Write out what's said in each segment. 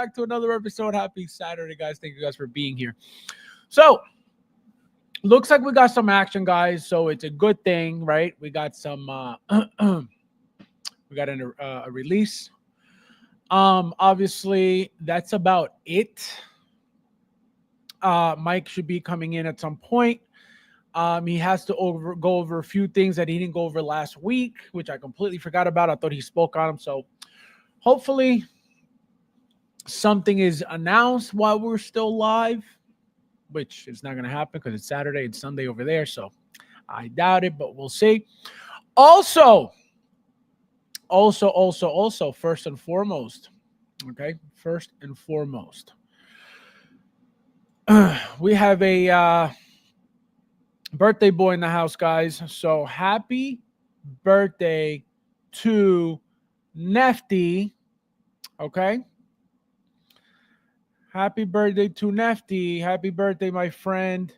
back to another episode. Happy Saturday, guys. Thank you guys for being here. So, looks like we got some action, guys. So it's a good thing, right? We got some. We got a release. Obviously, that's about it. Mike should be coming in at some point. He has to go over a few things that he didn't go over last week, which I completely forgot about. I thought he spoke on them. So hopefully something is announced while we're still live, which is not going to happen because it's Saturday and Sunday over there. So I doubt it, but we'll see. Also, first and foremost, okay, first and foremost, we have a birthday boy in the house, guys. So happy birthday to Nefty. Okay. Happy birthday to Nefty. Happy birthday, my friend.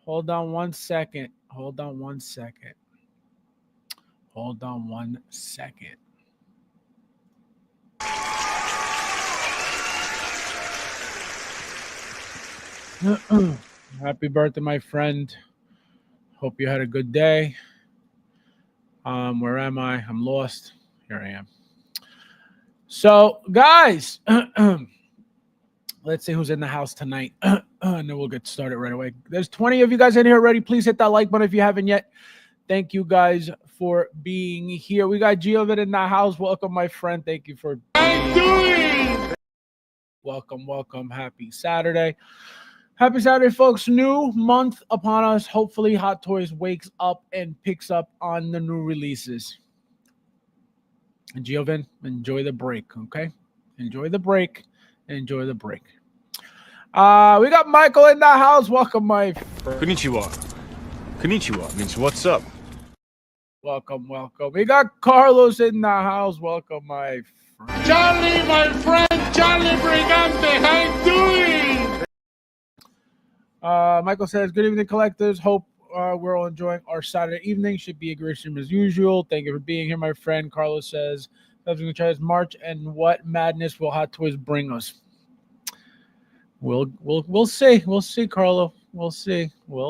Hold on one second. Happy birthday, my friend. Hope you had a good day. Where am I? I'm lost. Here I am. So, guys, let's see who's in the house tonight. And then we'll get started right away. There's 20 of you guys in here already. Please hit that like button if you haven't yet. Thank you guys for being here. We got Giovan in the house. Welcome, my friend. Thank you for being. Welcome. Happy Saturday. Happy Saturday, folks. New month upon us. Hopefully, Hot Toys wakes up and picks up on the new releases. And Giovan, enjoy the break, okay? Enjoy the break. We got Michael in the house. Welcome, my friend. Konnichiwa means what's up. Welcome. We got Carlos in the house. Welcome, my friend. Charlie, my friend, Charlie Brigante, how you doing? Michael says, good evening, collectors. Hope we're all enjoying our Saturday evening. Should be a great stream as usual. Thank you for being here, my friend. Carlos says, I'm going to try this March, and what madness will Hot Toys bring us? We'll see. We'll see, Carlo. We'll see. We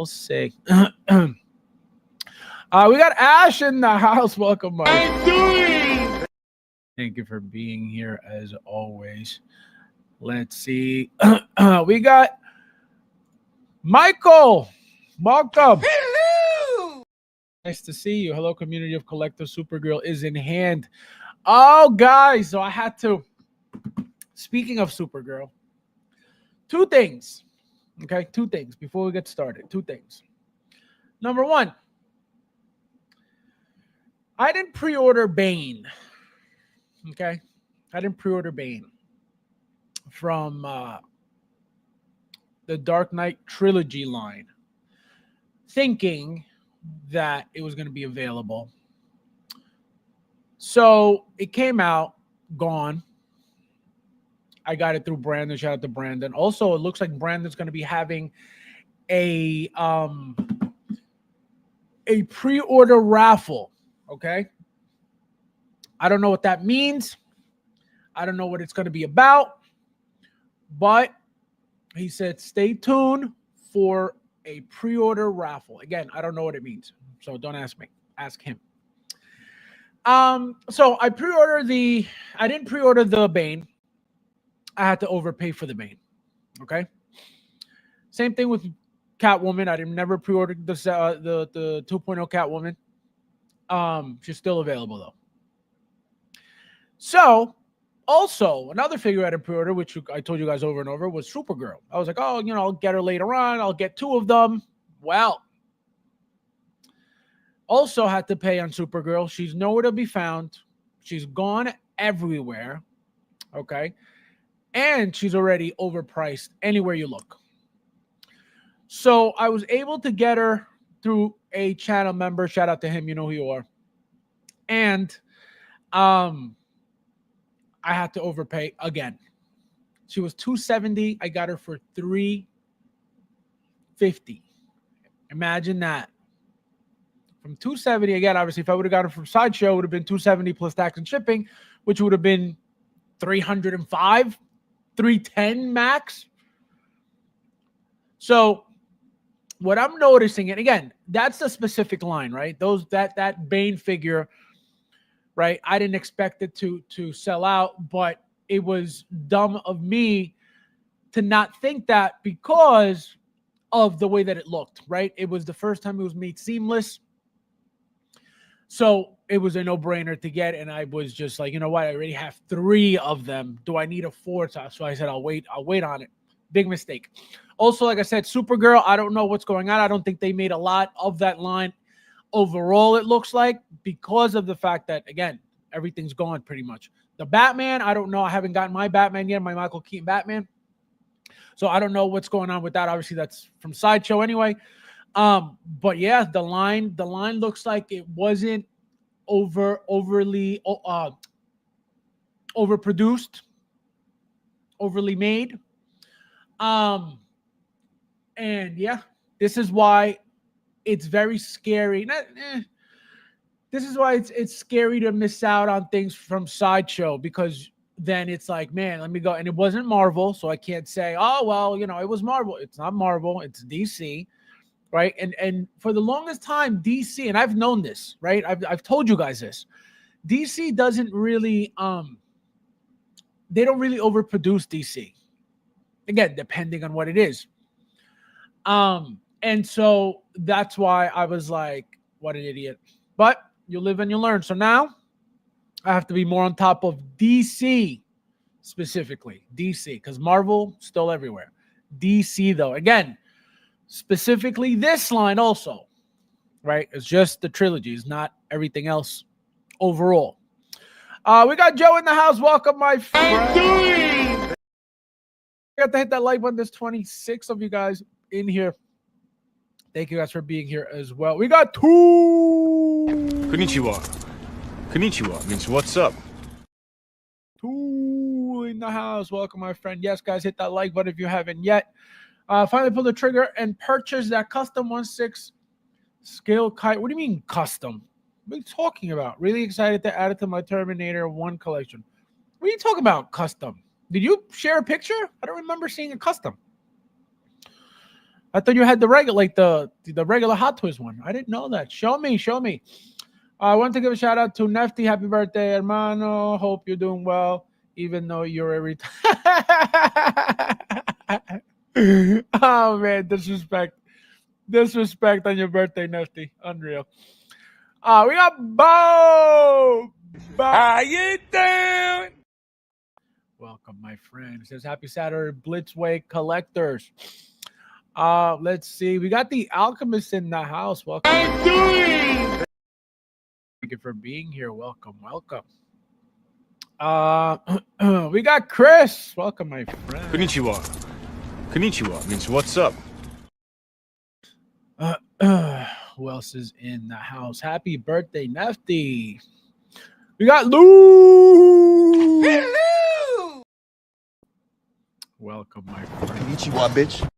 got Ash in the house. Welcome, Mike. How you doing? Thank you for being here as always. Let's see. We got Michael. Welcome. Hello. Nice to see you. Hello, community of collectors. Supergirl is in hand. Oh, guys. So I had to. Speaking of Supergirl, two things. Okay, two things before we get started. Two things. Number one, I didn't pre-order Bane. Okay, I didn't pre-order Bane from the Dark Knight trilogy line, thinking that it was going to be available. So it came out, gone. I got it through Brandon. Shout out to Brandon. Also, it looks like Brandon's going to be having a pre-order raffle. Okay. I don't know what that means. I don't know what it's going to be about. But he said, stay tuned for a pre-order raffle. Again, I don't know what it means. So don't ask me. Ask him. So I didn't pre-order the Bane. I had to overpay for the Bane. Okay. Same thing with Catwoman. I never pre-ordered the 2.0 Catwoman. She's still available though. So also another figure I had to pre-order, which I told you guys over and over, was Supergirl. I was like, oh, I'll get her later on. I'll get two of them. Well, also had to pay on Supergirl. She's nowhere to be found. She's gone everywhere. Okay. And she's already overpriced anywhere you look. So I was able to get her through a channel member. Shout out to him. You know who you are. And I had to overpay again. She was $270. I got her for $350. Imagine that. From $270 again. Obviously, if I would have got her from Sideshow, it would have been $270 plus tax and shipping, which would have been $305. 310 max. So what I'm noticing, and again, that's the specific line, right? That Bane figure, right? I didn't expect it to sell out, but it was dumb of me to not think that because of the way that it looked, right? It was the first time it was made seamless. So it was a no-brainer to get, and I was just like, you know what? I already have 3 of them. Do I need a 4th? So I said, I'll wait on it. Big mistake. Also, like I said, Supergirl, I don't know what's going on. I don't think they made a lot of that line. Overall, it looks like, because of the fact that, again, everything's gone pretty much. The Batman, I don't know. I haven't gotten my Batman yet, my Michael Keaton Batman. So I don't know what's going on with that. Obviously, that's from Sideshow anyway. But yeah, the line looks like it wasn't overly overproduced, overly made. And yeah, this is why it's very scary. This is why it's scary to miss out on things from Sideshow, because then it's like, man, let me go. And it wasn't Marvel, so I can't say, oh, well, you know, it was Marvel. It's not Marvel. It's DC, right? And for the longest time, DC, and I've known this, right? I've told you guys this. DC doesn't really, they don't really overproduce DC. Again, depending on what it is. And so that's why I was like, what an idiot. But you live and you learn. So now I have to be more on top of DC, specifically DC, because Marvel still everywhere. DC, though, again, specifically this line also, right? It's just the trilogies, not everything else overall. We got Joe in the house. Welcome, my friend. I got to hit that like button. There's 26 of you guys in here. Thank you guys for being here as well. We got 2. Konnichiwa means what's up? 2 in the house. Welcome, my friend. Yes, guys, hit that like button if you haven't yet. Finally pull the trigger and purchase that custom 1/6 scale kite. What do you mean custom? What are you talking about? Really excited to add it to my Terminator 1 collection. What are you talking about, custom? Did you share a picture? I don't remember seeing a custom. I thought you had the regular, like the regular Hot Toys one. I didn't know that. Show me. I want to give a shout out to Nefty. Happy birthday, hermano. Hope you're doing well, even though you're every Oh man, disrespect on your birthday, Nefty. Unreal. We got Bo. How you doing? Welcome, my friend. It says happy Saturday, Blitzway collectors. Let's see. We got the Alchemist in the house. Welcome. Thank you for being here. Welcome. We got Chris. Welcome, my friend. Konnichiwa means what's up? Who else is in the house? Happy birthday, Nefty. We got Lou. Hello. Welcome, my friend. Konnichiwa, bitch.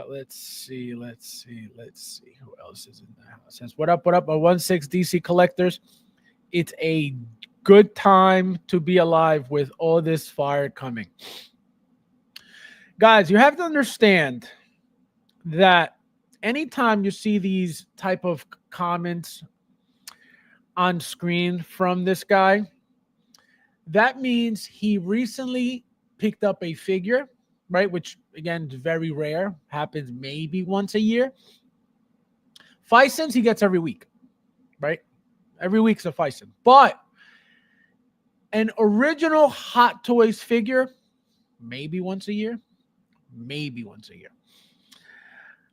Let's see. Who else is in the house? Says, what up? My 1/6 DC collectors. It's a good time to be alive with all this fire coming. Guys, you have to understand that anytime you see these type of comments on screen from this guy, that means he recently picked up a figure, right? Which, again, is very rare. Happens maybe once a year. 5 cents he gets every week, right? Every week's a 5 cent. But an original Hot Toys figure, maybe once a year.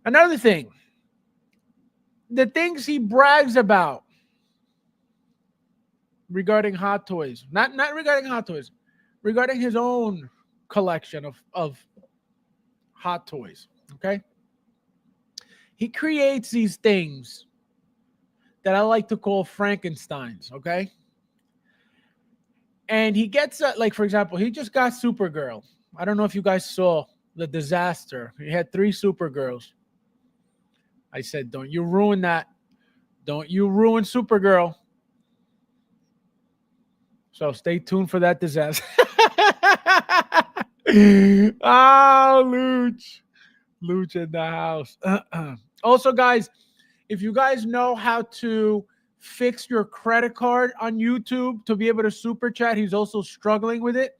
Another thing, the things he brags about regarding Hot Toys, not regarding Hot Toys, regarding his own collection of Hot Toys, okay? He creates these things that I like to call Frankensteins, okay? And he gets, like, for example, he just got Supergirl. I don't know if you guys saw the disaster. He had 3 Supergirls. I said, don't you ruin that. Don't you ruin Supergirl. So stay tuned for that disaster. Luch. Luch in the house. Also, guys, if you guys know how to fix your credit card on YouTube to be able to super chat, he's also struggling with it.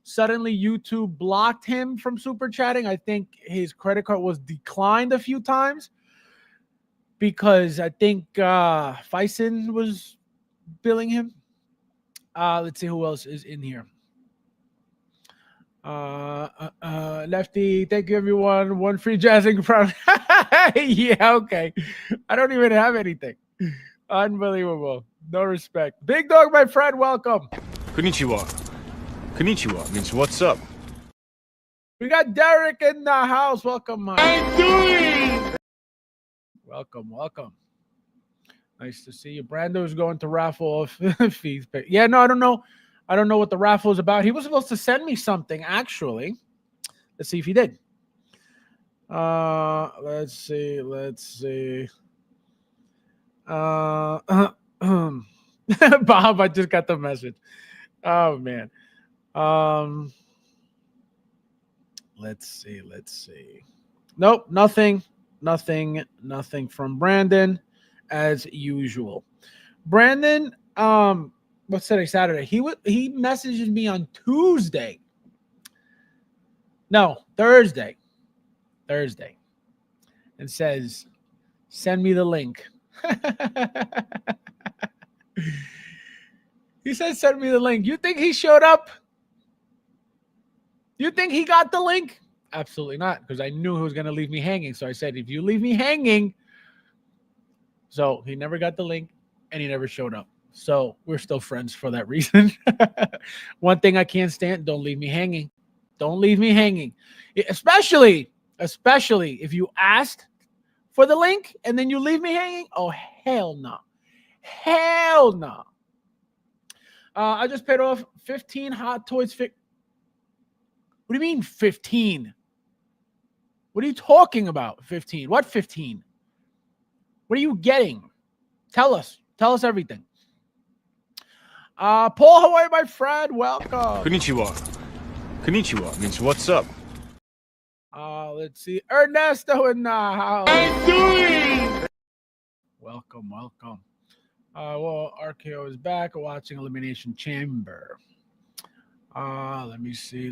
Suddenly, YouTube blocked him from super chatting. I think his credit card was declined a few times because I think Faison was billing him. Let's see who else is in here. Lefty, thank you everyone. One free jazzing from yeah, okay. I don't even have anything. Unbelievable. No respect. Big Dog, my friend, welcome. Konnichiwa. Konnichiwa means what's up. We got Derek in the house. Welcome, man. I'm doing. Welcome. Nice to see you. Brando is going to raffle off fees. Yeah, no, I don't know. I don't know what the raffle is about. He was supposed to send me something, actually. Let's see if he did. Let's see. Bob, I just got the message. Oh, man. Let's see. Nope, nothing from Brandon, as usual. Brandon, what's today? Saturday. He messaged me on Tuesday. No, Thursday. And says, send me the link. He said, send me the link. You think he showed up? You think he got the link? Absolutely not, because I knew he was going to leave me hanging. So I said, if you leave me hanging. So he never got the link and he never showed up. So we're still friends for that reason. One thing I can't stand, don't leave me hanging. Don't leave me hanging. Especially if you asked for the link and then you leave me hanging. Oh, hell no. Hell no. I just paid off 15 Hot Toys. What do you mean 15? What are you talking about? 15? What 15? What are you getting? Tell us. Tell us everything. Paul Hawaii, my friend, welcome. Konnichiwa. Konnichiwa means what's up. Let's see. Ernesto in the house. I'm doing. Welcome. Well, RKO is back watching Elimination Chamber. Let me see.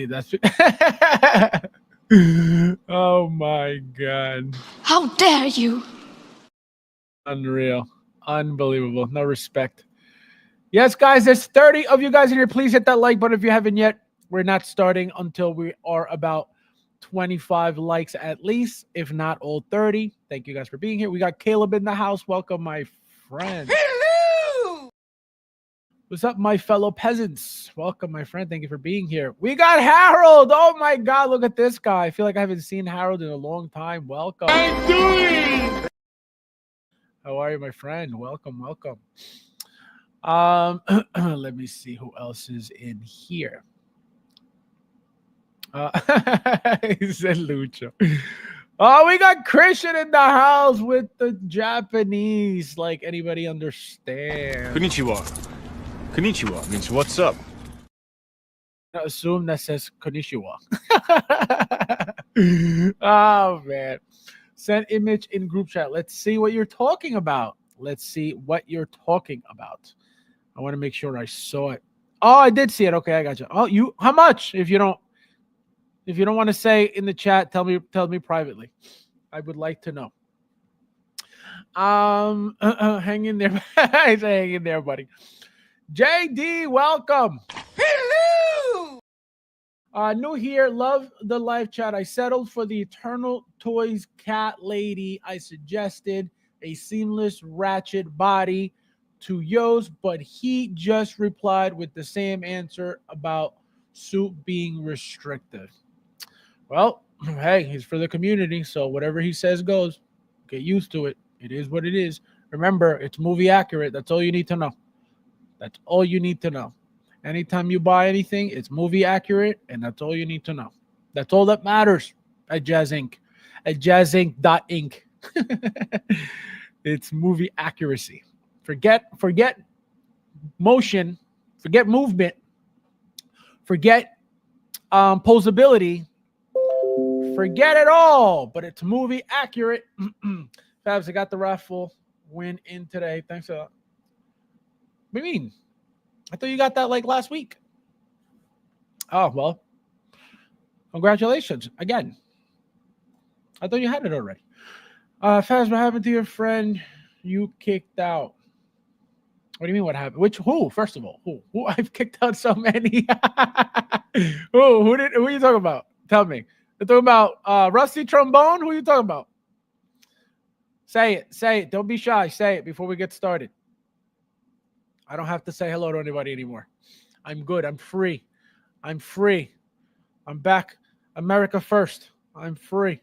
That's oh my God. How dare you? Unreal. Unbelievable. No respect. Yes, guys, there's 30 of you guys in here. Please hit that like button if you haven't yet. We're not starting until we are about 25 likes at least, if not all 30. Thank you guys for being here. We got Caleb in the house. Welcome, my friend. Hello! What's up, my fellow peasants? Welcome, my friend. Thank you for being here. We got Harold. Oh, my God. Look at this guy. I feel like I haven't seen Harold in a long time. Welcome. I'm doing. How are you, my friend? Welcome. Let me see who else is in here. He said Lucha. Oh, we got Christian in the house with the Japanese. Like anybody understand? Konnichiwa. Konnichiwa means what's up. I assume that says konnichiwa. Oh, man. Send image in group chat. Let's see what you're talking about. I want to make sure I saw it. Oh, I did see it. Okay, I got you. Oh, how much? If you don't want to say in the chat, tell me privately. I would like to know. Hang in there. I say hang in there, buddy. JD, welcome. Hello! New here. Love the live chat. I settled for the Eternal Toys cat lady. I suggested a seamless ratchet body to Yo's, but he just replied with the same answer about suit being restrictive. Well, hey, he's for the community, so whatever he says goes. Get used to it. It is what it is. Remember, it's movie accurate. That's all you need to know. Anytime you buy anything, it's movie accurate, and that's all you need to know. That's all that matters at Jazz Inc. At jazzinc.inc. It's movie accuracy. Forget motion, forget movement, forget Posability, forget it all, but it's movie accurate. Fabs, I got the raffle win in today. Thanks a lot. What do you mean? I thought you got that like last week. Oh, well, congratulations again. I thought you had it already. Faz, what happened to your friend you kicked out? What do you mean what happened? Who? First of all, who? I've kicked out so many. Who are you talking about? Tell me. You're talking about Rusty Trombone? Who are you talking about? Say it. Don't be shy. Say it before we get started. I don't have to say hello to anybody anymore. I'm good. I'm free. I'm back. America first. I'm free.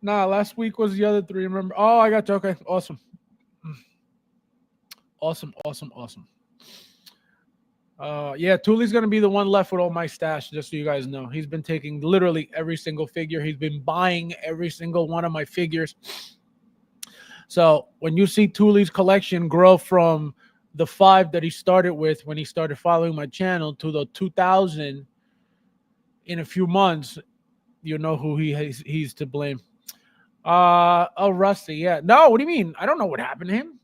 Nah, last week was the other three. Remember? Oh, I got you. Okay. Awesome. Yeah, Thule's gonna be the one left with all my stash, just so you guys know. He's been taking literally every single figure. He's been buying every single one of my figures. So when you see Thule's collection grow from the 5 that he started with when he started following my channel to the 2,000 in a few months, you know who he's to blame. Oh, Rusty, yeah. No, what do you mean? I don't know what happened to him.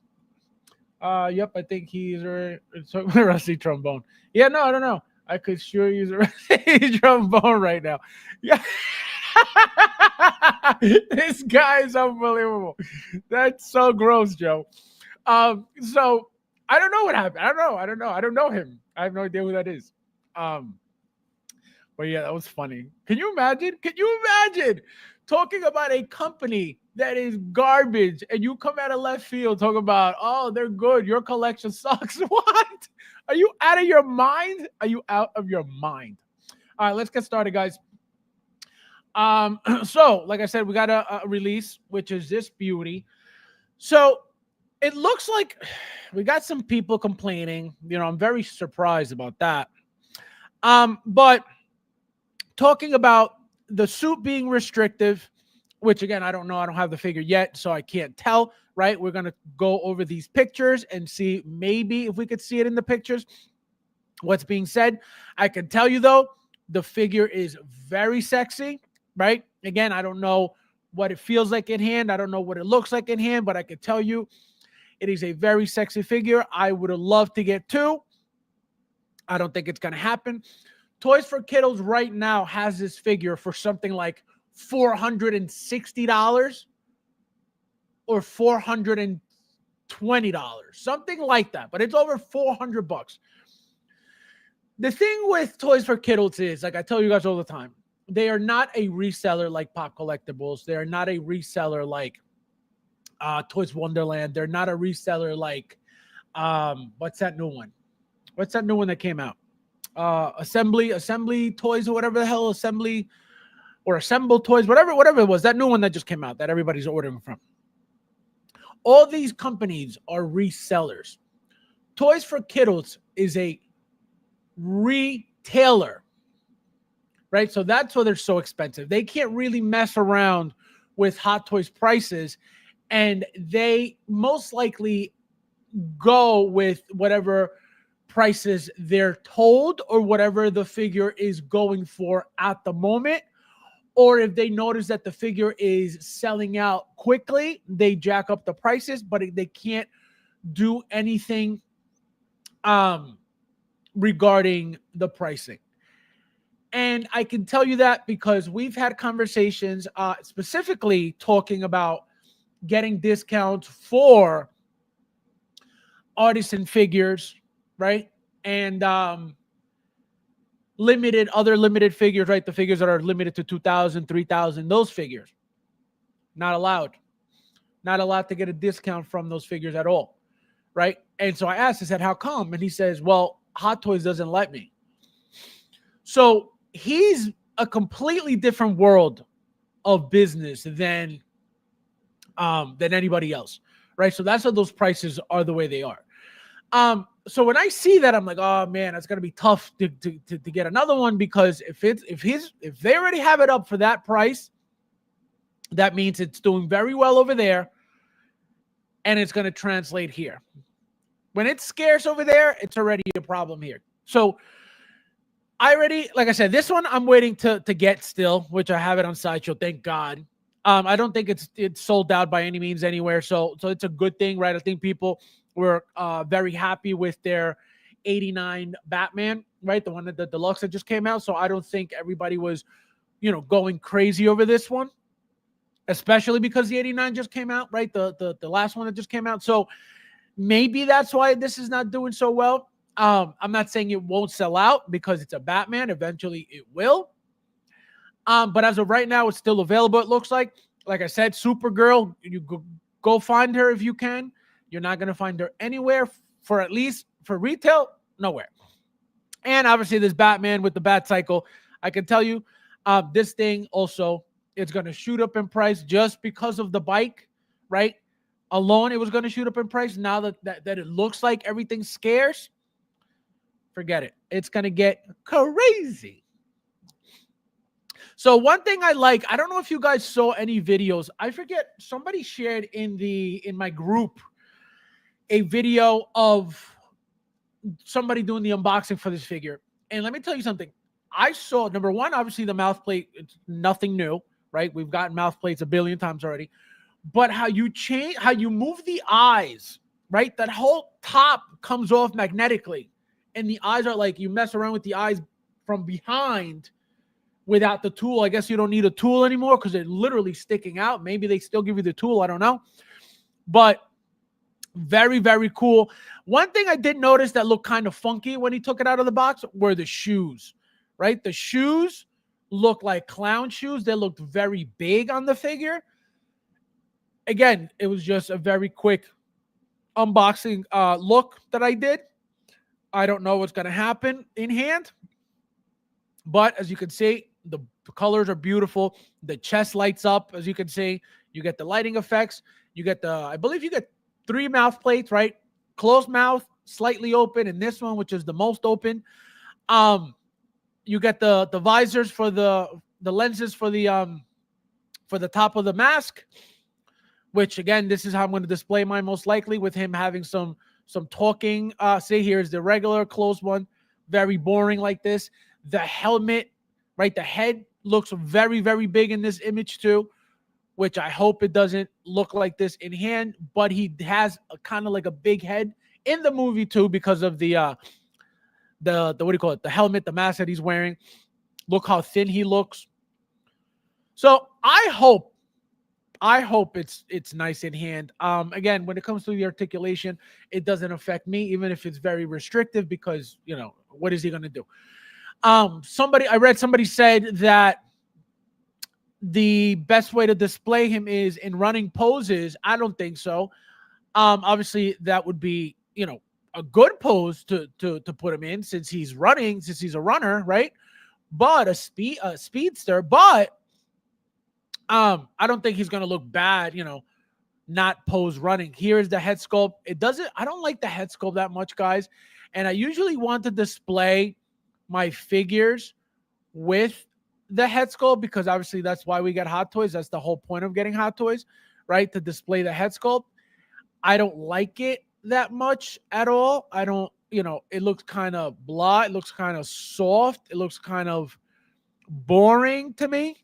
Yep, I think he's a Rusty Trombone. Yeah, no, I don't know. I could sure use a Rusty Trombone right now. Yeah. This guy is unbelievable. That's so gross, Joe. So I don't know what happened. I don't know. I don't know him. I have no idea who that is. But yeah, that was funny. Can you imagine? Talking about a company that is garbage and you come out of left field talking about, oh, they're good, your collection sucks? What? Are you out of your mind? All right, let's get started, guys. So like I said, we got a release, which is this beauty. So it looks like we got some people complaining. I'm very surprised about that. But talking about the suit being restrictive, which again, I don't know. I don't have the figure yet, so I can't tell, right? We're going to go over these pictures and see maybe if we could see it in the pictures, what's being said. I can tell you, though, the figure is very sexy, right? Again, I don't know what it feels like in hand. I don't know what it looks like in hand, but I can tell you it is a very sexy figure. I would have loved to get 2. I don't think it's going to happen. Toys for Kiddos right now has this figure for something like $460 or $420, something like that. But it's over $400. The thing with Toys for Kiddos is, like I tell you guys all the time, they are not a reseller like Pop Collectibles. They are not a reseller like Toys Wonderland. They're not a reseller like what's that new one? What's that new one that came out? Assembly Toys or whatever the hell, Assembly or Assemble Toys, whatever it was, that new one that just came out that everybody's ordering from. All these companies are resellers. Toys for Kiddos is a retailer, right? So that's why they're so expensive. They can't really mess around with Hot Toys prices, and they most likely go with whatever prices they're told or whatever the figure is going for at the moment. Or if they notice that the figure is selling out quickly, they jack up the prices, but they can't do anything regarding the pricing. And I can tell you that because we've had conversations specifically talking about getting discounts for artisan figures, right? And other limited figures, right? The figures that are limited to 2,000, 3,000, those figures. Not allowed to get a discount from those figures at all, right? And so I asked, I said, how come? And he says, well, Hot Toys doesn't let me. So he's a completely different world of business than anybody else, right? So that's why those prices are the way they are. So when I see that, I'm like, oh man, it's gonna be tough to get another one, because if they already have it up for that price, that means it's doing very well over there, and it's gonna translate here. When it's scarce over there, it's already a problem here. So I already, like I said, this one I'm waiting to get still, which I have it on Sideshow. Thank God. I don't think it's sold out by any means anywhere. So it's a good thing, right? I think people were very happy with their 89 Batman, right? The one that the deluxe that just came out. So I don't think everybody was, going crazy over this one, especially because the 89 just came out, right? The last one that just came out. So maybe that's why this is not doing so well. I'm not saying it won't sell out because it's a Batman. Eventually it will. But as of right now, it's still available. It looks like I said, Supergirl, you go find her if you can. You're not going to find her anywhere at least for retail, nowhere. And obviously this Batman with the Bat Cycle, I can tell you, this thing also, it's going to shoot up in price just because of the bike, right? Alone, it was going to shoot up in price. Now that it looks like everything's scarce, forget it. It's going to get crazy. So one thing I like, I don't know if you guys saw any videos. I forget, somebody shared in my group a video of somebody doing the unboxing for this figure. And let me tell you something. I saw, number one, obviously the mouth plate, it's nothing new, right? We've gotten mouth plates a billion times already. But how you move the eyes, right? That whole top comes off magnetically. And the eyes are like, you mess around with the eyes from behind without the tool. I guess you don't need a tool anymore because they're literally sticking out. Maybe they still give you the tool. I don't know. But very, very cool. One thing I did notice that looked kind of funky when he took it out of the box were the shoes, right? The shoes look like clown shoes. They looked very big on the figure. Again, it was just a very quick unboxing look that I did. I don't know what's going to happen in hand. But as you can see, the colors are beautiful. The chest lights up, as you can see. You get the lighting effects. You get I believe you get 3 mouth plates, right? Closed mouth, slightly open, and this one, which is the most open. You get the visors for the lenses for the top of the mask, which again, this is how I'm going to display mine most likely, with him having some talking. See, here's the regular closed one, very boring like this. The helmet, right? The head looks very, very big in this image too, which I hope it doesn't look like this in hand, but he has a kind of like a big head in the movie too because of the what do you call it? The helmet, the mask that he's wearing. Look how thin he looks. So I hope it's nice in hand. Again, when it comes to the articulation, it doesn't affect me, even if it's very restrictive, because what is he going to do? I read somebody said that the best way to display him is in running poses. I don't think so. Obviously that would be, a good pose to put him in, since he's a runner, right? But a speedster, but I don't think he's going to look bad, not pose running. Here's the head sculpt. I don't like the head sculpt that much, guys. And I usually want to display my figures with the head sculpt, because obviously that's why we get Hot Toys. That's the whole point of getting Hot Toys, right? To display the head sculpt. I don't like it that much at all. I don't, it looks kind of blah. It looks kind of soft. It looks kind of boring to me.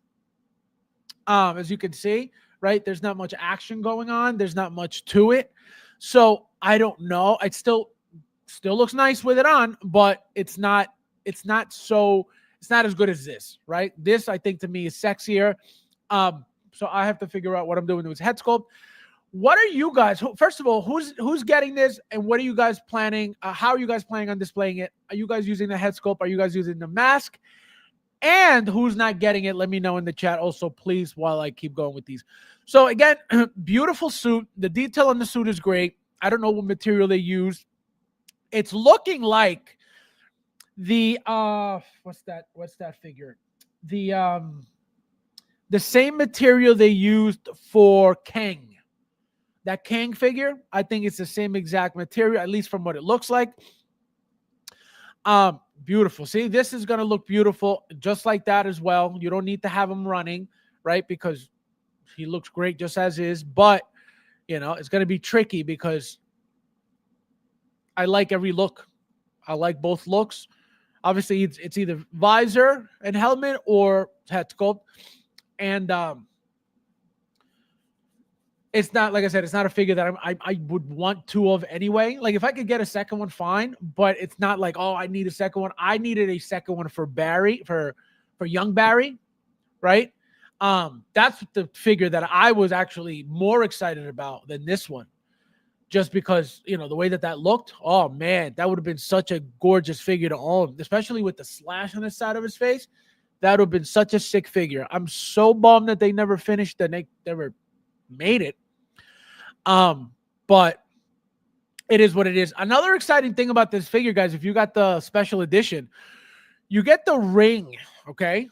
As you can see, right? There's not much action going on. There's not much to it. So I don't know. It still looks nice with it on, but it's not as good as this, right? This, I think, to me is sexier. So I have to figure out what I'm doing to his head sculpt. What are you guys? First of all, who's getting this, and what are you guys planning? How are you guys planning on displaying it? Are you guys using the head sculpt? Are you guys using the mask? And who's not getting it? Let me know in the chat also, please, while I keep going with these. So again, beautiful suit. The detail on the suit is great. I don't know what material they used. It's looking like the what's that figure? The same material they used for Kang. That Kang figure, I think it's the same exact material, at least from what it looks like. Beautiful. See, this is going to look beautiful just like that as well. You don't need to have him running, right? Because he looks great just as is. But, it's going to be tricky because I like every look. I like both looks. Obviously, it's either visor and helmet or head sculpt. And it's not, like I said, it's not a figure that I would want two of anyway. Like if I could get a second one, fine. But it's not like, oh, I need a second one. I needed a second one for Barry, for young Barry, right? That's the figure that I was actually more excited about than this one. Just because, you know, the way that looked, oh man, that would have been such a gorgeous figure to own, especially with the slash on the side of his face. That would have been such a sick figure. I'm so bummed that they never finished and they never made it. But it is what it is. Another exciting thing about this figure, guys, if you got the special edition, you get the ring, okay?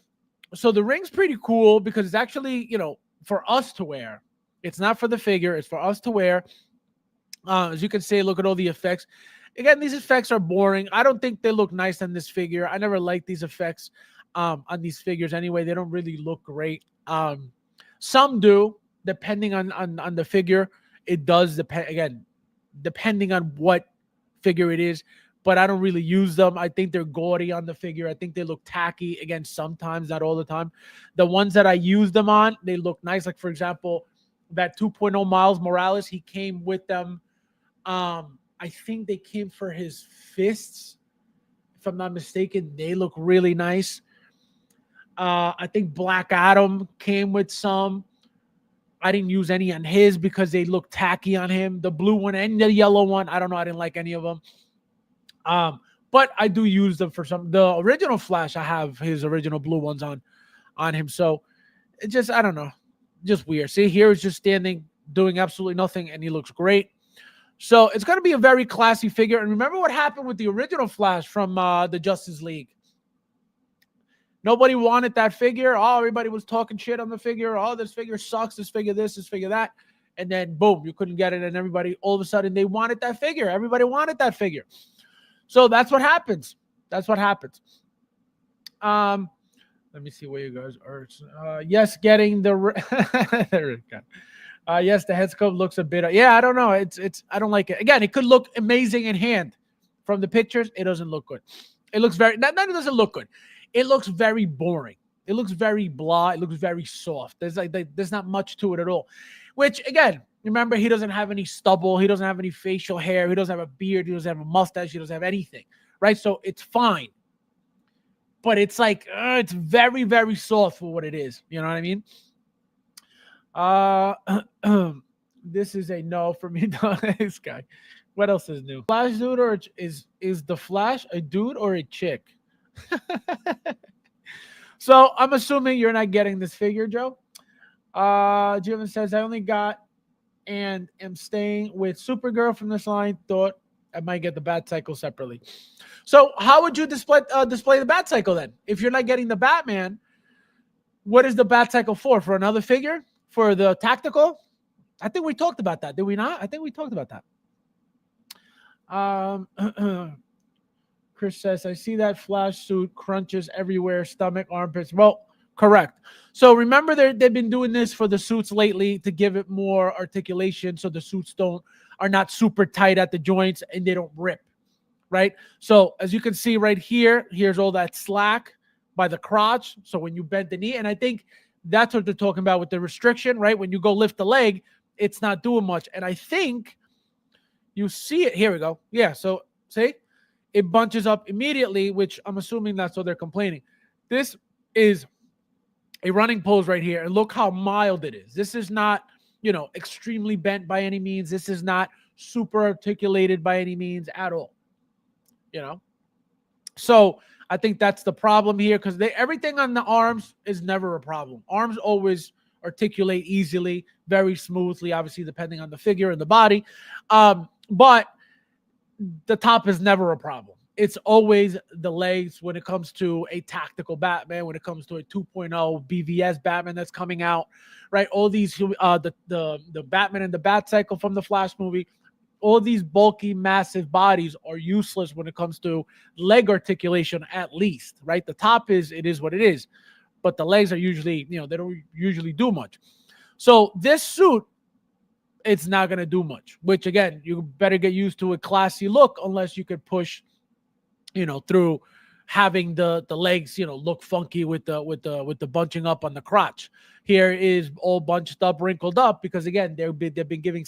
So the ring's pretty cool because it's actually, you know, for us to wear. It's not for the figure, it's for us to wear. As you can see, look at all the effects. Again, these effects are boring. I don't think they look nice on this figure. I never liked these effects on these figures anyway. They don't really look great. Some do, depending on the figure. It does depend, again, depending on what figure it is. But I don't really use them. I think they're gaudy on the figure. I think they look tacky. Again, sometimes, not all the time. The ones that I use them on, they look nice. Like, for example, that 2.0 Miles Morales, he came with them. I think they came for his fists, if I'm not mistaken. They look really nice. I think Black Adam came with some. I didn't use any on his because they look tacky on him. The blue one and the yellow one, I don't know. I didn't like any of them. But I do use them for some. The original Flash, I have his original blue ones on him. So it just, I don't know, just weird. See, here is just standing, doing absolutely nothing, and he looks great. So it's going to be a very classy figure. And remember what happened with the original Flash from the Justice League. Nobody wanted that figure. Oh, everybody was talking shit on the figure. Oh, this figure sucks. This figure this figure that. And then, boom, you couldn't get it. And everybody, all of a sudden, they wanted that figure. Everybody wanted that figure. So that's what happens. That's what happens. Let me see where you guys are. Yes, getting the... there we go. Yes, the head sculpt looks a bit. Yeah, I don't know. It's. I don't like it. Again, it could look amazing in hand. From the pictures, it doesn't look good. It looks very. Not it doesn't look good. It looks very boring. It looks very blah. It looks very soft. There's not much to it at all. Which again, remember, he doesn't have any stubble. He doesn't have any facial hair. He doesn't have a beard. He doesn't have a mustache. He doesn't have anything. Right. So it's fine. But it's like it's very, very soft for what it is. You know what I mean? This is a no for me. This guy. What else is new? Flash dude, or is the Flash a dude or a chick? So I'm assuming you're not getting this figure, Joe. Jim says I only got and am staying with Supergirl from this line. Thought I might get the Batcycle separately. So how would you display the Batcycle then? If you're not getting the Batman, what is the Batcycle for? For another figure? For the tactical? I think we talked about that. Did we not? I think we talked about that. Chris says, I see that Flash suit crunches everywhere, stomach, armpits. Well, correct. So remember, they've been doing this for the suits lately to give it more articulation so the suits are not super tight at the joints and they don't rip, right? So as you can see right here, here's all that slack by the crotch. So when you bend the knee, and I think that's what they're talking about with the restriction, right? When you go lift the leg, it's not doing much. And I think you see it. Here we go. Yeah, so see? It bunches up immediately, which I'm assuming that's what they're complaining. This is a running pose right here. And look how mild it is. This is not, extremely bent by any means. This is not super articulated by any means at all. So I think that's the problem here, because everything on the arms is never a problem. Arms always articulate easily, very smoothly, obviously, depending on the figure and the body. But the top is never a problem. It's always the legs when it comes to a tactical Batman, when it comes to a 2.0 BVS Batman that's coming out, right? All these, the Batman and the Batcycle from the Flash movie, all these bulky, massive bodies are useless when it comes to leg articulation, at least, right? The top it is what it is, but the legs are usually, they don't usually do much. So this suit it's not going to do much, which again, you better get used to a classy look unless you could push, through having the legs, look funky with the bunching up on the crotch. Here is all bunched up, wrinkled up, because again, they've been giving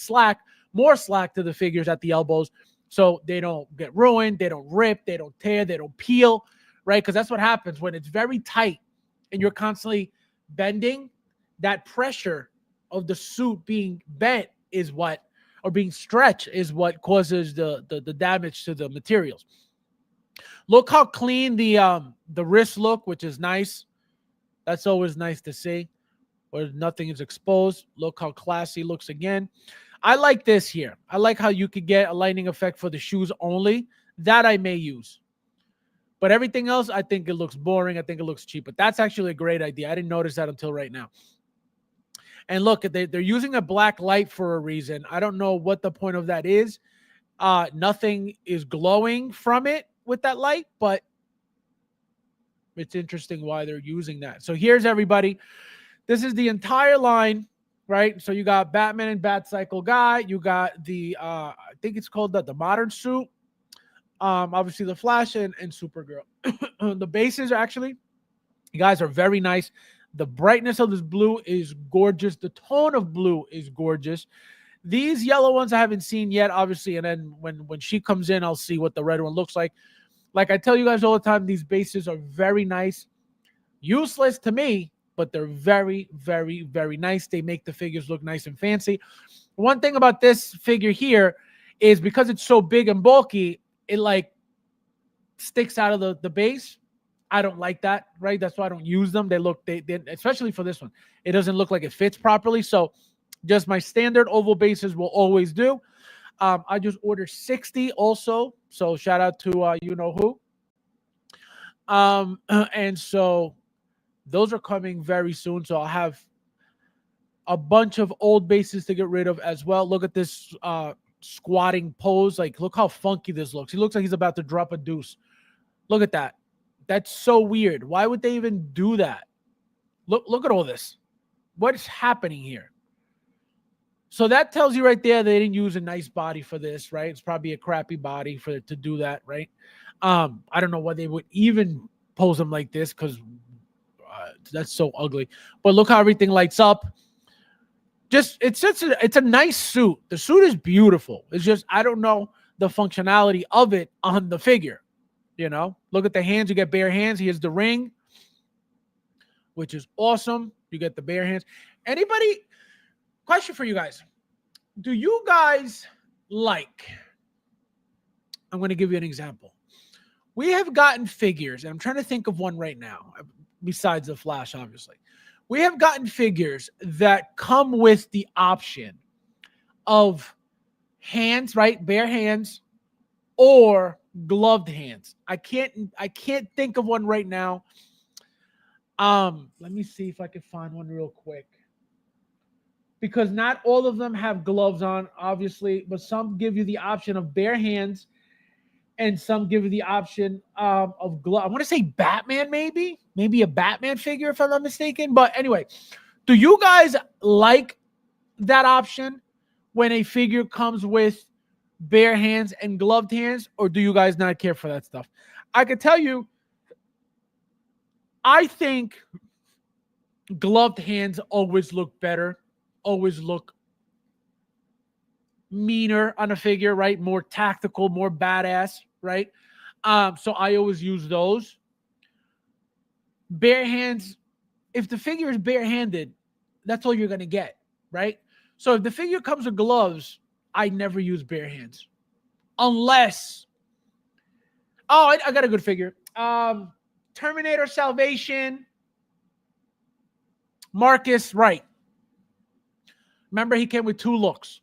more slack to the figures at the elbows, so they don't get ruined, they don't rip, they don't tear, they don't peel, right? Because that's what happens when it's very tight and you're constantly bending. That pressure of the suit being bent or being stretched is what causes the damage to the materials. Look how clean the wrists look, which is nice. That's always nice to see, where nothing is exposed. Look how classy it looks again. I like this here. I like how you could get a lightning effect for the shoes only. That I may use. But everything else, I think it looks boring. I think it looks cheap. But that's actually a great idea. I didn't notice that until right now. And look, they're using a black light for a reason. I don't know what the point of that is. Nothing is glowing from it with that light, but it's interesting why they're using that. So here's everybody. This is the entire line, right? So you got Batman and Batcycle guy. You got the, I think it's called the modern suit. Obviously the Flash and Supergirl. The bases are actually, you guys, are very nice. The brightness of this blue is gorgeous. The tone of blue is gorgeous. These yellow ones I haven't seen yet, obviously, and then when she comes in, I'll see what the red one looks like. Like I tell you guys all the time, these bases are very nice. Useless to me, but they're very, very, very nice. They make the figures look nice and fancy. One thing about this figure here is because it's so big and bulky, it like sticks out of the base. I don't like that, right? That's why I don't use them. They especially for this one, it doesn't look like it fits properly. So just my standard oval bases will always do. I just ordered 60 also. So shout out to you know who. And so those are coming very soon. So I'll have a bunch of old bases to get rid of as well. Look at this squatting pose. Like, look how funky this looks. He looks like he's about to drop a deuce. Look at that. That's so weird. Why would they even do that? Look at all this. What's happening here? So that tells you right there they didn't use a nice body for this, right? It's probably a crappy body for it to do that, right? I don't know why they would even pose them like this, because that's so ugly. But look how everything lights up. It's a nice suit. The suit is beautiful. It's just I don't know the functionality of it on the figure. Look at the hands. You get bare hands. Here's the ring, which is awesome. You get the bare hands. Anybody? Question for you guys. Do you guys like? I'm going to give you an example. We have gotten figures, and I'm trying to think of one right now, besides the Flash, obviously. We have gotten figures that come with the option of hands, right? Bare hands or gloved hands. I can't think of one right now. Let me see if I can find one real quick. Because not all of them have gloves on, obviously, but some give you the option of bare hands and some give you the option of glove. I want to say Batman, maybe a Batman figure, if I'm not mistaken. But anyway, do you guys like that option when a figure comes with bare hands and gloved hands, or do you guys not care for that stuff? I can tell you, I think gloved hands always look better, always look meaner on a figure, right? More tactical, more badass, right? So I always use those. Bare hands, if the figure is barehanded, that's all you're going to get, right? So if the figure comes with gloves, I never use bare hands. Unless, I got a good figure. Terminator Salvation, Marcus Wright. Remember, he came with two looks.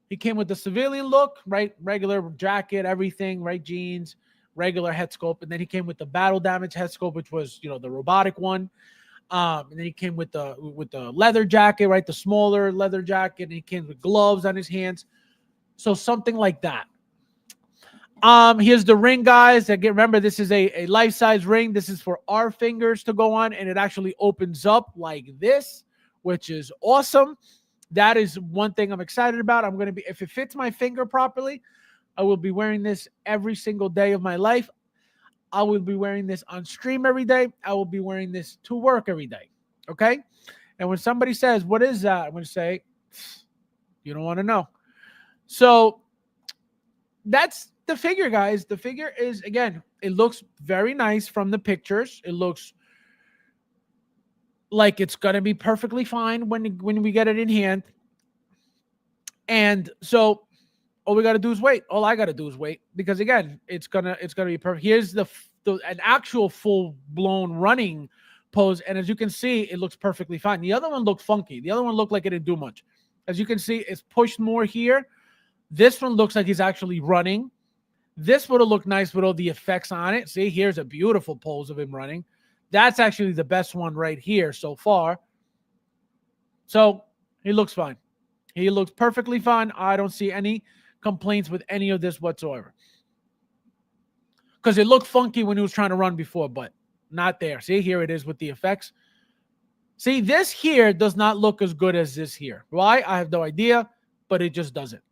He came with the civilian look, right? Regular jacket, everything, right? Jeans, regular head sculpt. And then he came with the battle damage head sculpt, which was, the robotic one. And then he came with the leather jacket, right? The smaller leather jacket. And he came with gloves on his hands. So something like that. Here's the ring, guys. Again, remember, this is a life-size ring. This is for our fingers to go on. And it actually opens up like this, which is awesome. that is one thing I'm excited about. I'm going to be, if it fits my finger properly, I will be wearing this every single day of my life. I will be wearing this on stream every day. I will be wearing this to work every day. Okay. And when somebody says, what is that? I'm going to say, you don't want to know. So that's the figure, guys. The figure is, again, it looks very nice from the pictures. It looks like it's going to be perfectly fine when we get it in hand. And so all we got to do is wait. All I got to do is wait, because again, it's gonna be perfect. Here's an actual full blown running pose, and as you can see, it looks perfectly fine. The other one looked funky. The other one looked like it didn't do much. As you can see, it's pushed more here. This one looks like he's actually running. This would have looked nice with all the effects on it. See, here's a beautiful pose of him running. That's actually the best one right here so far. So he looks fine. He looks perfectly fine. I don't see any complaints with any of this whatsoever. Because it looked funky when he was trying to run before, but not there. See, here it is with the effects. See, this here does not look as good as this here. Why? I have no idea, but it just doesn't.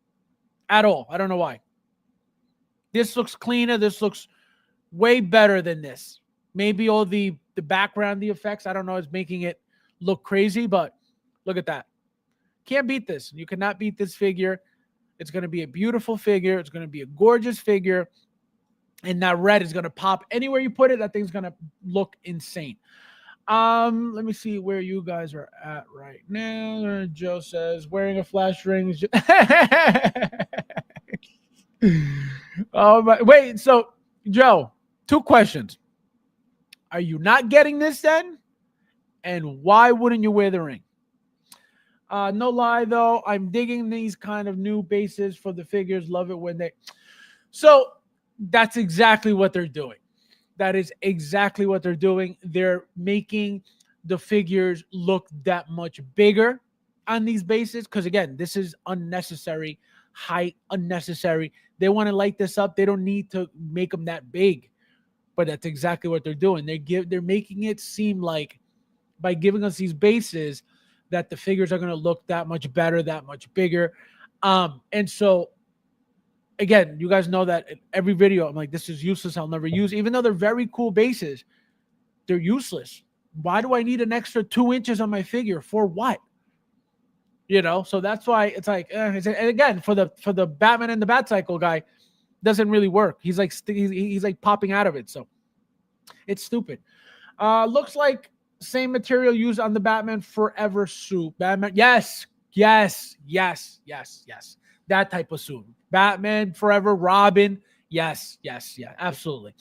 At all. I don't know why. This looks cleaner. This looks way better than this. Maybe all the background, the effects, I don't know, is making it look crazy, but look at that. Can't beat this. You cannot beat this figure. It's going to be a beautiful figure. It's going to be a gorgeous figure. And that red is going to pop anywhere you put it. That thing's going to look insane. Let me see where you guys are at right now. Joe says, wearing a flash ring. Oh, my. Wait, so, Joe, 2 questions. Are you not getting this then? And why wouldn't you wear the ring? No lie, though. I'm digging these kind of new bases for the figures. Love it when they... So that's exactly what they're doing. That is exactly what they're doing. They're making the figures look that much bigger on these bases. Because, again, this is unnecessary. Height, unnecessary. They want to light this up. They don't need to make them that big. But that's exactly what they're doing. They're making it seem like by giving us these bases that the figures are going to look that much better, that much bigger. And so, again, you guys know that in every video, I'm like, this is useless. I'll never use. Even though they're very cool bases, they're useless. Why do I need an extra 2 inches on my figure? For what? You know, so that's why it's like, and again, for the Batman and the Batcycle guy, doesn't really work. He's like he's like popping out of it. So it's stupid. Looks like same material used on the Batman Forever suit. Batman, yes. That type of suit. Batman Forever, Robin, yes, absolutely.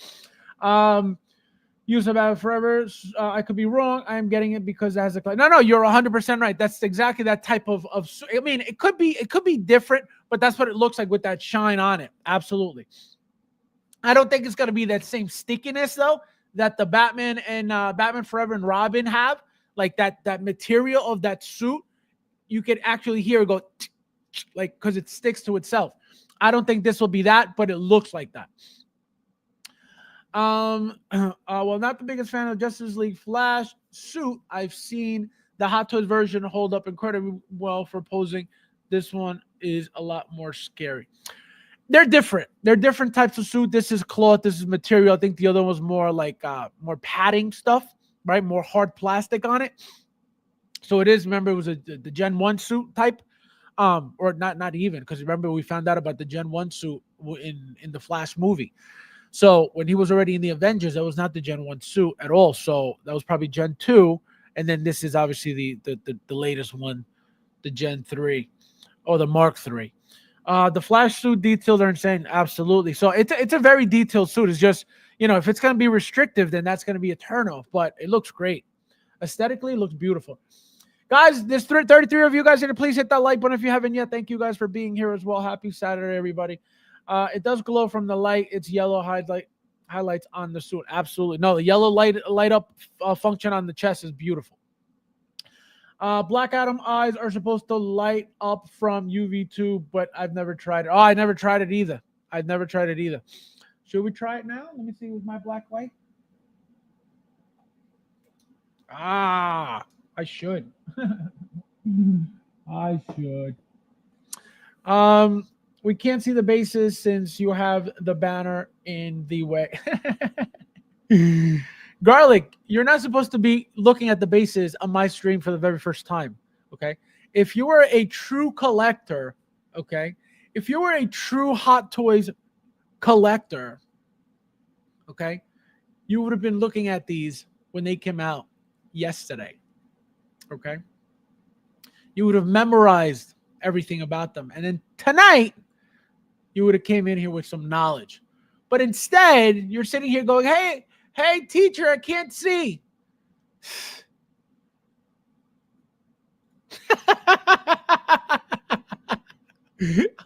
Use of Batman Forever. I could be wrong. I am getting it because it has a... No, you're 100% right. That's exactly that type of I mean, it could be different, but that's what it looks like with that shine on it. Absolutely. I don't think it's going to be that same stickiness, though, that the Batman and Batman Forever and Robin have. Like that material of that suit, you could actually hear it go, like, because it sticks to itself. I don't think this will be that, but it looks like that. Well, not the biggest fan of Justice League Flash suit. I've seen the Hot Toys version hold up incredibly well for posing. This one is a lot more scary. They're different. They're different types of suit. This is cloth. This is material. I think the other one was more like more padding stuff, right? More hard plastic on it. So it is. Remember, it was the Gen 1 suit type, or not even, because remember we found out about the Gen 1 suit in the Flash movie. So when he was already in the Avengers, that was not the Gen 1 suit at all. So that was probably Gen 2. And then this is obviously the latest one, the Gen 3 or the Mark 3. The Flash suit details are insane. Absolutely. So it's a very detailed suit. It's just, if it's going to be restrictive, then that's going to be a turnoff. But it looks great. Aesthetically, it looks beautiful. Guys, there's 33 of you guys here. Please hit that like button if you haven't yet. Thank you guys for being here as well. Happy Saturday, everybody. It does glow from the light. It's yellow highlights on the suit. Absolutely. No, the yellow light up function on the chest is beautiful. Black Adam eyes are supposed to light up from UV2, but I've never tried it. Oh, I never tried it either. Should we try it now? Let me see with my black light. I should. I should. We can't see the bases since you have the banner in the way. Garlic, you're not supposed to be looking at the bases on my stream for the very first time. Okay. If you were a true collector, okay, if you were a true Hot Toys collector, okay, you would have been looking at these when they came out yesterday. Okay. You would have memorized everything about them. And then tonight, you would have came in here with some knowledge. But instead, you're sitting here going, hey, teacher, I can't see.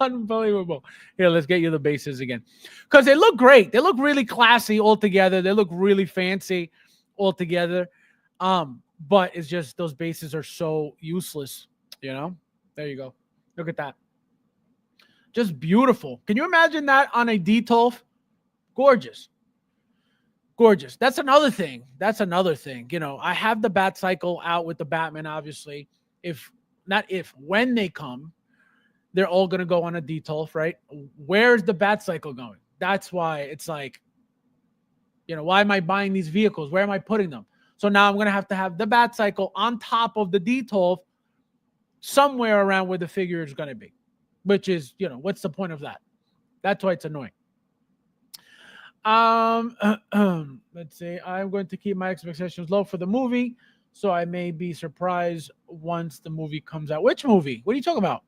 Unbelievable. Here, let's get you the bases again. Because they look great. They look really classy altogether. They look really fancy altogether. But it's just those bases are so useless, you know? There you go. Look at that. Just beautiful. Can you imagine that on a D12? Gorgeous. Gorgeous. That's another thing. You know, I have the Bat Cycle out with the Batman, obviously. When they come, they're all going to go on a D12, right? Where's the Bat Cycle going? That's why it's like, you know, why am I buying these vehicles? Where am I putting them? So now I'm going to have the Bat Cycle on top of the D12 somewhere around where the figure is going to be, which is, you know, what's the point of that? That's why it's annoying. Let's see. I'm going to keep my expectations low for the movie, so I may be surprised once the movie comes out. Which movie? What are you talking about?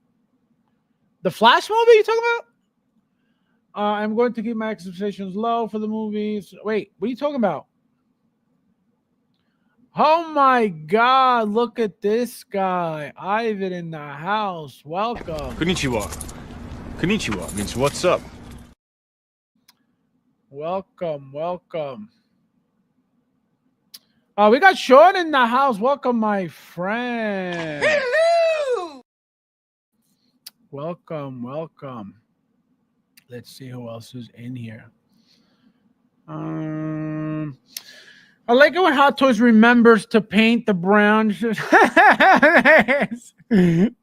The Flash movie you talking about? I'm going to keep my expectations low for the movies. Wait, what are you talking about? Oh my God, look at this guy. Ivan in the house. Welcome. Konnichiwa. Konnichiwa means what's up. Welcome. We got Sean in the house. Welcome, my friend. Hello! Welcome. Let's see who else is in here. I like it when Hot Toys remembers to paint the brown.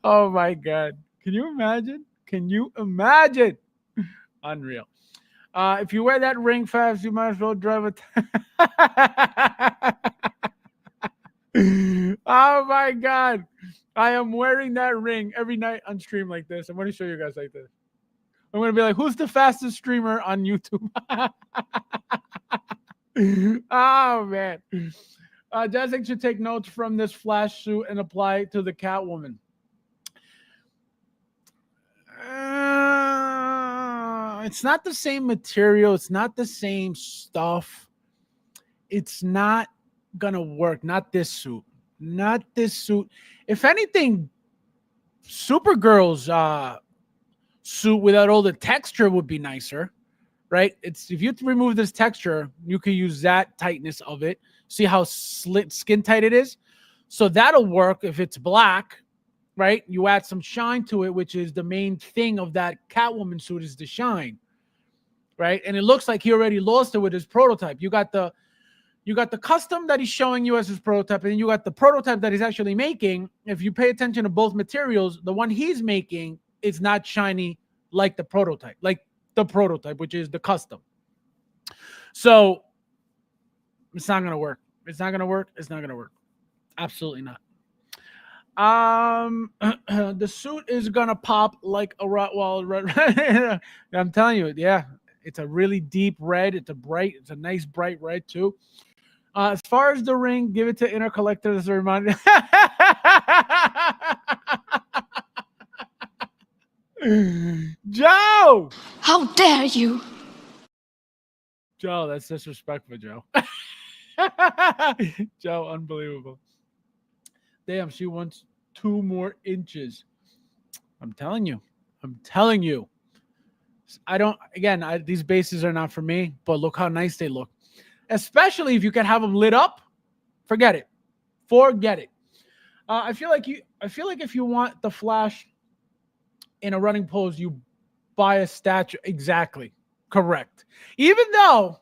Oh my God. Can you imagine? Unreal. If you wear that ring, Fabs, you might as well drive a. Oh my God. I am wearing that ring every night on stream like this. I'm going to show you guys like this. I'm going to be like, who's the fastest streamer on YouTube? Oh, man. Jessica should take notes from this Flash suit and apply it to the Catwoman. It's not the same material. It's not the same stuff. It's not going to work. Not this suit. If anything, Supergirl's suit without all the texture would be nicer, right? It's if you remove this texture, you can use that tightness of it. See how skin tight it is? So that'll work if it's black, right? You add some shine to it, which is the main thing of that Catwoman suit is the shine, right? And it looks like he already lost it with his prototype. You got the custom that he's showing you as his prototype, and then you got the prototype that he's actually making. If you pay attention to both materials, the one he's making is not shiny like the prototype, which is the custom. So it's not gonna work. It's not gonna work. Absolutely not. The suit is gonna pop like a Rottweiler. I'm telling you, yeah, it's a really deep red. It's a nice bright red too. As far as the ring, give it to Inner Collector as a reminder. Joe! How dare you? Joe, that's disrespectful, Joe. Joe, unbelievable. Damn, she wants 2 more inches. I'm telling you. These bases are not for me, but look how nice they look. Especially if you can have them lit up. Forget it. I feel like if you want the Flash in a running pose, you buy a statue. Exactly. Correct. Even though,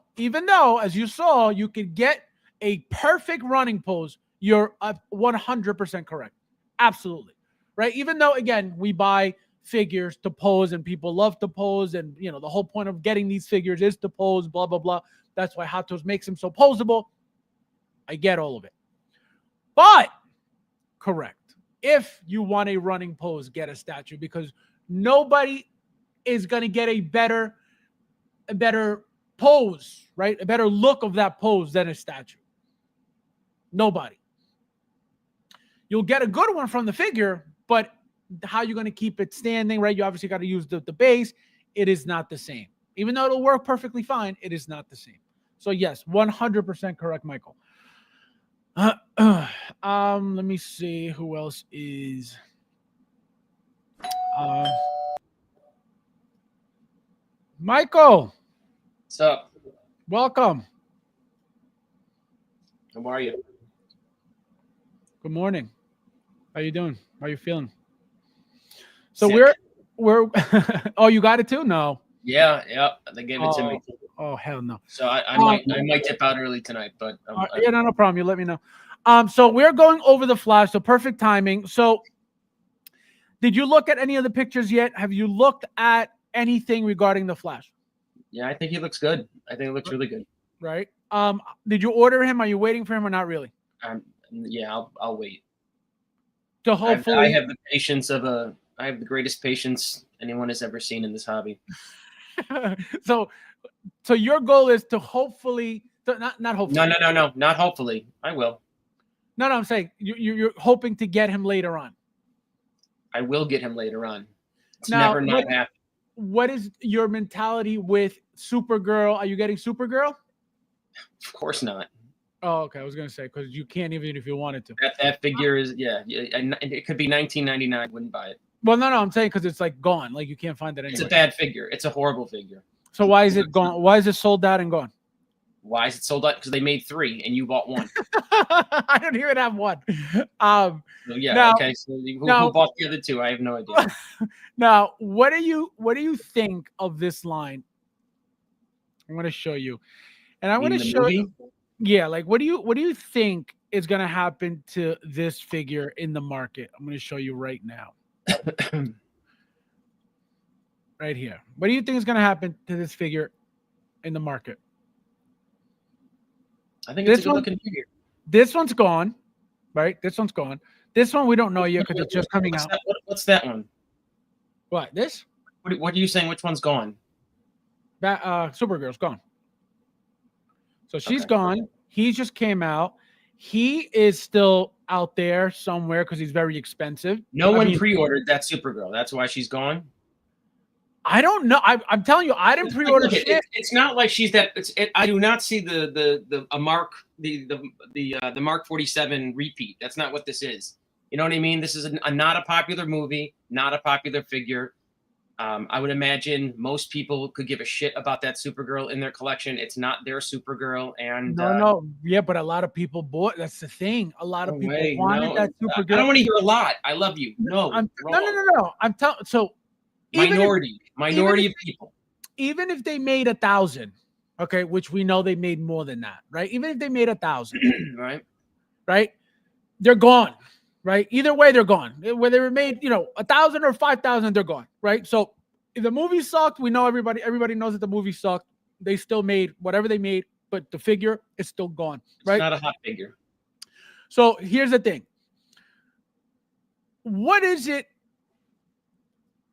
as you saw, you could get a perfect running pose, you're 100% correct. Absolutely. right? Even though, again, we buy figures to pose and people love to pose, and the whole point of getting these figures is to pose, blah blah blah. That's why Hot Toys makes them so posable. I get all of it, but correct, if you want a running pose, get a statue, because nobody is going to get a better pose, right? A better look of that pose than a statue. Nobody. You'll get a good one from the figure, but how you're going to keep it standing, right? You obviously got to use the base. It is not the same. Even though it'll work perfectly fine, it is not the same. So yes, 100% correct, Michael. Let me see who else is. Michael. What's up? Welcome. How are you? Good morning. How you doing? How you feeling? So Sick. we're oh, you got it too? No. Yeah, they gave it to me. Oh hell no. So I might dip out early tonight, but yeah, no problem. You let me know. So we're going over the Flash, so perfect timing. So did you look at any of the pictures yet? Have you looked at anything regarding the Flash? Yeah, I think he looks good. I think it looks really good. Right. Did you order him? Are you waiting for him or not really? Yeah, I'll wait. So hopefully I have the patience of I have the greatest patience anyone has ever seen in this hobby. so your goal is to hopefully, not hopefully. No, not hopefully. I will. No, I'm saying you're hoping to get him later on. I will get him later on. It's now, never not happening. What is your mentality with Supergirl? Are you getting Supergirl? Of course not. Oh, okay. I was gonna say, because you can't, even if you wanted to. That figure is it could be $19.99. I wouldn't buy it. Well, no, I'm saying because it's like gone. Like you can't find it anywhere. It's a bad figure. It's a horrible figure. So why is it gone? Why is it sold out and gone? Why is it sold out? Because they made 3 and you bought 1. I don't even have one. So yeah. Now, okay. So who bought the other 2? I have no idea. Now, what do you think of this line? I'm going to show you, and I'm going to show you. Yeah, like what do you think is going to happen to this figure in the market? I'm going to show you right now. Right here. What do you think is going to happen to this figure in the market? I think it's a good-looking figure. This one's gone, right? This one's gone. This one we don't know yet because it's just coming out. What's that one? What, this? What are you saying? Which one's gone? That Supergirl's gone. So she's gone. He just came out. He is still out there somewhere because he's very expensive. No one pre-ordered that Supergirl. That's why she's gone. I don't know. I'm telling you, I didn't pre-order shit. It's not like she's that. I do not see the Mark 47 repeat. That's not what this is. You know what I mean? This is not a popular movie, not a popular figure. I would imagine most people could give a shit about that Supergirl in their collection. It's not their Supergirl, and yeah, but a lot of people bought. That's the thing. A lot of people wanted that Supergirl. I don't want to hear a lot. I love you. No. I'm telling. So minority of people. Even if they made 1,000, okay, which we know they made more than that, right? Even if they made 1,000, right, they're gone. Right. Either way, they're gone. Whether it made 1,000 or 5,000, they're gone. Right. So if the movie sucked, we know everybody knows that the movie sucked. They still made whatever they made, but the figure is still gone. Right. It's not a hot figure. So here's the thing. What is it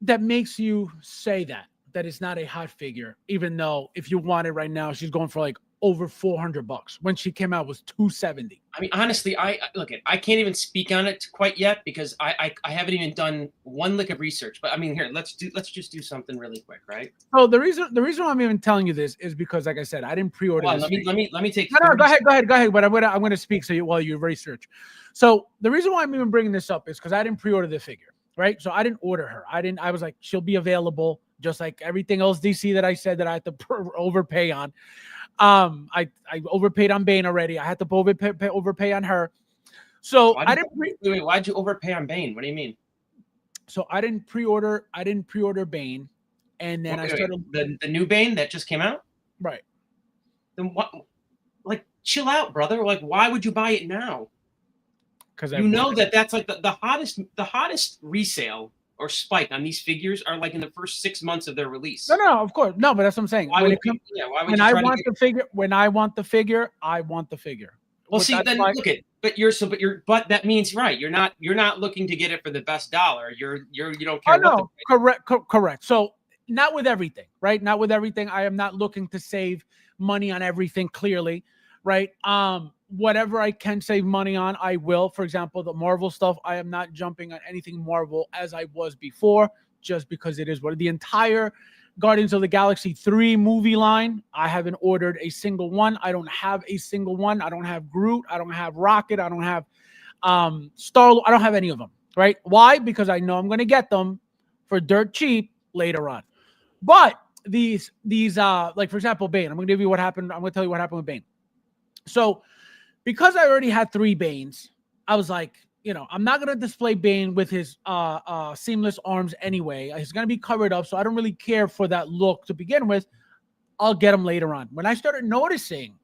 that makes you say that it's not a hot figure, even though if you want it right now, she's going for like over $400 when she came out was $270. I mean, honestly, I can't even speak on it quite yet because I haven't even done one lick of research. But I mean, here, let's just do something really quick, right? Oh, the reason why I'm even telling you this is because, like I said, I didn't pre-order. Well, let me take. No, go ahead. But I'm gonna speak while you research. So the reason why I'm even bringing this up is because I didn't pre-order the figure, right? So I didn't order her. I was like, she'll be available, just like everything else DC that I said that I had to overpay on. I overpaid on Bane already. I had to overpay on her. So why'd you overpay on Bane? What do you mean? So I didn't pre-order Bane, and then I started the new Bane that just came out. Right. Then what? Like, chill out, brother. Like, why would you buy it now? because you know that's like the hottest resale or spike on these figures are like in the first 6 months of their release. No, of course, no, but that's what I'm saying. Why When would it comes, why would when you I try want to the figure, when I want the figure, I want the figure. Well, see, then look at, but that means right. You're not looking to get it for the best dollar. You don't care. Oh no, correct. So not with everything, right? Not with everything. I am not looking to save money on everything. Clearly, right? Whatever I can save money on, I will. For example, the Marvel stuff, I am not jumping on anything Marvel as I was before, just because it is what the entire Guardians of the Galaxy 3 movie line, I haven't ordered a single one. I don't have a single one. I don't have Groot. I don't have Rocket. I don't have Star-Lord. I don't have any of them, right? Why? Because I know I'm going to get them for dirt cheap later on. But these like, for example, Bane. I'm going to give you what happened. I'm going to tell you what happened with Bane. So because I already had 3 Banes, I was like, I'm not going to display Bane with his seamless arms anyway. He's going to be covered up, so I don't really care for that look to begin with. I'll get him later on. When I started noticing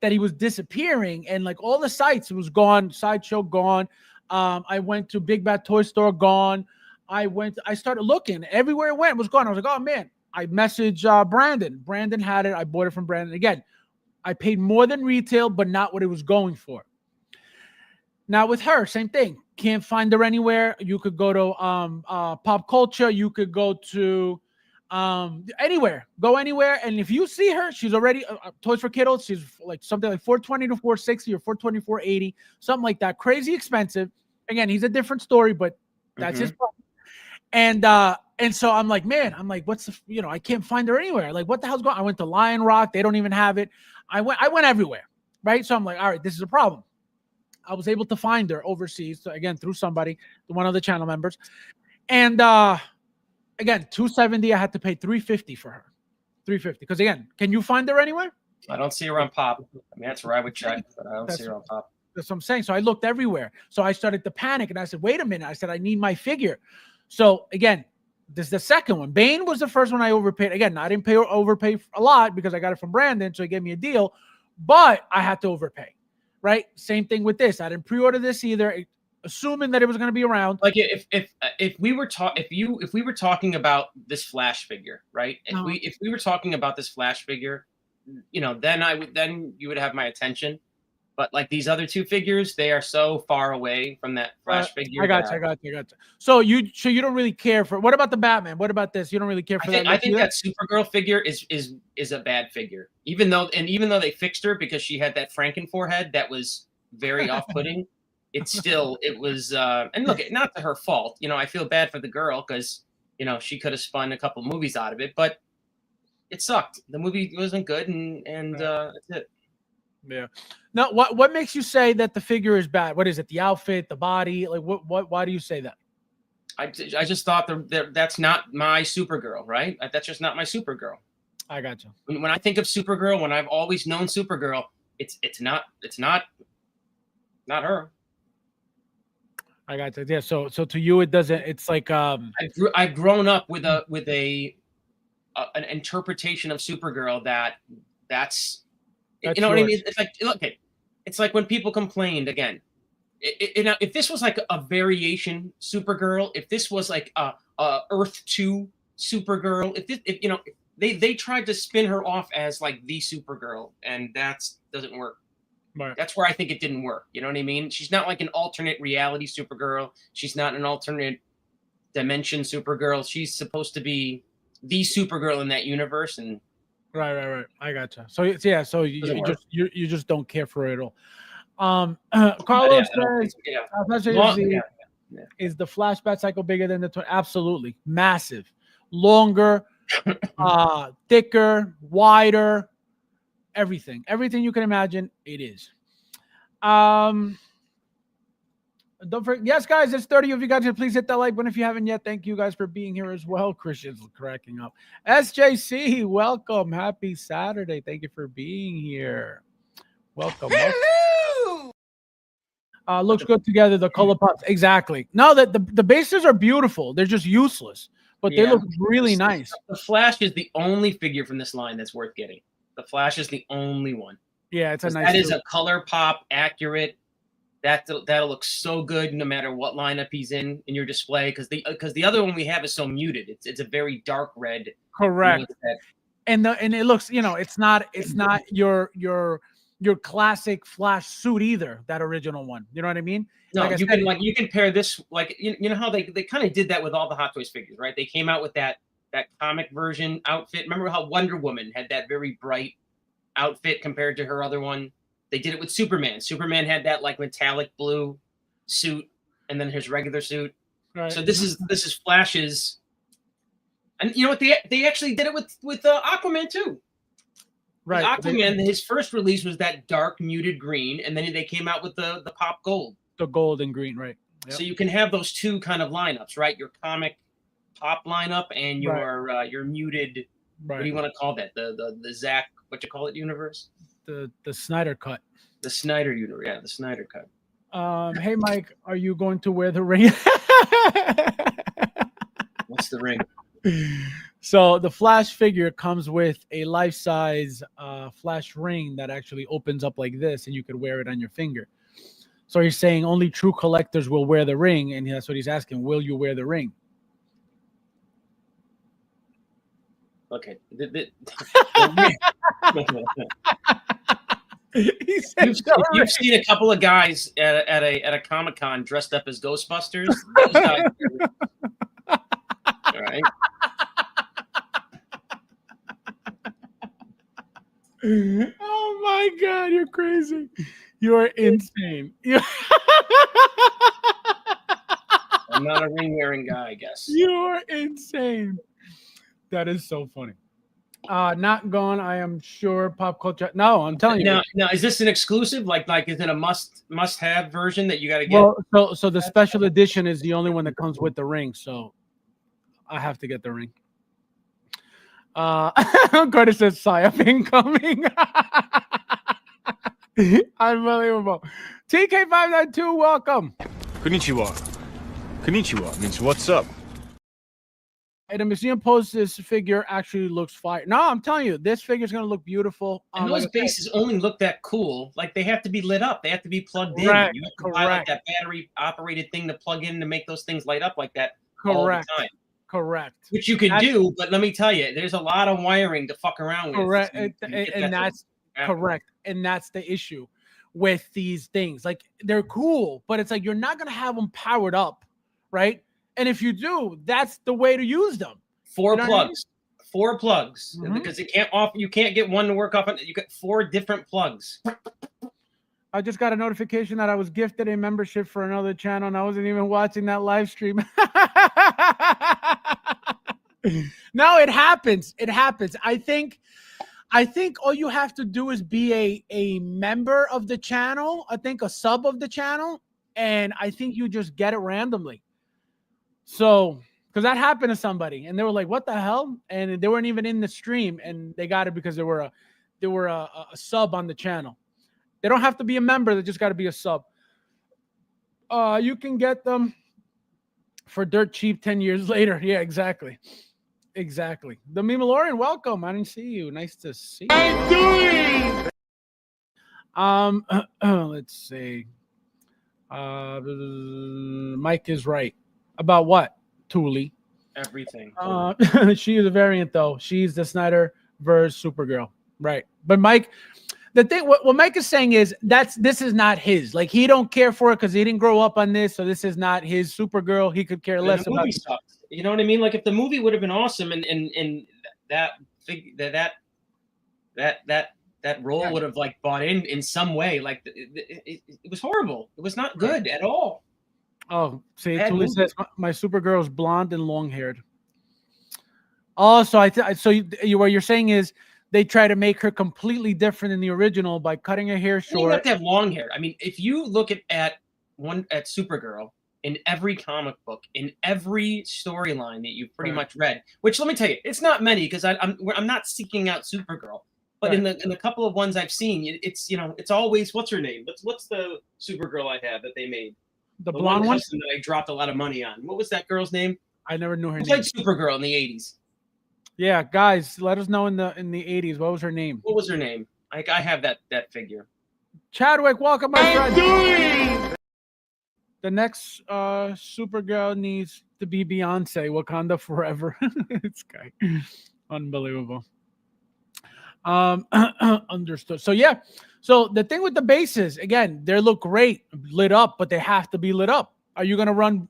that he was disappearing and like all the sites, it was gone, Sideshow gone. I went to Big Bad Toy Store, gone. I started looking. Everywhere it went, it was gone. I was like, oh, man. I messaged Brandon. Brandon had it. I bought it from Brandon. Again, I paid more than retail, but not what it was going for. Now with her, same thing. Can't find her anywhere. You could go to Pop Culture. You could go to anywhere. Go anywhere. And if you see her, she's already Toys for Kiddos. She's like something like $420 to $460 or $420, $480, something like that. Crazy expensive. Again, he's a different story, but that's his problem. And so I'm like, man, what's the, I can't find her anywhere. Like, what the hell's going on? I went to Lion Rock. They don't even have it. I went everywhere. Right. So I'm like, all right, this is a problem. I was able to find her overseas, so again, through somebody, one of the channel members. And again, $270, I had to pay $350 for her. $350. Because again, can you find her anywhere? I don't see her on Pop. I mean, that's where I would check, but I don't see her on Pop. That's what I'm saying. So I looked everywhere. So I started to panic and I said, wait a minute. I said, I need my figure. So again, this is the second one. Bane was the first one I overpaid. Again, I didn't overpay a lot because I got it from Brandon, so he gave me a deal, but I had to overpay. Right? Same thing with this. I didn't pre-order this either, assuming that it was going to be around. Like if we were talking about this Flash figure, right? If we were talking about this Flash figure, then you would have my attention. But like these other 2 figures, they are so far away from that Flash figure. I got you. So you don't really care for. What about the Batman? What about this? You don't really care for that. I think that Supergirl figure is a bad figure. Even though they fixed her because she had that Franken forehead that was very off-putting. It was and look, not to her fault. I feel bad for the girl because she could have spun a couple movies out of it, but it sucked. The movie wasn't good, and that's it. Yeah. Now, what makes you say that the figure is bad? What is it? The outfit, the body? Like, what? Why do you say that? I just thought that's not my Supergirl, right? That's just not my Supergirl. I got you. When I think of Supergirl, when I've always known Supergirl, it's not her. I got you. Yeah. So to you, it doesn't. It's like I've grown up with an interpretation of Supergirl that's you know what I mean? It's like, look, it's like when people complained again. If this was like a variation Supergirl, if this was like a Earth 2 Supergirl, if they tried to spin her off as like the Supergirl, and that doesn't work. Right. That's where I think it didn't work. You know what I mean? She's not like an alternate reality Supergirl. She's not an alternate dimension Supergirl. She's supposed to be the Supergirl in that universe, and Right. I gotcha. So yeah, so you just don't care for it at all. Carlos says, is the flashback cycle bigger than the absolutely massive, longer, thicker, wider, everything you can imagine. It is. Don't forget, yes, guys, it's 30 of you guys. Please hit that like button if you haven't yet. Thank you guys for being here as well. Christian's cracking up. SJC, welcome. Happy Saturday. Thank you for being here. Welcome. Hello. Looks good together. The color pops. Exactly. No, the bases are beautiful. They're just useless, but they look really nice. The Flash is the only figure from this line that's worth getting. The Flash is the only one. Yeah, it's a nice. That is a color pop accurate that'll look so good no matter what lineup he's in your display, because the other one we have is so muted. It's a very dark red. Correct. You know, and it looks, it's not your classic Flash suit either, that original one. You know what I mean? No, like you can pair this, like, you know how they kind of did that with all the Hot Toys figures, right? They came out with that comic version outfit. Remember how Wonder Woman had that very bright outfit compared to her other one? They did it with Superman. Superman had that like metallic blue suit, and then his regular suit. Right. So this is Flash's, and you know what, they actually did it with Aquaman too. Right. Aquaman, his first release was that dark muted green, and then they came out with the pop gold. The gold and green, right? Yep. So you can have those two kind of lineups, right? Your comic pop lineup and your muted. Right. What do you want to call that? The Zach, what you call it, universe? The Snyder cut. The Snyder universe, yeah, the Snyder cut. Hey Mike, are you going to wear the ring? What's the ring? So the Flash figure comes with a life-size Flash ring that actually opens up like this, and you could wear it on your finger. So he's saying only true collectors will wear the ring, and that's what he's asking. Will you wear the ring? Okay. You've seen a couple of guys at a Comic-Con dressed up as Ghostbusters. Those guys all right. Oh my God, you're crazy. You're insane. I'm not a ring wearing guy, I guess. You're insane. That is so funny. Not gone, I am sure. Pop culture. No, I'm telling you. Now, is this an exclusive? Like, is it a must have version that you got to get? Well, so the special edition is the only one that comes with the ring. So I have to get the ring. Curtis says Psyop incoming. Unbelievable. TK592, welcome. Konnichiwa. Konnichiwa means what's up. And the museum posts this figure actually looks fire. No, I'm telling you, this figure is going to look beautiful. And those bases only look that cool. Like, they have to be lit up. They have to be plugged in. You have to buy like that battery operated thing to plug in to make those things light up like that all the time. Correct. Which you can do, but let me tell you, there's a lot of wiring to fuck around with. Correct. And that's correct. And that's the issue with these things. Like, they're cool, but it's like you're not going to have them powered up, right? And if you do, that's the way to use them. Four plugs, because you can't get one to work off. You got 4 different plugs. I just got a notification that I was gifted a membership for another channel, and I wasn't even watching that live stream. No, it happens. It happens. I think all you have to do is be a member of the channel. I think a sub of the channel, and I think you just get it randomly. So, because that happened to somebody, and they were like, "What the hell?" And they weren't even in the stream, and they got it because they were a sub on the channel. They don't have to be a member; they just got to be a sub. You can get them for dirt cheap 10 years later. Yeah, exactly. Exactly. The Memalorian, welcome. I didn't see you. Nice to see you. I'm doing. Let's see. Mike is right. About what? Thule. Everything. She is a variant, though. She's the Snyder versus Supergirl. Right. But Mike, the thing, what Mike is saying is this is not his. Like, he don't care for it because he didn't grow up on this. So this is not his Supergirl. He could care less about it. You know what I mean? Like, if the movie would have been awesome and that role would have like bought in some way, like it was horrible. It was not good at all. Oh, see, Thule says my Supergirl is blonde and long haired. Oh, so what you're saying is they try to make her completely different than the original by cutting her hair short. You have to have long hair. I mean, if you look at Supergirl in every comic book, in every storyline that you've pretty much read, which let me tell you, it's not many because I'm not seeking out Supergirl, but in the couple of ones I've seen, it's always what's her name? What's the Supergirl I have that they made? The blonde one that I dropped a lot of money on. What was that girl's name? I never knew her name. Played Supergirl in the 80s. Yeah, guys, let us know in the 80s. What was her name? What was her name? I have that figure. Chadwick, welcome, my friend. The next Supergirl needs to be Beyonce, Wakanda forever. This guy, unbelievable. Understood. So yeah. So the thing with the bases, again, they look great lit up, but they have to be lit up. Are you going to run,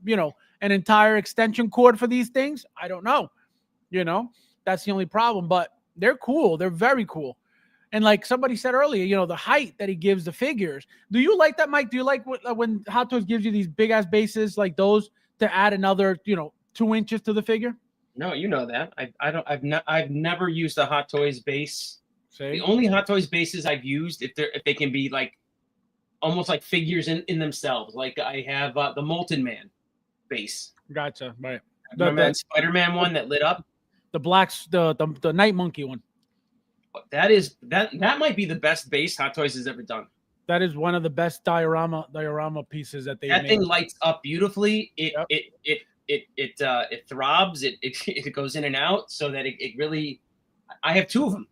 an entire extension cord for these things? I don't know. That's the only problem. But they're cool. They're very cool. And like somebody said earlier, the height that he gives the figures. Do you like that, Mike? Do you like when Hot Toys gives you these big ass bases like those to add another, 2 inches to the figure? No, you know that. I've never used a Hot Toys base. See? The only Hot Toys bases I've used if they can be like almost like figures in themselves. Like I have the Molten Man base. Gotcha. Right. Remember that Spider-Man one that lit up? The blacks, the Night Monkey one. That might be the best base Hot Toys has ever done. That is one of the best diorama pieces that they. That thing lights up beautifully. It throbs. It goes in and out so that it really. I have 2 of them.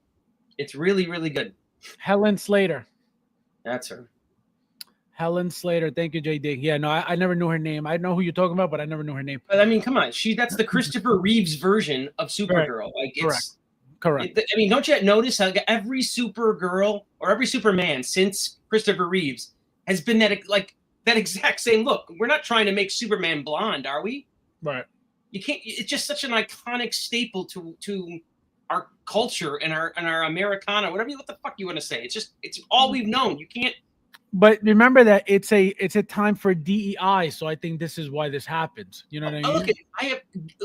It's really, really good. Helen Slater. That's her. Helen Slater. Thank you, JD. Yeah, no, I never knew her name. I know who you're talking about, but I never knew her name. But I mean, come on. That's the Christopher Reeves version of Supergirl. Like it's correct. I mean, don't you notice how every Supergirl or every Superman since Christopher Reeves has been that exact same look? We're not trying to make Superman blonde, are we? Right. You can't. It's just such an iconic staple to our culture and our Americana, what the fuck you want to say. It's all we've known. You can't. But remember that it's a time for DEI, so I think this is why this happens. You know what I mean? Look, I have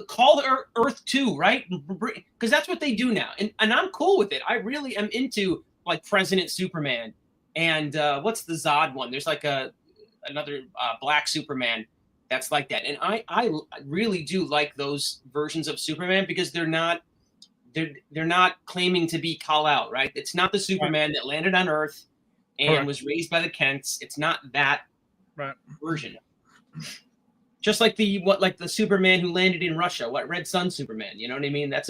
called Earth 2, right? Because that's what they do now, and I'm cool with it. I really am into like President Superman and what's the Zod one? There's like another Black Superman that's like that, and I really do like those versions of Superman because they're not claiming to be call out, right? It's not the Superman that landed on Earth and was raised by the Kents. It's not that version. Just like the Superman who landed in Russia, Red Sun Superman. You know what I mean? That's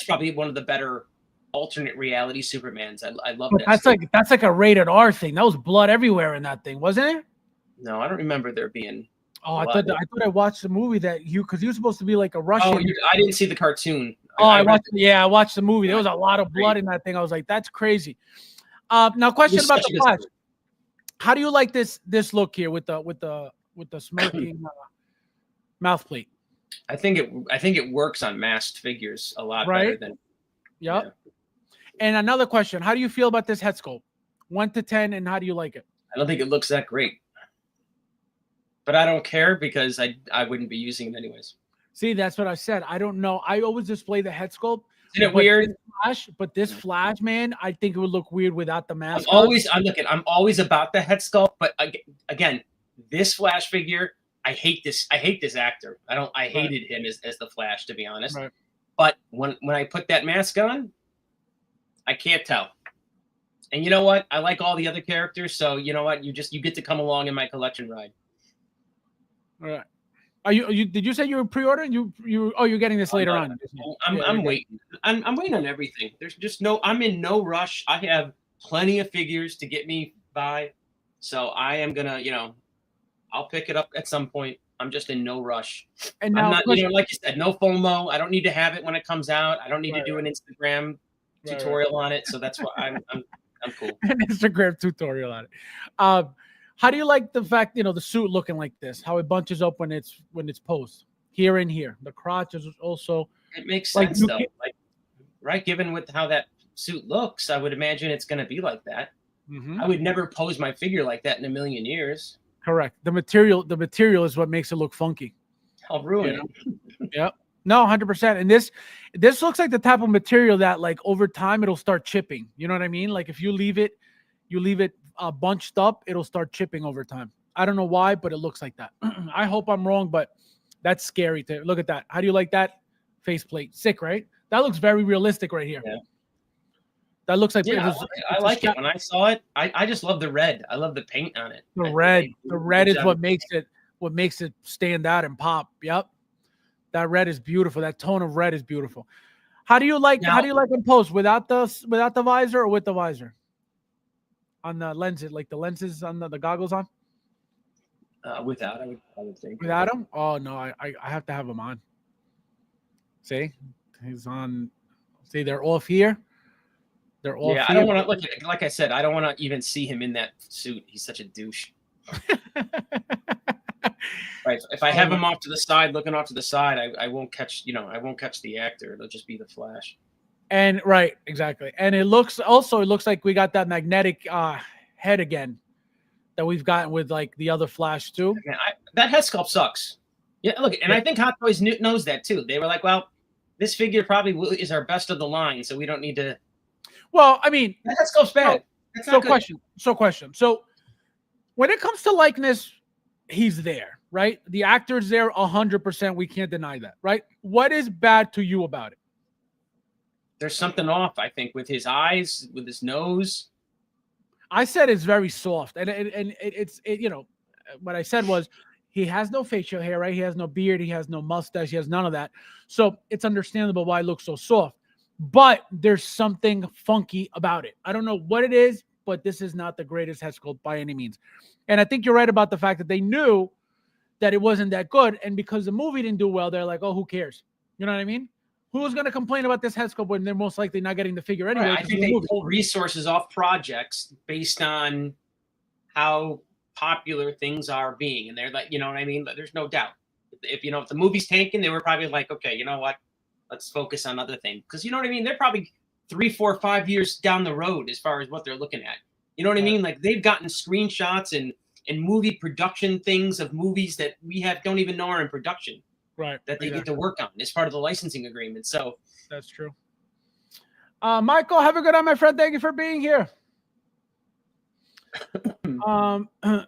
probably one of the better alternate reality Supermans. I love that. That's like a rated R thing. That was blood everywhere in that thing, wasn't it? No, I don't remember there being. Oh, I thought I watched the movie because he was supposed to be like a Russian. Oh, I didn't see the cartoon. I watched the movie. There was a lot of blood in that thing. I was like, that's crazy. Now, question about the Flash. How do you like this look here with the smirking mouth plate? I think it works on masked figures a lot better than. Yep. Yeah. And another question: how do you feel about this head sculpt? 1 to 10, and how do you like it? I don't think it looks that great, but I don't care because I wouldn't be using it anyways. See, that's what I said. I don't know. I always display the head sculpt. Isn't it weird? This Flash, man, I think it would look weird without the mask. I'm always about the head sculpt, but again, this Flash figure, I hate this actor. I hated him as the Flash, to be honest. Right. But when I put that mask on, I can't tell. And you know what? I like all the other characters, so you know what? You get to come along in my collection ride. All right. Are you? Did you say you were pre-ordering? You're getting this later on. I'm waiting. I'm waiting on everything. There's just I'm in no rush. I have plenty of figures to get me by, so I am gonna, I'll pick it up at some point. I'm just in no rush. And now, I'm not, like you said, no FOMO. I don't need to have it when it comes out. I don't need to do an Instagram tutorial on it. So that's why I'm cool. An Instagram tutorial on it. How do you like the fact, the suit looking like this? How it bunches up when it's posed here and here. The crotch is also. It makes sense though. Right, given with how that suit looks, I would imagine it's going to be like that. Mm-hmm. I would never pose my figure like that in a million years. Correct. The material is what makes it look funky. I'll ruin it. Yep. No, 100%. And this looks like the type of material that, like, over time it'll start chipping. You know what I mean? Like if you leave it bunched up, it'll start chipping over time. I don't know why, but it looks like that. I hope I'm wrong, but that's scary to look at that. How do you like that faceplate? Sick, right? That looks very realistic right here. Yeah. That looks like I like it. When I saw it, I just love the red. I love the paint on it. The red is what makes it stand out and pop. Yep. That red is beautiful. That tone of red is beautiful. How do you like them posed without the visor or with the visor? On the lenses, like the lenses on the goggles on? Without, I would think. Without him? Oh no, I have to have him on. See, he's on. See, they're off here. They're off. Yeah, I don't want to look at it. Like I said, I don't want to even see him in that suit. He's such a douche. Right. If I have him off to the side, looking off to the side, I won't catch. I won't catch the actor. It'll just be the Flash. And right, exactly. And it looks like we got that magnetic head again that we've gotten with like the other Flash too. Man, that head sculpt sucks. Yeah, look, and I think Hot Toys knows that too. They were like, well, this figure probably is our best of the line, so we don't need to. Well, I mean, that head sculpt's bad. So question. So when it comes to likeness, he's there, right? The actor's there 100%. We can't deny that, right? What is bad to you about it? There's something off, I think, with his eyes, with his nose. I said it's very soft, and it's what I said was he has no facial hair, right? He has no beard, he has no mustache, he has none of that. So it's understandable why it looks so soft. But there's something funky about it. I don't know what it is, but this is not the greatest head sculpt by any means. And I think you're right about the fact that they knew that it wasn't that good, and because the movie didn't do well, they're like, oh, who cares? You know what I mean? Who's going to complain about this head sculpt when they're most likely not getting the figure anyway? Right. I think they pull resources off projects based on how popular things are being. And they're like, you know what I mean? There's no doubt. If the movie's tanking, they were probably like, okay, you know what? Let's focus on other things. Because you know what I mean? They're probably 3, 4, 5 years down the road as far as what they're looking at. You know what I mean? Like they've gotten screenshots and movie production things of movies that we don't even know are in production. Right. That they get to work on as part of the licensing agreement. So that's true. Michael, have a good night, my friend. Thank you for being here.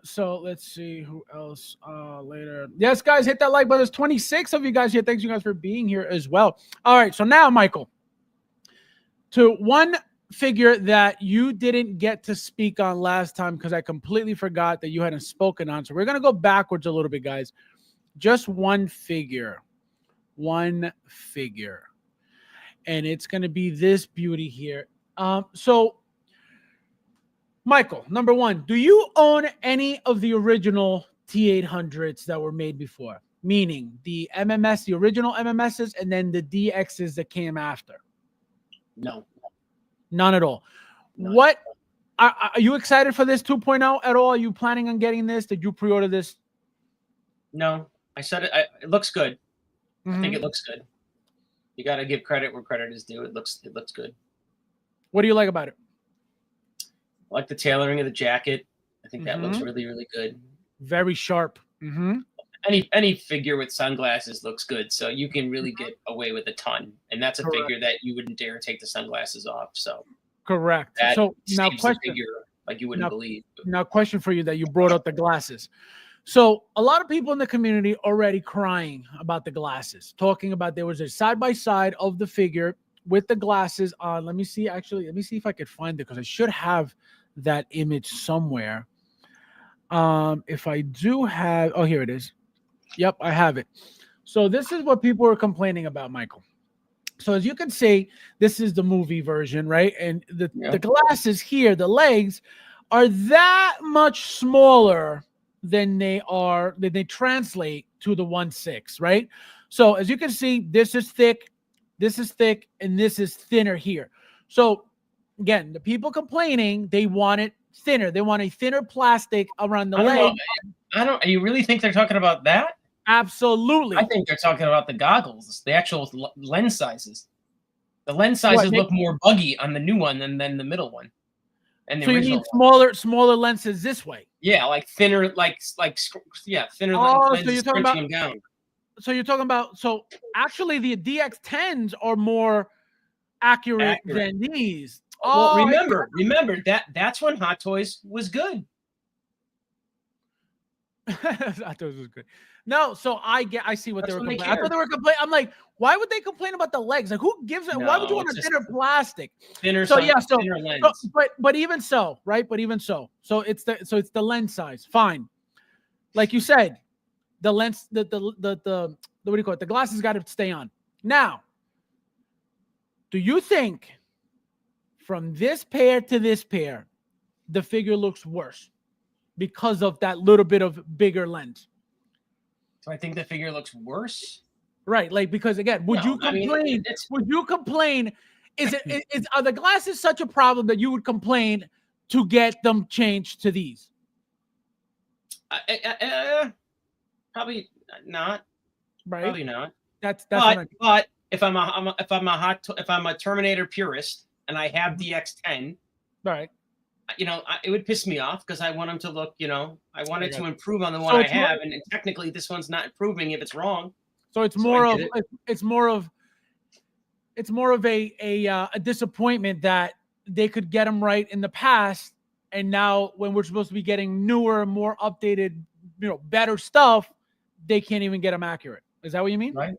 So let's see who else later. Yes, guys, hit that like button. There's 26 of you guys here. Thanks you guys for being here as well. All right, so now, Michael, to one figure that you didn't get to speak on last time because I completely forgot that you hadn't spoken on. So we're gonna go backwards a little bit, guys. Just one figure, and it's going to be this beauty here. So, Michael, number one, do you own any of the original T800s that were made before? Meaning the MMS, the original MMSs, and then the DXs that came after? No. None at all. None. What are you excited for this 2.0 at all? Are you planning on getting this? Did you pre-order this? No. I said it. It looks good. I think it looks good. You got to give credit where credit is due. It looks good. What do you like about it? I like the tailoring of the jacket. I think that looks really, really good. Very sharp. Any figure with sunglasses looks good, so you can really get away with a ton. And that's a figure that you wouldn't dare take the sunglasses off. So correct. That so now, question figure like you wouldn't believe. Now, question for you that you brought up the glasses. So a lot of people in the community already crying about the glasses, talking about there was a side-by-side of the figure with the glasses on. Let me see if I could find it because I should have that image somewhere. If I do have, oh, here it is. Yep, I have it. So this is what people are complaining about, Michael. So as you can see, this is the movie version, right? And the glasses here, the legs, are that much smaller than they translate to the 1/6, right? So as you can see, this is thick, and this is thinner here. So again, the people complaining, they want it thinner. They want a thinner plastic around the leg. You really think they're talking about that? Absolutely. I think they're talking about the goggles, the actual lens sizes. The lens sizes look more buggy on the new one than the middle one. And so you need smaller lenses this way. Yeah, like thinner, thinner. Oh, lenses so you're talking about them down. So actually the DX10s are more accurate than these. Well, remember that's when Hot Toys was good. Hot Toys was good. No, so I see what they were complaining. I thought they were complaining. I'm like, why would they complain about the legs? Like, who gives it? Why would you want a thinner plastic? Thinner lens. But even so, right? But even so, it's the lens size. Fine. Like you said, the lens, the what do you call it? The glasses got to stay on. Now, do you think from this pair to this pair, the figure looks worse? because of that little bit of bigger lens. So I think the figure looks worse. Right, like because again, would No, you I mean, complain? it's Would you complain? Are the glasses such a problem that you would complain to get them changed to these? probably not. Right, Probably not. that's what I mean. But if I'm a Terminator purist and I have DX10, Right. it would piss me off because I want him to look. I want it to improve on the So one I it's more- have, and technically this one's not improving if it's wrong. So it's So more I of get it's more of a disappointment that they could get them right in the past, and now when we're supposed to be getting newer, more updated, better stuff, they can't even get them accurate. Is that what you mean? Right.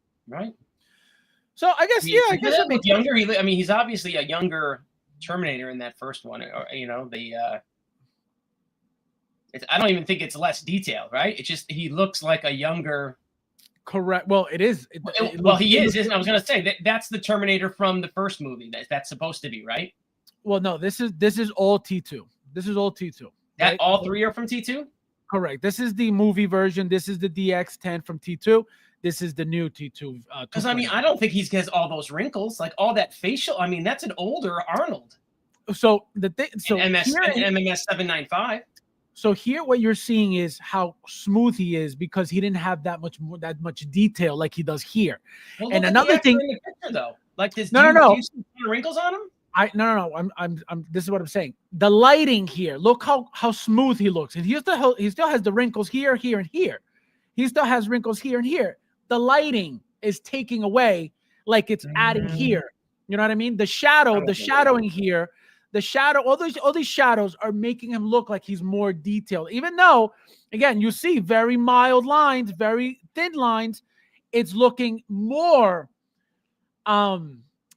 So I guess I guess he it makes younger. He's obviously a younger Terminator in that first one. Or, I don't even think it's less detailed, right? It's just he looks like a younger. Correct. Well, it is. He is. I was going to say that's the Terminator from the first movie. That's supposed to be, right? Well, no. This is all T2. This is all T2. That right? all three are from T2. Correct. This is the movie version. This is the DX10 from T2. This is the new T2. Because I don't think he has all those wrinkles, like all that facial. That's an older Arnold. So the thing. So MMS 795. So here, what you're seeing is how smooth he is because he didn't have that much detail like he does here. Well, and another thing, in the picture, though, like this. No. Do you see wrinkles on him? No. I'm. This is what I'm saying. The lighting here. Look how smooth he looks, and he still has the wrinkles here, and here. He still has wrinkles here and here. The lighting is taking away, like it's adding here. You know what I mean? The shadowing here. The shadow, all these shadows are making him look like he's more detailed. Even though, again, you see very mild lines, very thin lines, it's looking more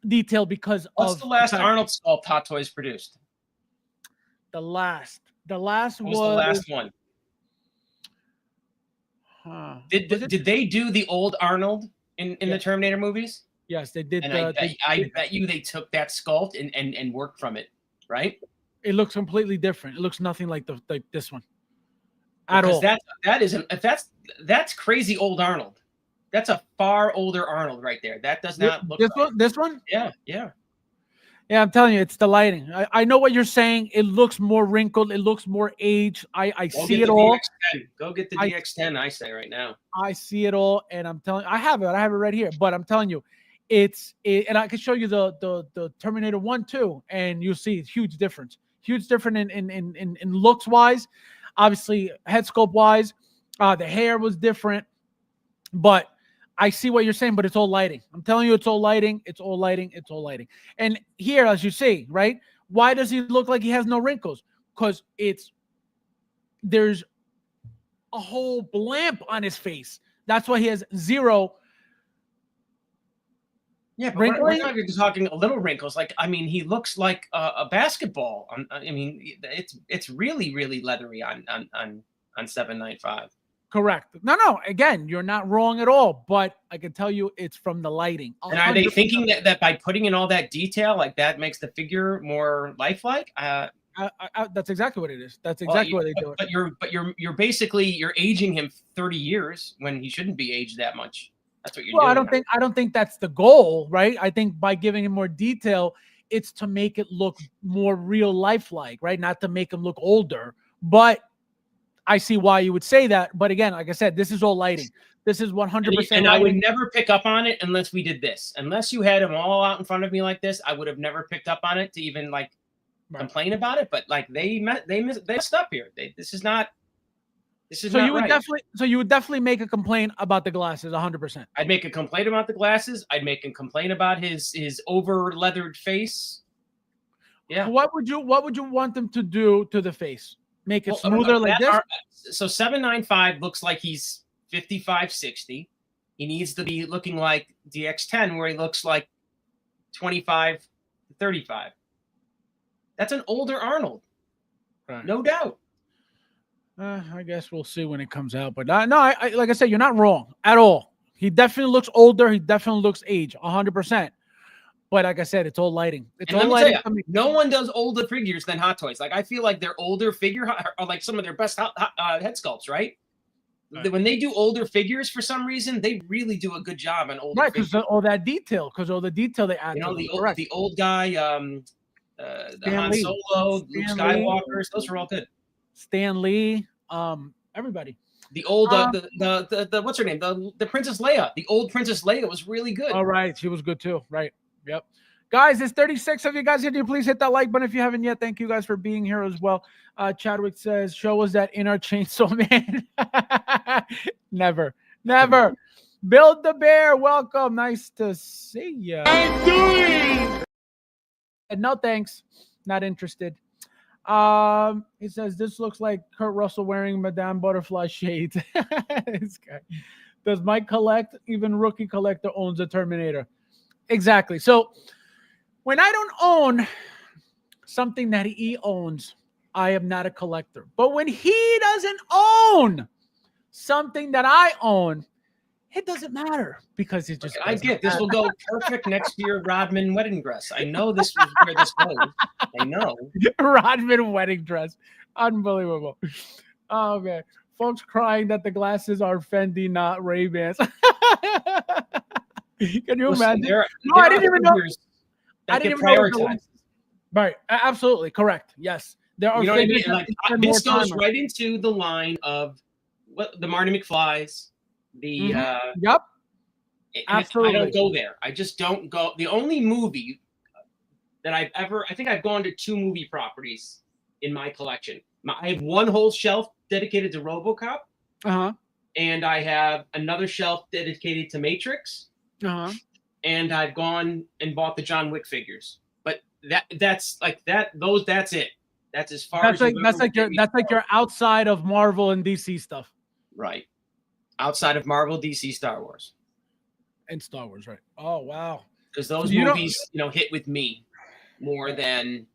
detailed because What's the last Arnold skull Hot Toys produced? The last what was the last one? Did they do the old Arnold in the Terminator movies? Yes, they did. And I bet you they took that sculpt and worked from it, right? It looks completely different. It looks nothing like this one at all. That's crazy old Arnold. That's a far older Arnold right there. That does not look this one. Yeah. I'm telling you, it's the lighting. I know what you're saying. It looks more wrinkled. It looks more aged. I see it all. DX10. Go get the DX10. I say right now. I see it all, and I'm telling you, I have it right here. But I'm telling you, and I can show you the Terminator 1 too, and you'll see huge difference. Huge difference in looks wise, obviously head sculpt wise. The hair was different, but I see what you're saying. But it's all lighting. I'm telling you, it's all lighting. It's all lighting. It's all lighting. And here, as you see, right? Why does he look like he has no wrinkles? Because there's a whole blimp on his face. That's why he has zero. Yeah, but we're not even talking little wrinkles. He looks like a basketball. It's really, really leathery on 795. Correct. No. Again, you're not wrong at all. But I can tell you, it's from the lighting. 100%. And are they thinking that by putting in all that detail, like that makes the figure more lifelike? That's exactly what it is. That's exactly what they do. But you're basically aging him 30 years when he shouldn't be aged that much. That's what you're doing. I don't think that's the goal, right? I think by giving him more detail, it's to make it look more real lifelike, right? Not to make him look older. But I see why you would say that. But again, like I said, this is all lighting. This is 100%. And I would never pick up on it unless we did this. Unless you had him all out in front of me like this, I would have never picked up on it to even complain about it. But they messed up here. This is not. So you would definitely make a complaint about the glasses, 100%. I'd make a complaint about the glasses. I'd make a complaint about his over leathered face. Yeah. What would you want them to do to the face? Make it smoother like this? So 795 looks like he's 55, 60. He needs to be looking like DX10, where he looks like 25 to 35. That's an older Arnold. Right. No doubt. I guess we'll see when it comes out. But no, I like I said, you're not wrong at all. He definitely looks older. He definitely looks aged, 100%. But like I said, it's all lighting. It's And let all me tell lighting. you, no one does older figures than Hot Toys. Like I feel like their older figure are like some of their best head sculpts, right? When they do older figures, for some reason, they really do a good job on older Right, because figures. all that detail, they add. You know, to the old guy, the Han Lee. Solo, Luke Skywalkers, those are all good. Stan Lee, everybody. The old the what's her name? The Princess Leia. The old Princess Leia was really good. All right, she was good too. Right. Yep. Guys, there's 36 of you guys here. Please hit that like button if you haven't yet. Thank you guys for being here as well. Chadwick says, show us that inner chainsaw man. Never. Build the bear. Welcome. Nice to see you. I'm doing. And no thanks. Not interested. He says, this looks like Kurt Russell wearing Madame Butterfly shades. This guy. Does Mike collect? Even Rookie Collector owns a Terminator. Exactly. So when I don't own something that he owns, I am not a collector. But when he doesn't own something that I own, it doesn't matter because it just. I get this will go perfect next to your Rodman wedding dress. I know this is where this goes. I know. Rodman wedding dress. Unbelievable. Oh, man. Folks crying that the glasses are Fendi, not Ray-Bans. Can you imagine? I didn't even know. I didn't even know. Right. Absolutely. Correct. Yes. There are. You know what I mean? Like, this goes right into the line of what the Marty McFlys, the Yep. Absolutely. I don't go there. I just don't go. The only movie that I think I've gone to 2 movie properties in my collection. I have one whole shelf dedicated to RoboCop. And I have another shelf dedicated to Matrix. And I've gone and bought the John Wick figures. But that's it. That's as far as that's like your outside of Marvel and DC stuff. Right. Outside of Marvel, DC, Star Wars. And Star Wars, right. Oh, wow. Because those movies, hit with me more than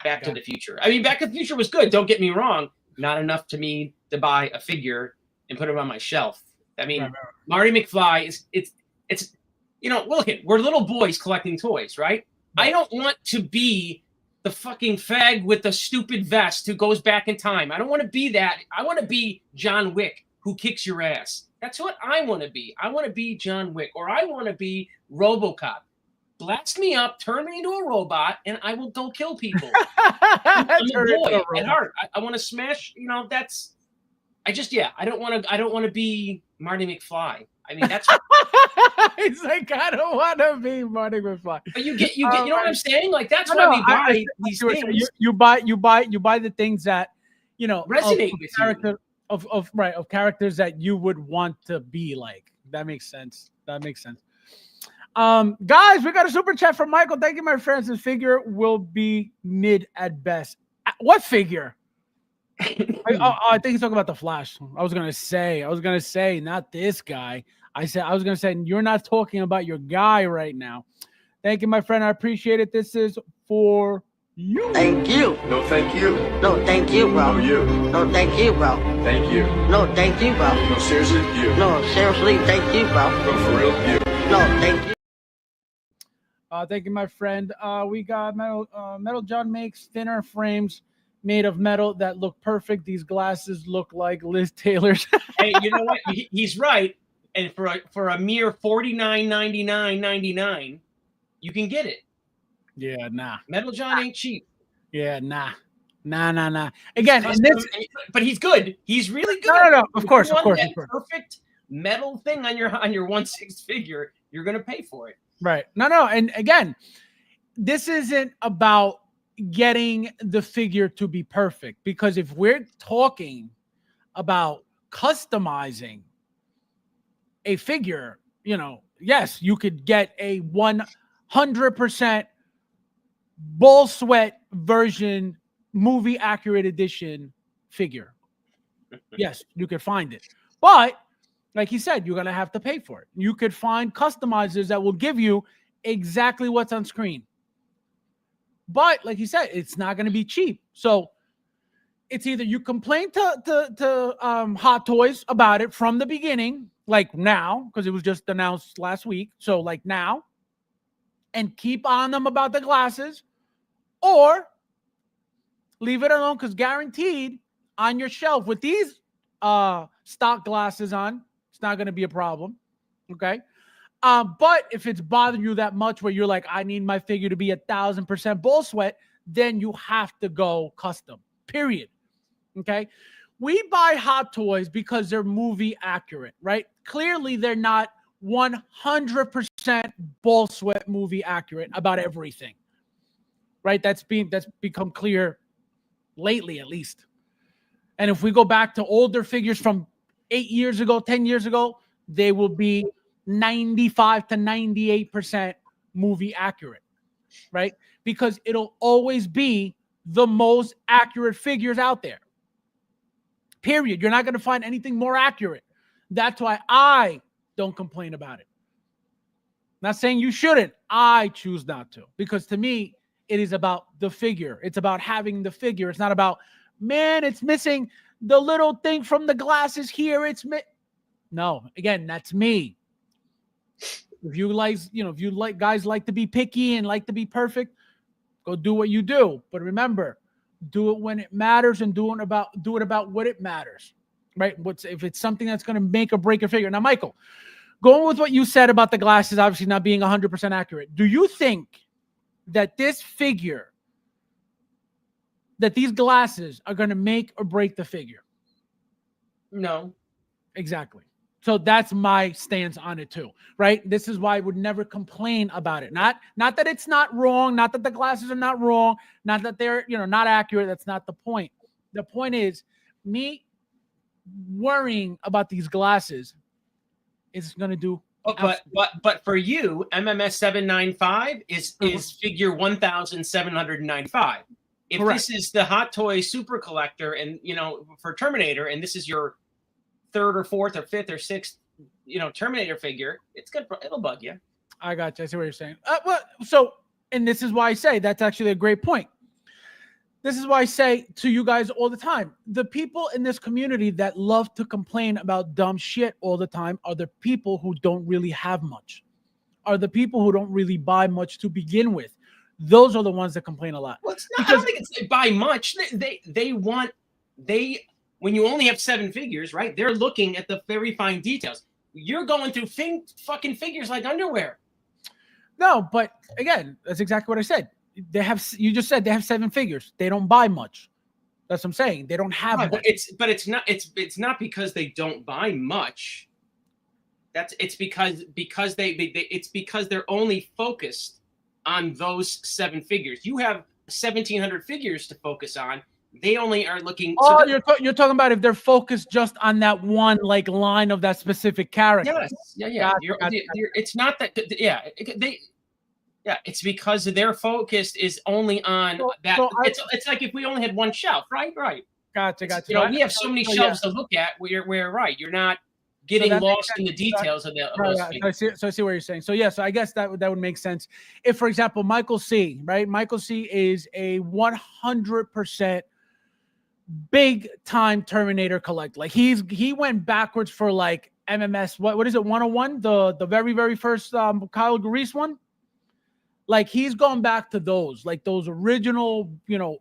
Back to the Future. I mean, Back to the Future was good, don't get me wrong. Not enough to me to buy a figure and put it on my shelf. I mean, Marty McFly it's look, we're little boys collecting toys, right? I don't want to be the fucking fag with the stupid vest who goes back in time. I don't want to be that. I want to be John Wick who kicks your ass. That's what I want to be. I want to be John Wick, or I want to be RoboCop. Blast me up, turn me into a robot, and I will go kill people. I'm a boy at heart. I want to smash. I don't want to be Marty McFly. I mean, that's. He's like, I don't want to be Marty McFly. But you get. You know what I'm saying? Like that's why we buy these things. You buy the things that resonate with character you. Of characters that you would want to be like. That makes sense. Guys, we got a super chat from Michael. Thank you, my friends. This figure will be mid at best. What figure? I think he's talking about the Flash. I was gonna say, not this guy. I was gonna say, you're not talking about your guy right now. Thank you, my friend. I appreciate it. This is for you. Thank you. No, thank you. No, thank you, bro. No, you. No, thank you, bro. Thank you. No, thank you, bro. No, seriously, you. No, seriously, thank you, bro. No, for real, you. No, thank you. Thank you, my friend. We got Metal John makes thinner frames made of metal that look perfect. These glasses look like Liz Taylor's. Hey, you know what? He's right. And for a mere $49.99, you can get it. Yeah, nah. Metal John ain't cheap. Yeah, nah. Again, but he's good. He's really good. No. Of course. Perfect metal thing on your 1/6 figure. You're gonna pay for it. Right. No. And again, this isn't about getting the figure to be perfect, because if we're talking about customizing a figure, yes, you could get a 100% bull sweat version, movie accurate edition figure. Yes, you could find it. But like he said, you're going to have to pay for it. You could find customizers that will give you exactly what's on screen. But like you said, it's not going to be cheap. So it's either you complain to Hot Toys about it from the beginning, like now, because it was just announced last week. So like now, and keep on them about the glasses, or leave it alone, because guaranteed on your shelf with these stock glasses on, it's not going to be a problem. Okay. But if it's bothering you that much where you're like, I need my figure to be 1,000% bull sweat, then you have to go custom, period. Okay. We buy Hot Toys because they're movie accurate, right? Clearly, they're not 100% bull sweat movie accurate about everything, right? That's become clear lately, at least. And if we go back to older figures from 8 years ago, 10 years ago, they will be 95 to 98% movie accurate, right? Because it'll always be the most accurate figures out there. Period. You're not going to find anything more accurate. That's why I don't complain about it. Not saying you shouldn't. I choose not to, because to me, it is about the figure. It's about having the figure. It's not about, man, it's missing the little thing from the glasses here. No, again, that's me. If you like guys like to be picky and like to be perfect, go do what you do. But remember, do it when it matters, and do it about what it matters, right? If it's something that's going to make or break your figure. Now, Michael, going with what you said about the glasses obviously not being 100% accurate, do you think that this figure, that these glasses are going to make or break the figure? No. Exactly. So that's my stance on it too, right? This is why I would never complain about it. Not that it's not wrong, not that the glasses are not wrong, not that they're, not accurate. That's not the point. The point is me worrying about these glasses is going to do. But for you, MMS 795 is figure 1,795. If Correct. This is the Hot Toy Super Collector, and for Terminator, and this is your third or fourth or fifth or sixth, Terminator figure, it'll bug you. I got you. I see what you're saying. And this is why I say that's actually a great point. This is why I say to you guys all the time, the people in this community that love to complain about dumb shit all the time are the people who don't really have much, are the people who don't really buy much to begin with. Those are the ones that complain a lot. Well, I don't think it's by much. When you only have 7 figures, right? They're looking at the very fine details. You're going through fucking figures like underwear. No, but again, that's exactly what I said. You just said they have 7 figures. They don't buy much. That's what I'm saying. They don't have much. It's not because they don't buy much. It's because they're only focused on those 7 figures. You have 1,700 figures to focus on. They only are looking. Oh, you're talking about if they're focused just on that one line of that specific character. Yes, yeah. It's not that. Yeah, it's because their focus is only on that. It's like if we only had one shelf, right? Gotcha. We have so many shelves to look at. Where right, you're not getting lost in the details of those. So I see what you're saying. So I guess that would make sense. If, for example, Michael C, right? Michael C is a 100% big time Terminator collector. Like he went backwards for like MMS. What is it? 101, the very, very first Kyle Reese one. Like he's gone back to those, like those original,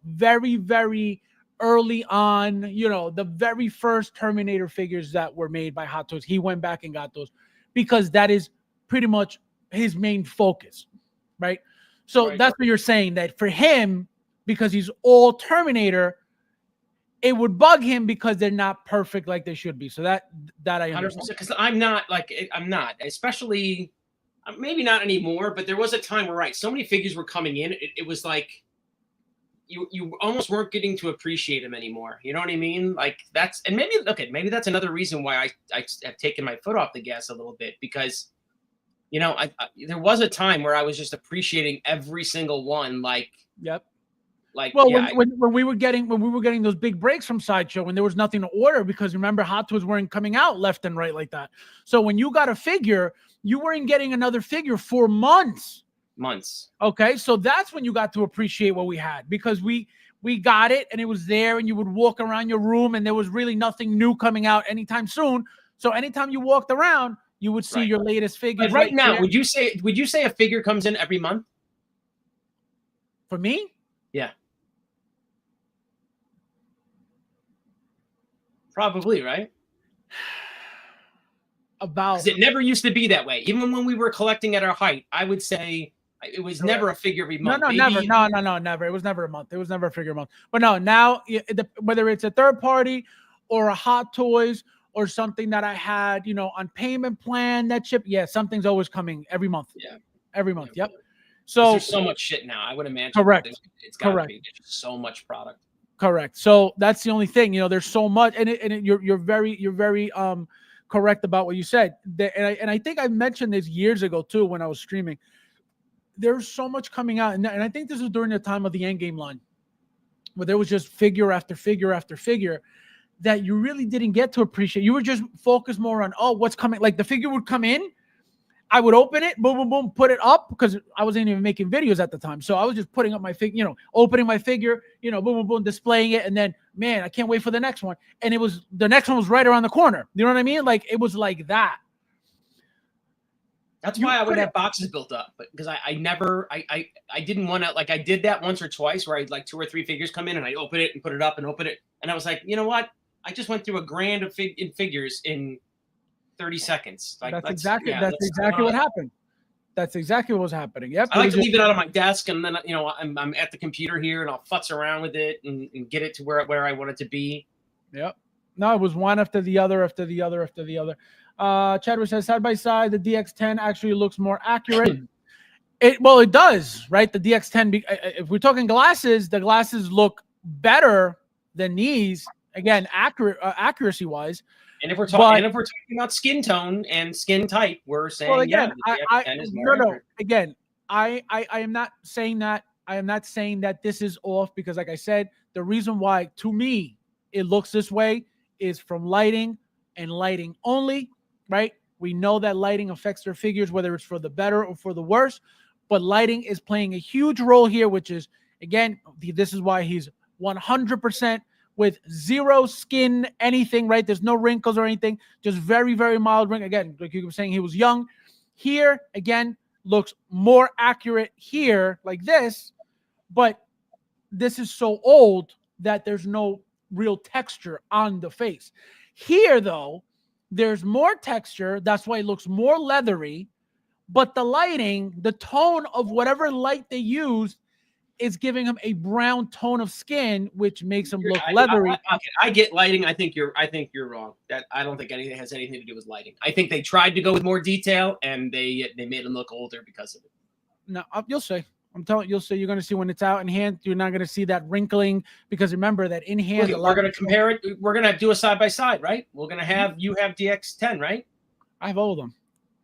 very, very early on, the very first Terminator figures that were made by Hot Toys. He went back and got those because that is pretty much his main focus, right? So that's what you're saying, that for him, because he's all Terminator, it would bug him because they're not perfect like they should be. So that I understand. Because I'm not, especially maybe not anymore, but there was a time where so many figures were coming in. It was like you almost weren't getting to appreciate them anymore. You know what I mean? Like maybe that's another reason why I have taken my foot off the gas a little bit, because there was a time where I was just appreciating every single one. Yep. When we were getting those big breaks from Sideshow, when there was nothing to order, because remember, Hot Toys weren't coming out left and right like that. So when you got a figure, you weren't getting another figure for months. Okay, so that's when you got to appreciate what we had, because we got it and it was there, and you would walk around your room and there was really nothing new coming out anytime soon. So anytime you walked around, you would see Right. your latest figures. But right now, there. would you say a figure comes in every month? For me? Yeah. Probably, right? About Because it never used to be that way. Even when we were collecting at our height, I would say it was never a figure every month. never. No, never. It was never a month. It was never a figure a month. But no, now whether it's a third party or a Hot Toys or something that I had, on payment plan that ship, something's always coming every month. Yeah. Every month. Yep. 'Cause So there's so much shit now. I would imagine. Correct. It's got to Correct. be. There's just so much product. Correct. So that's the only thing. There's so much, and you're very correct about what you said. And I think I mentioned this years ago too when I was streaming. There's so much coming out, and I think this was during the time of the Endgame line, where there was just figure after figure after figure that you really didn't get to appreciate. You were just focused more on what's coming. Like the figure would come in, I would open it, boom, boom, boom, put it up because I wasn't even making videos at the time. So I was just putting up my figure, opening my figure, boom, boom, boom, displaying it, and then man, I can't wait for the next one. And the next one was right around the corner. You know what I mean? Like it was like that. That's why I would have boxes built up, but because I didn't want to, like, I did that once or twice where I'd like 2 or 3 figures come in and I open it and put it up and open it. And I was like, you know what? I just went through $1,000 of figures in 30 seconds. Like That's exactly what happened. That's exactly what was happening. Yep. I like to leave it out on my desk, and then I'm at the computer here and I'll futz around with it and get it to where I want it to be. Yep. No, it was one after the other, after the other, after the other. Chadwick says side by side, the DX10 actually looks more accurate. It does, right? The DX10. If we're talking glasses, the glasses look better than these. Again, accuracy wise. And if we're talking about skin tone and skin type, we're saying the DX10 is more accurate. Again, I am not saying that. I am not saying that this is off because, like I said, the reason why to me it looks this way is from lighting and lighting only. Right? We know that lighting affects their figures, whether it's for the better or for the worse. But lighting is playing a huge role here, which is, again, this is why he's 100% with zero skin, anything, right? There's no wrinkles or anything, just very, very mild wrinkle. Again, like you were saying, he was young. Here, again, looks more accurate here, like this. But this is so old that there's no real texture on the face. Here, though, there's more texture. That's why it looks more leathery. But the lighting, the tone of whatever light they use is giving him a brown tone of skin, which makes him look leathery. I get lighting. I think you're wrong. That I don't think anything has anything to do with lighting. I think they tried to go with more detail and they made him look older because of it. No, you'll see. I'm telling you, you're going to see when it's out in hand. You're not going to see that wrinkling because remember that in hand. We're going to compare it. We're going to do a side by side, right? We're going to have you have DX10, right? I have all of them.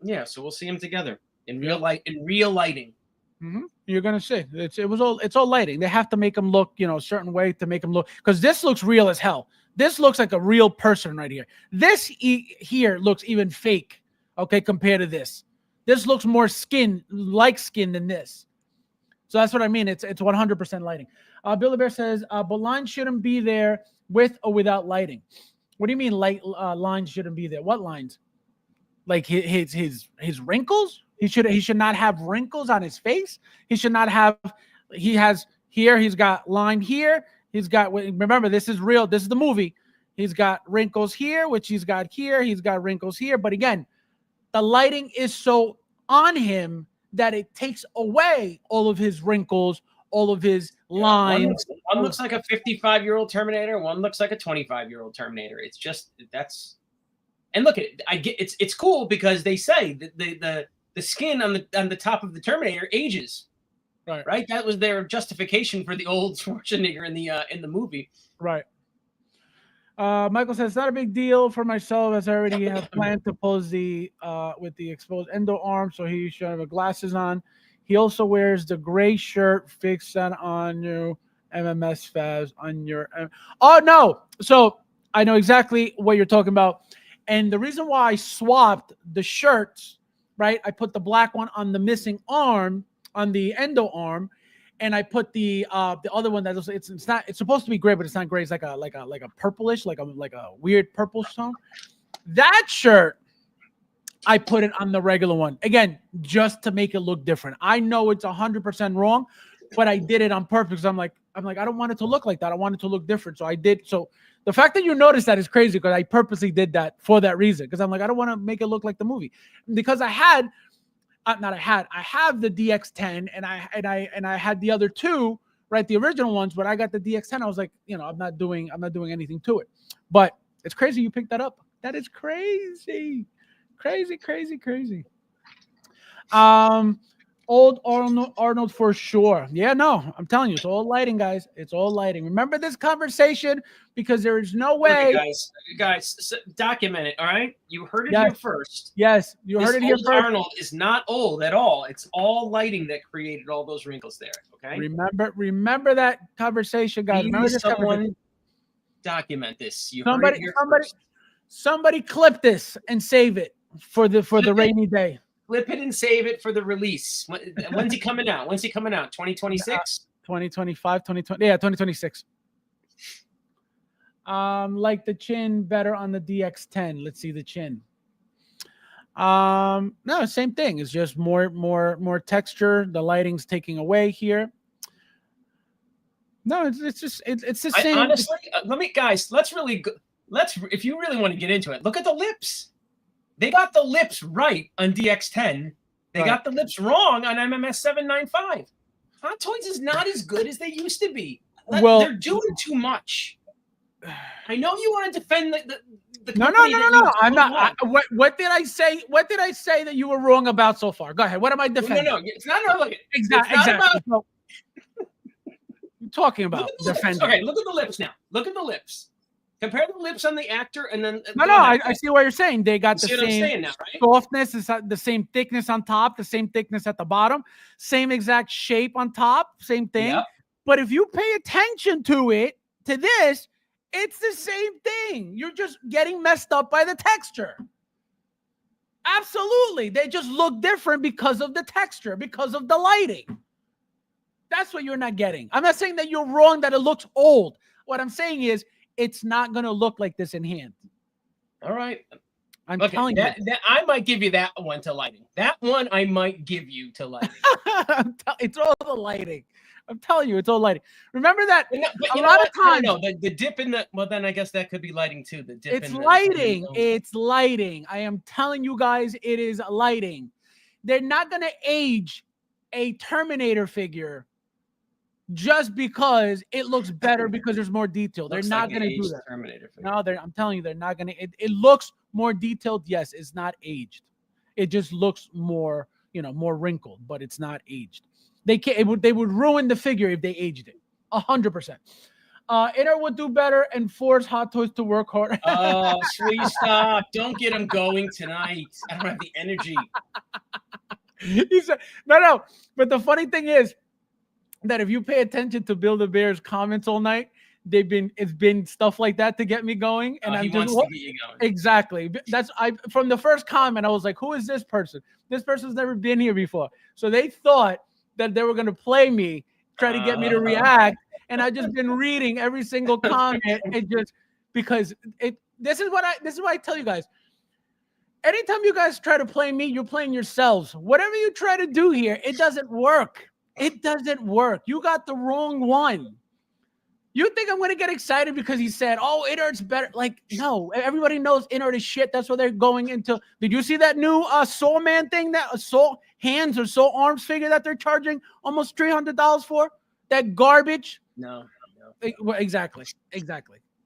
Yeah, so we'll see them together in real light, in real lighting. Mm-hmm. You're going to see it's all lighting. They have to make them look, a certain way to make them look, because this looks real as hell. This looks like a real person right here. This here looks even fake. Okay, compared to this. This looks more skin than this. So that's what I mean. It's 100% lighting. Billy Bear says, but lines shouldn't be there with or without lighting. What do you mean lines shouldn't be there? What lines? Like his wrinkles? He should not have wrinkles on his face. He should not have. He has here. He's got line here. He's got. Remember, this is real. This is the movie. He's got wrinkles here, which he's got here. He's got wrinkles here. But again, the lighting is so on him that it takes away all of his wrinkles, all of his lines. One looks like a 55-year-old Terminator. One looks like a 25-year-old Terminator. It's just that's. And look at it. I get it's cool because they say that the skin on the top of the Terminator ages. Right. That was their justification for the old Schwarzenegger in the movie. Right. Michael says, it's not a big deal for myself as I already have planned to pose with the exposed endo arm, so he should have glasses on. He also wears the gray shirt. Fix that on you, MMS Fabs on your. Oh no! So I know exactly what you're talking about, and the reason why I swapped the shirts, right? I put the black one on the missing arm, on the endo arm. And I put the other one that it's not, it's supposed to be gray, but it's not gray. It's like a purplish, like a weird purple tone. That shirt I put it on the regular one. Again, just to make it look different. I know it's 100% wrong, but I did it on purpose. I'm like, I don't want it to look like that. I want it to look different. So I did. So the fact that you noticed that is crazy because I purposely did that for that reason. Because I'm like, I don't want to make it look like the movie. Because I have the DX10 and I had the other two, right? The original ones, but I got the DX10. I was like, I'm not doing anything to it. But it's crazy you picked that up. That is crazy. Crazy. Old Arnold for sure. Yeah, no, I'm telling you, it's all lighting, guys. It's all lighting. Remember this conversation because there is no way. Okay, guys, document it. All right, you heard it here first. Yes, you heard it here first. Arnold is not old at all. It's all lighting that created all those wrinkles there. Okay. Remember that conversation, guys. Remember this conversation. Document this. You heard it here first. Somebody clip this and save it for the rainy day. Clip it and save it for the release. When's he coming out? 2026? 2025, 2020. Yeah, 2026. Like the chin better on the DX10. Let's see the chin. No, same thing. It's just more texture. The lighting's taking away here. No, it's the same. Honestly, if you really want to get into it, look at the lips. They got the lips right on DX10. They got the lips wrong on MMS 795. Hot Toys is not as good as they used to be. They're doing too much. I know you want to defend the No. I'm not. What did I say? What did I say that you were wrong about so far? Go ahead. What am I defending? No. It's not about exactly. You're talking about defending. Okay, look at the lips now. Look at the lips. Compare the lips on the actor and then I see what you're saying. They got the same now, right? softness, it's the same thickness on top, the same thickness at the bottom, same exact shape on top, same thing. Yep. But if you pay attention to this, it's the same thing. You're just getting messed up by the texture. Absolutely. They just look different because of the texture, because of the lighting. That's what you're not getting. I'm not saying that you're wrong, that it looks old. What I'm saying is it's not going to look like this in hand. All right. I'm telling you. That I might give you that one to lighting. That one I might give you to lighting. It's all the lighting. I'm telling you, it's all lighting. Remember that a lot of times. No, the dip in the. Well, then I guess that could be lighting too. The dip. It's lighting. It's lighting. I am telling you guys, it is lighting. They're not going to age a Terminator figure just because it looks better because there's more detail. They're not going to do that. Terminator figure. No, I'm telling you, they're not going to. It looks more detailed. Yes, it's not aged. It just looks more, more wrinkled, but it's not aged. They can't. They would ruin the figure if they aged it. 100%. Inner would do better and force Hot Toys to work hard. Oh, please stop! Don't get him going tonight. I don't have the energy. He said, no. But the funny thing is that if you pay attention to Build-A-Bear's comments all night, it's been stuff like that to get me going, and he wants to get you going. Exactly. From the first comment, I was like, "Who is this person? This person's never been here before." So they thought that they were going to play me, try to get me to react, and I just been reading every single comment, and just because this is what I tell you guys. Anytime you guys try to play me, you're playing yourselves. Whatever you try to do here, it doesn't work. It doesn't work. You got the wrong one. You think I'm going to get excited because he said, "Oh, Innert's better." Like, no, everybody knows Innert is shit. That's what they're going into. Did you see that new Soul Man thing, that Soul Hands or Soul Arms figure that they're charging almost $300 for? That garbage? No. Exactly.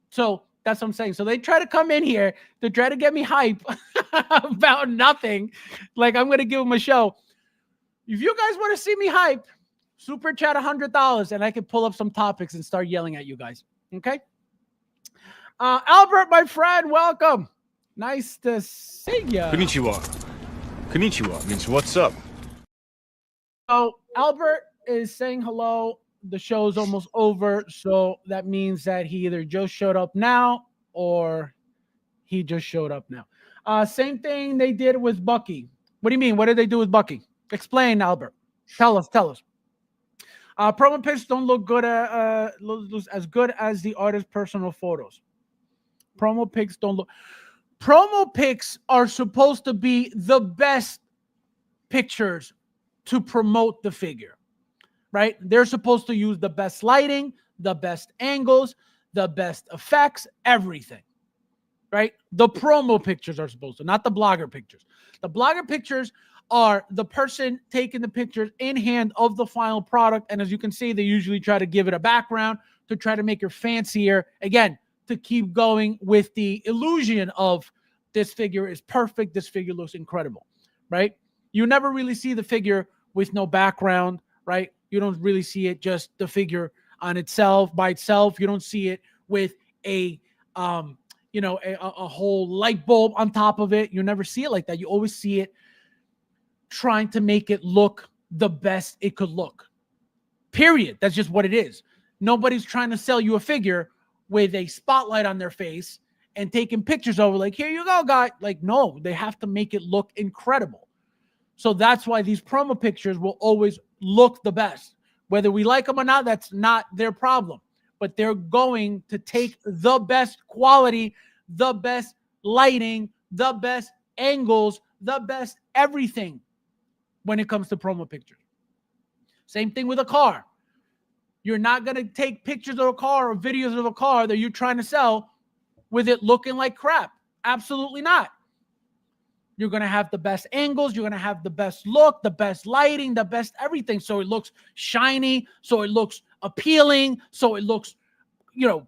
So that's what I'm saying. So they try to come in here to try to get me hype about nothing. Like, I'm going to give them a show. If you guys want to see me hype, super chat $100 and I can pull up some topics and start yelling at you guys. Okay. Albert, my friend, welcome. Nice to see you. Konnichiwa means what's up. So Albert is saying hello. The show's almost over. So that means that he either just showed up now or he just showed up now. Same thing they did with Bucky. What do you mean? What did they do with Bucky? Explain, Albert. Tell us. Promo pics don't look good as good as the artist's personal photos. Promo pics don't look. promo pics are supposed to be the best pictures to promote the figure, right? They're supposed to use the best lighting, the best angles, the best effects, everything, right? The promo pictures are supposed to, not the blogger pictures. The blogger pictures are the person taking the pictures in hand of the final product. And as you can see, they usually try to give it a background to try to make it fancier. Again, to keep going with the illusion of this figure is perfect. This figure looks incredible, right? You never really see the figure with no background, right? You don't really see it just the figure on itself, by itself. You don't see it with a whole light bulb on top of it. You never see it like that. You always see it trying to make it look the best it could look. Period. That's just what it is. Nobody's trying to sell you a figure with a spotlight on their face and taking pictures over like, here you go, guy. Like, no, they have to make it look incredible. So that's why these promo pictures will always look the best. Whether we like them or not, that's not their problem. But they're going to take the best quality, the best lighting, the best angles, the best everything when it comes to promo pictures. Same thing with a car. You're not going to take pictures of a car or videos of a car that you're trying to sell with it looking like crap. Absolutely not. You're going to have the best angles. You're going to have the best look, the best lighting, the best everything. So it looks shiny. So it looks appealing. So it looks,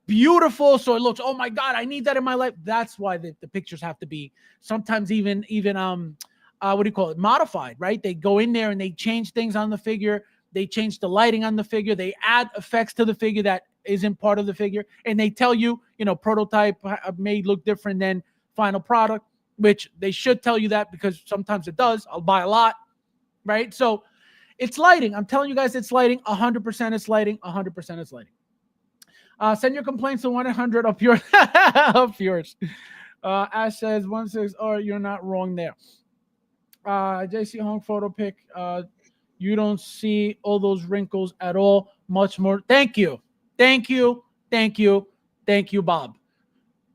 beautiful. So it looks, oh my God, I need that in my life. That's why the pictures have to be sometimes even modified, right? They go in there and they change things on the figure. They change the lighting on the figure. They add effects to the figure that isn't part of the figure. And they tell you, prototype may look different than final product, which they should tell you that because sometimes it does. I'll buy a lot, right? So it's lighting. I'm telling you guys, it's lighting. 100% it's lighting. 100% it's lighting. Send your complaints to 1-800 up yours. Up yours. Ash says 16. Oh, you're not wrong there. JC Hong photo pic. You don't see all those wrinkles at all. Much more. Thank you. Thank you. Thank you. Thank you, Bob.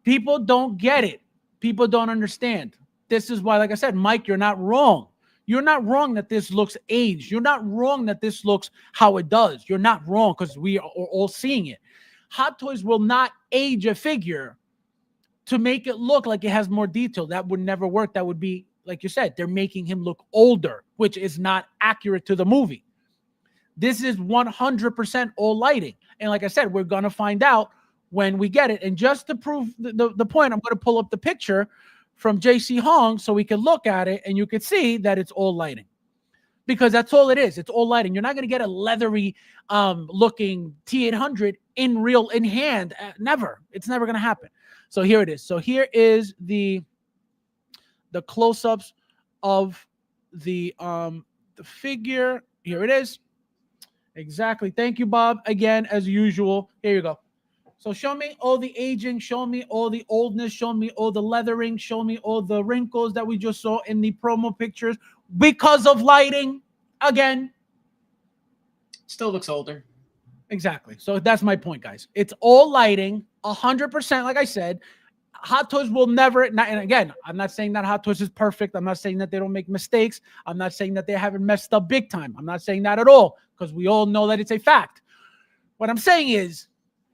People don't get it. People don't understand. This is why, like I said, Mike, you're not wrong. You're not wrong that this looks aged. You're not wrong that this looks how it does. You're not wrong because we are all seeing it. Hot Toys will not age a figure to make it look like it has more detail. That would never work. That would be, like you said, they're making him look older, which is not accurate to the movie. This is 100% all lighting. And like I said, we're going to find out when we get it. And just to prove the point, I'm going to pull up the picture from JC Hong so we can look at it and you can see that it's all lighting. Because that's all it is. It's all lighting. You're not going to get a leathery looking T800 in hand. Never. It's never going to happen. So here it is. So here is the close-ups of the figure. Here it is. Exactly. Thank you, Bob. Again, as usual. Here you go. So show me all the aging. Show me all the oldness. Show me all the leathering. Show me all the wrinkles that we just saw in the promo pictures because of lighting. Again. Still looks older. Exactly. So that's my point, guys. It's all lighting. 100%, like I said. Hot Toys will never, and again, I'm not saying that Hot Toys is perfect. I'm not saying that they don't make mistakes. I'm not saying that they haven't messed up big time. I'm not saying that at all because we all know that it's a fact. What I'm saying is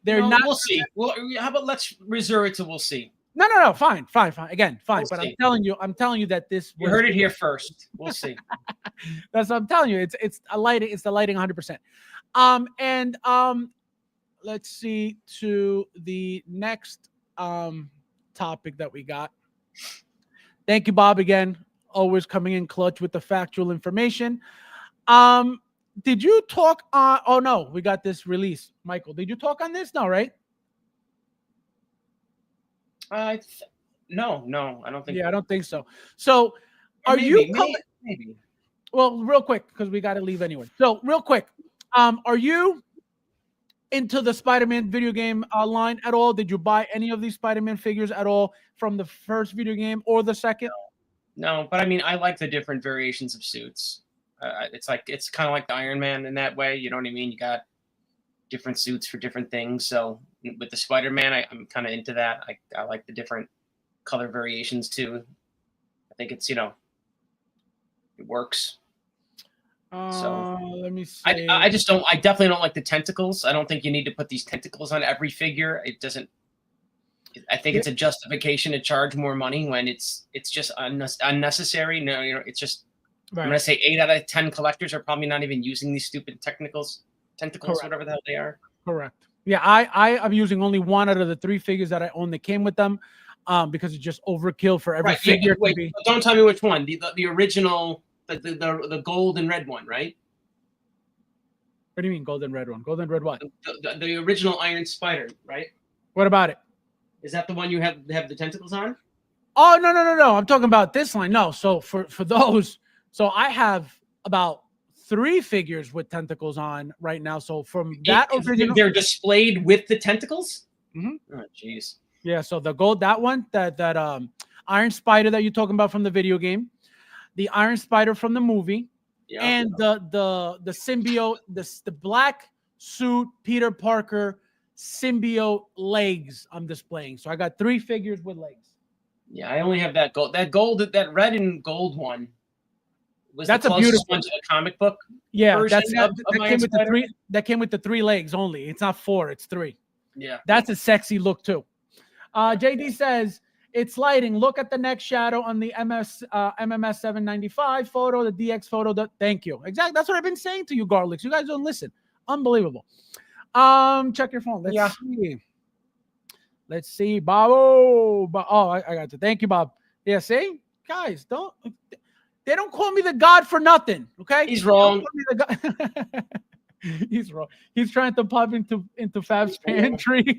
they're not. We'll see. Well, how about let's reserve it till we'll see. No. Fine. Again, fine. We'll but see. I'm telling you that this. You heard it here first. We'll see. That's what I'm telling you. It's a lighting. It's the lighting 100%. Let's see to the next topic that we got. Thank you, Bob, again. Always coming in clutch with the factual information. Did you talk on? Oh no, we got this release, Michael. Did you talk on this? No, right? No, I don't think. Yeah, I don't think so. So, are you? Maybe. Well, real quick, because we got to leave anyway. So, real quick, are you into the Spider-Man video game line at all? Did you buy any of these Spider-Man figures at all from the first video game or the second? No, but I mean, I like the different variations of suits. It's kind of like the Iron Man in that way. You know what I mean? You got different suits for different things. So with the Spider-Man, I'm kind of into that. I like the different color variations too. I think it's, it works. So let me see. I just don't. I definitely don't like the tentacles. I don't think you need to put these tentacles on every figure. It doesn't. I think it's a justification to charge more money when it's just unnecessary. No, it's just. Right. I'm gonna say 8 out of 10 collectors are probably not even using these stupid tentacles, Correct. whatever the hell they are. Correct. Yeah, I am using only 1 out of the 3 figures that I own that came with them, because it's just overkill for every figure. Yeah, wait, don't tell me which one. The original, the gold and red one, right? What do you mean gold and red one? Gold and red what? The original Iron Spider, right? What about it? Is that the one you have the tentacles on? Oh, no. I'm talking about this line. No, so for those, so I have about 3 figures with tentacles on right now. So from that original, they're displayed with the tentacles. Mm-hmm. Oh, jeez. Yeah. So the gold, that one, that Iron Spider that you're talking about from the video game, the Iron Spider from the movie, and the symbiote, the black suit Peter Parker symbiote legs I'm displaying. So I got 3 figures with legs. Yeah, I only have that gold. That red and gold one. That's the a beautiful one to the comic book. Yeah, version that of came with the 3. That came with the 3 legs only. It's not 4, it's 3. Yeah, that's a sexy look too. JD says it's lighting. Look at the neck shadow on the MMS 795 photo, the DX photo. Thank you. Exactly. That's what I've been saying to you, Garlics. You guys don't listen. Unbelievable. Check your phone. Let's see. Let's see, Bob. Oh, I got to. Thank you, Bob. Yeah, see, guys, they don't call me the God for nothing. Okay, he's wrong. He's wrong. He's trying to pop into Fab's pantry.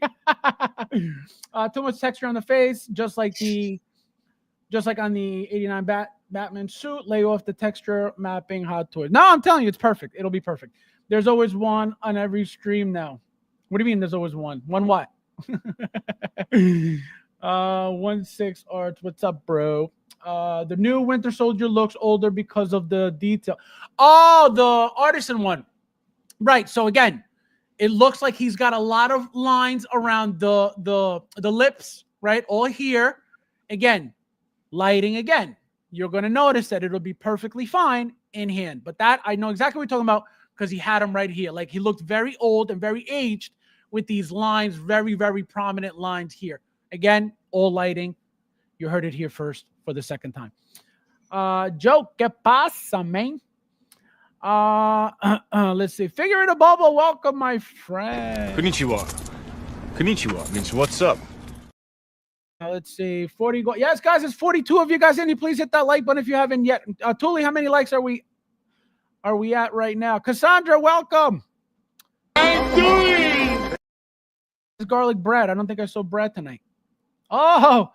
Too much texture on the face, just like on the 89 Batman suit. Lay off the texture mapping. Hot toys. No, I'm telling you, it's perfect. It'll be perfect. There's always one on every stream now. What do you mean? There's always one. One what? 16 Arts. What's up, bro? The new Winter Soldier looks older because of the detail. Oh, the artisan one. Right. So again, it looks like he's got a lot of lines around the lips, right? All here. Again, lighting again. You're going to notice that it'll be perfectly fine in hand. But that, I know exactly what you're talking about because he had him right here. Like he looked very old and very aged with these lines, very, very prominent lines here. Again, all lighting. You heard it here first for the second time. Joe, ¿qué pasa, man? Let's see. Figure in a bubble. Welcome, my friend. Konnichiwa. Konnichiwa means what's up. Let's see. 40 gold. Yes, guys, it's 42 of you guys in. Please hit that like button if you haven't yet. Tuli, how many likes are we at right now? Cassandra, welcome. I'm doing. It's garlic bread. I don't think I saw bread tonight. Oh,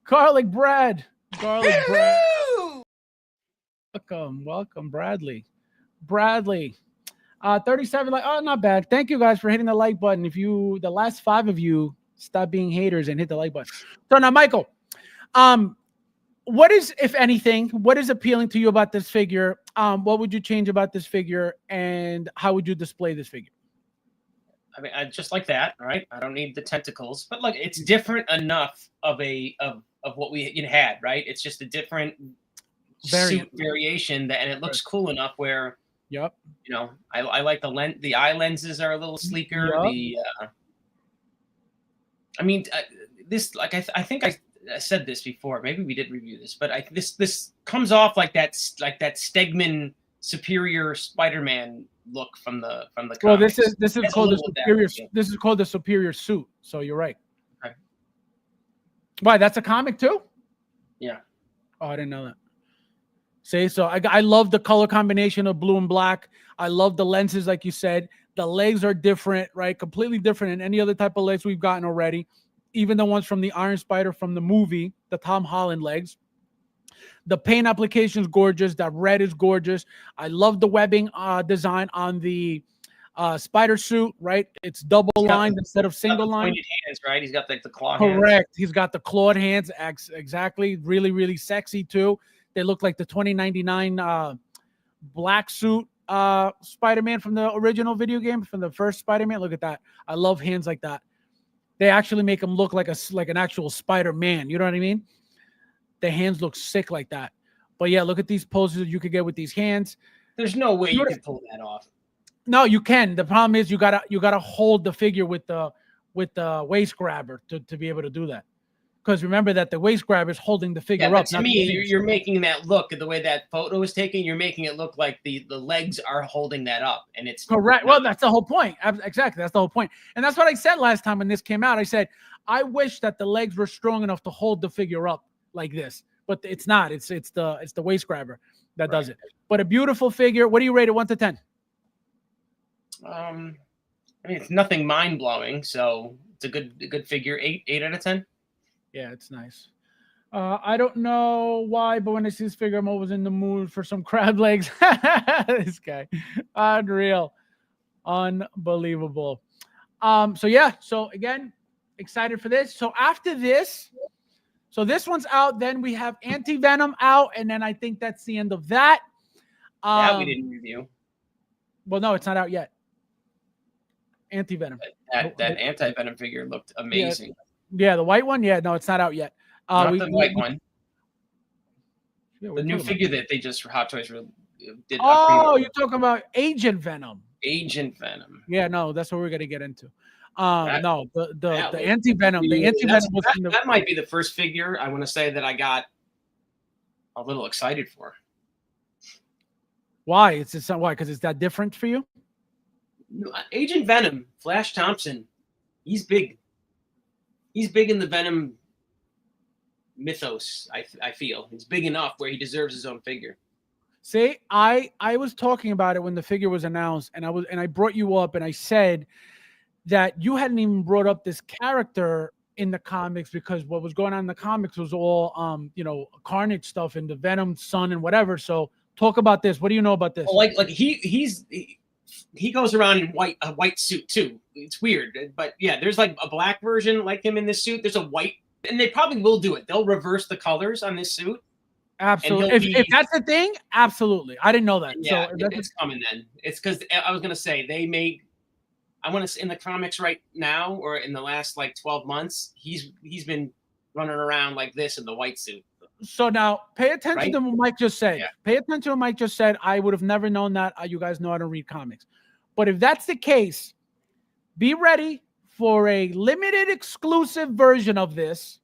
garlic bread. Garlic bread. Welcome, Bradley. 37 like, oh, not bad. Thank you guys for hitting the like button. If the last 5 of you stop being haters and hit the like button. So now, Michael, what is, if anything, what is appealing to you about this figure? What would you change about this figure, and how would you display this figure? I mean, I just like that. All right, I don't need the tentacles, but look, it's different enough of what we had. Right, it's just a different suit variation and it looks cool enough where. Yep. I like the eye lenses are a little sleeker. Yep. This, like, I think I said this before. Maybe we did review this, but this comes off like that Stegman Superior Spider-Man look from the comics. Well, this is called the Superior. This is called the Superior suit. So you're right. Okay. Why? That's a comic too? Yeah. Oh, I didn't know that. See, so I love the color combination of blue and black. I love the lenses, like you said. The legs are different, right? Completely different than any other type of legs we've gotten already. Even the ones from the Iron Spider from the movie, the Tom Holland legs. The paint application is gorgeous. That red is gorgeous. I love the webbing design on the spider suit, right? It's double lined instead of single line. Hands, right? He's got the claw hands. Correct. He's got the clawed hands. Exactly. Really, really sexy too. They look like the 2099 black suit Spider-Man from the original video game, from the first Spider-Man. Look at that. I love hands like that. They actually make him look like an actual Spider-Man. You know what I mean? The hands look sick like that. But yeah, look at these poses you could get with these hands. There's no way you can pull that off. No, you can. The problem is you gotta hold the figure with the waist grabber to be able to do that. Because remember that the waist grabber is holding the figure up. To me, you're making that look, the way that photo is taken, you're making it look like the legs are holding that up, and it's correct. Well, that's the whole point. Exactly, that's the whole point. And that's what I said last time when this came out. I said I wish that the legs were strong enough to hold the figure up like this, but it's not. It's the waist grabber that does it. But a beautiful figure. What do you rate it 1 to 10? I mean, it's nothing mind blowing, so it's a good figure. 8 out of 10. Yeah, it's nice. I don't know why, but when I see this figure, I'm always in the mood for some crab legs. This guy, unreal, unbelievable. So yeah, so again, excited for this. So after this, so this one's out. Then we have Anti-Venom out, and then I think that's the end of that. That we didn't review. Well, no, it's not out yet. Anti-Venom. That Anti-Venom figure looked amazing. Yeah, the white one. Yeah, no, it's not out yet. Not the white one. Yeah, the new figure that they just Hot Toys did. Oh, you're talking about Agent Venom. Agent Venom. Yeah, no, that's what we're gonna get into. No, the Anti-Venom. The Anti-Venom was that might be the first figure I want to say that I got a little excited for. Why? It's just why? Because it's that different for you? Agent Venom, Flash Thompson, he's big. He's big in the Venom mythos. I feel he's big enough where he deserves his own figure. See, I was talking about it when the figure was announced, and I brought you up, and I said that you hadn't even brought up this character in the comics because what was going on in the comics was all Carnage stuff and the Venom son and whatever. So talk about this. What do you know about this? Well, like he goes around in a white suit too. It's weird, but yeah, there's like a black version like him in this suit. There's a white, and they probably will do it. They'll reverse the colors on this suit. Absolutely. If that's the thing, absolutely. I didn't know that. Yeah, so it's coming then. It's because I was gonna say they made. I want to say in the comics right now, or in the last like 12 months, he's been running around like this in the white suit. So now pay attention to what Mike just said. Yeah. Pay attention to what Mike just said. I would have never known that. You guys know I don't read comics. But if that's the case, be ready for a limited exclusive version of this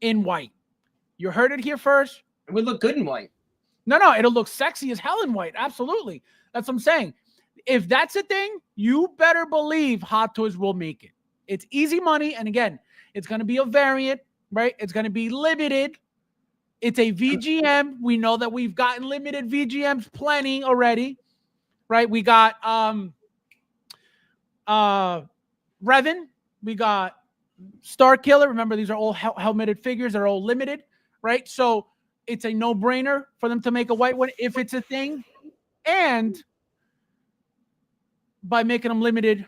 in white. You heard it here first. It would look good in white. No, it'll look sexy as hell in white. Absolutely. That's what I'm saying. If that's a thing, you better believe Hot Toys will make it. It's easy money. And again, it's going to be a variant, right? It's going to be limited. It's a VGM. We know that we've gotten limited VGMs plenty already, right? We got Revan. We got Star Killer. Remember, these are all helmeted figures. They're all limited, right? So it's a no-brainer for them to make a white one if it's a thing. And by making them limited,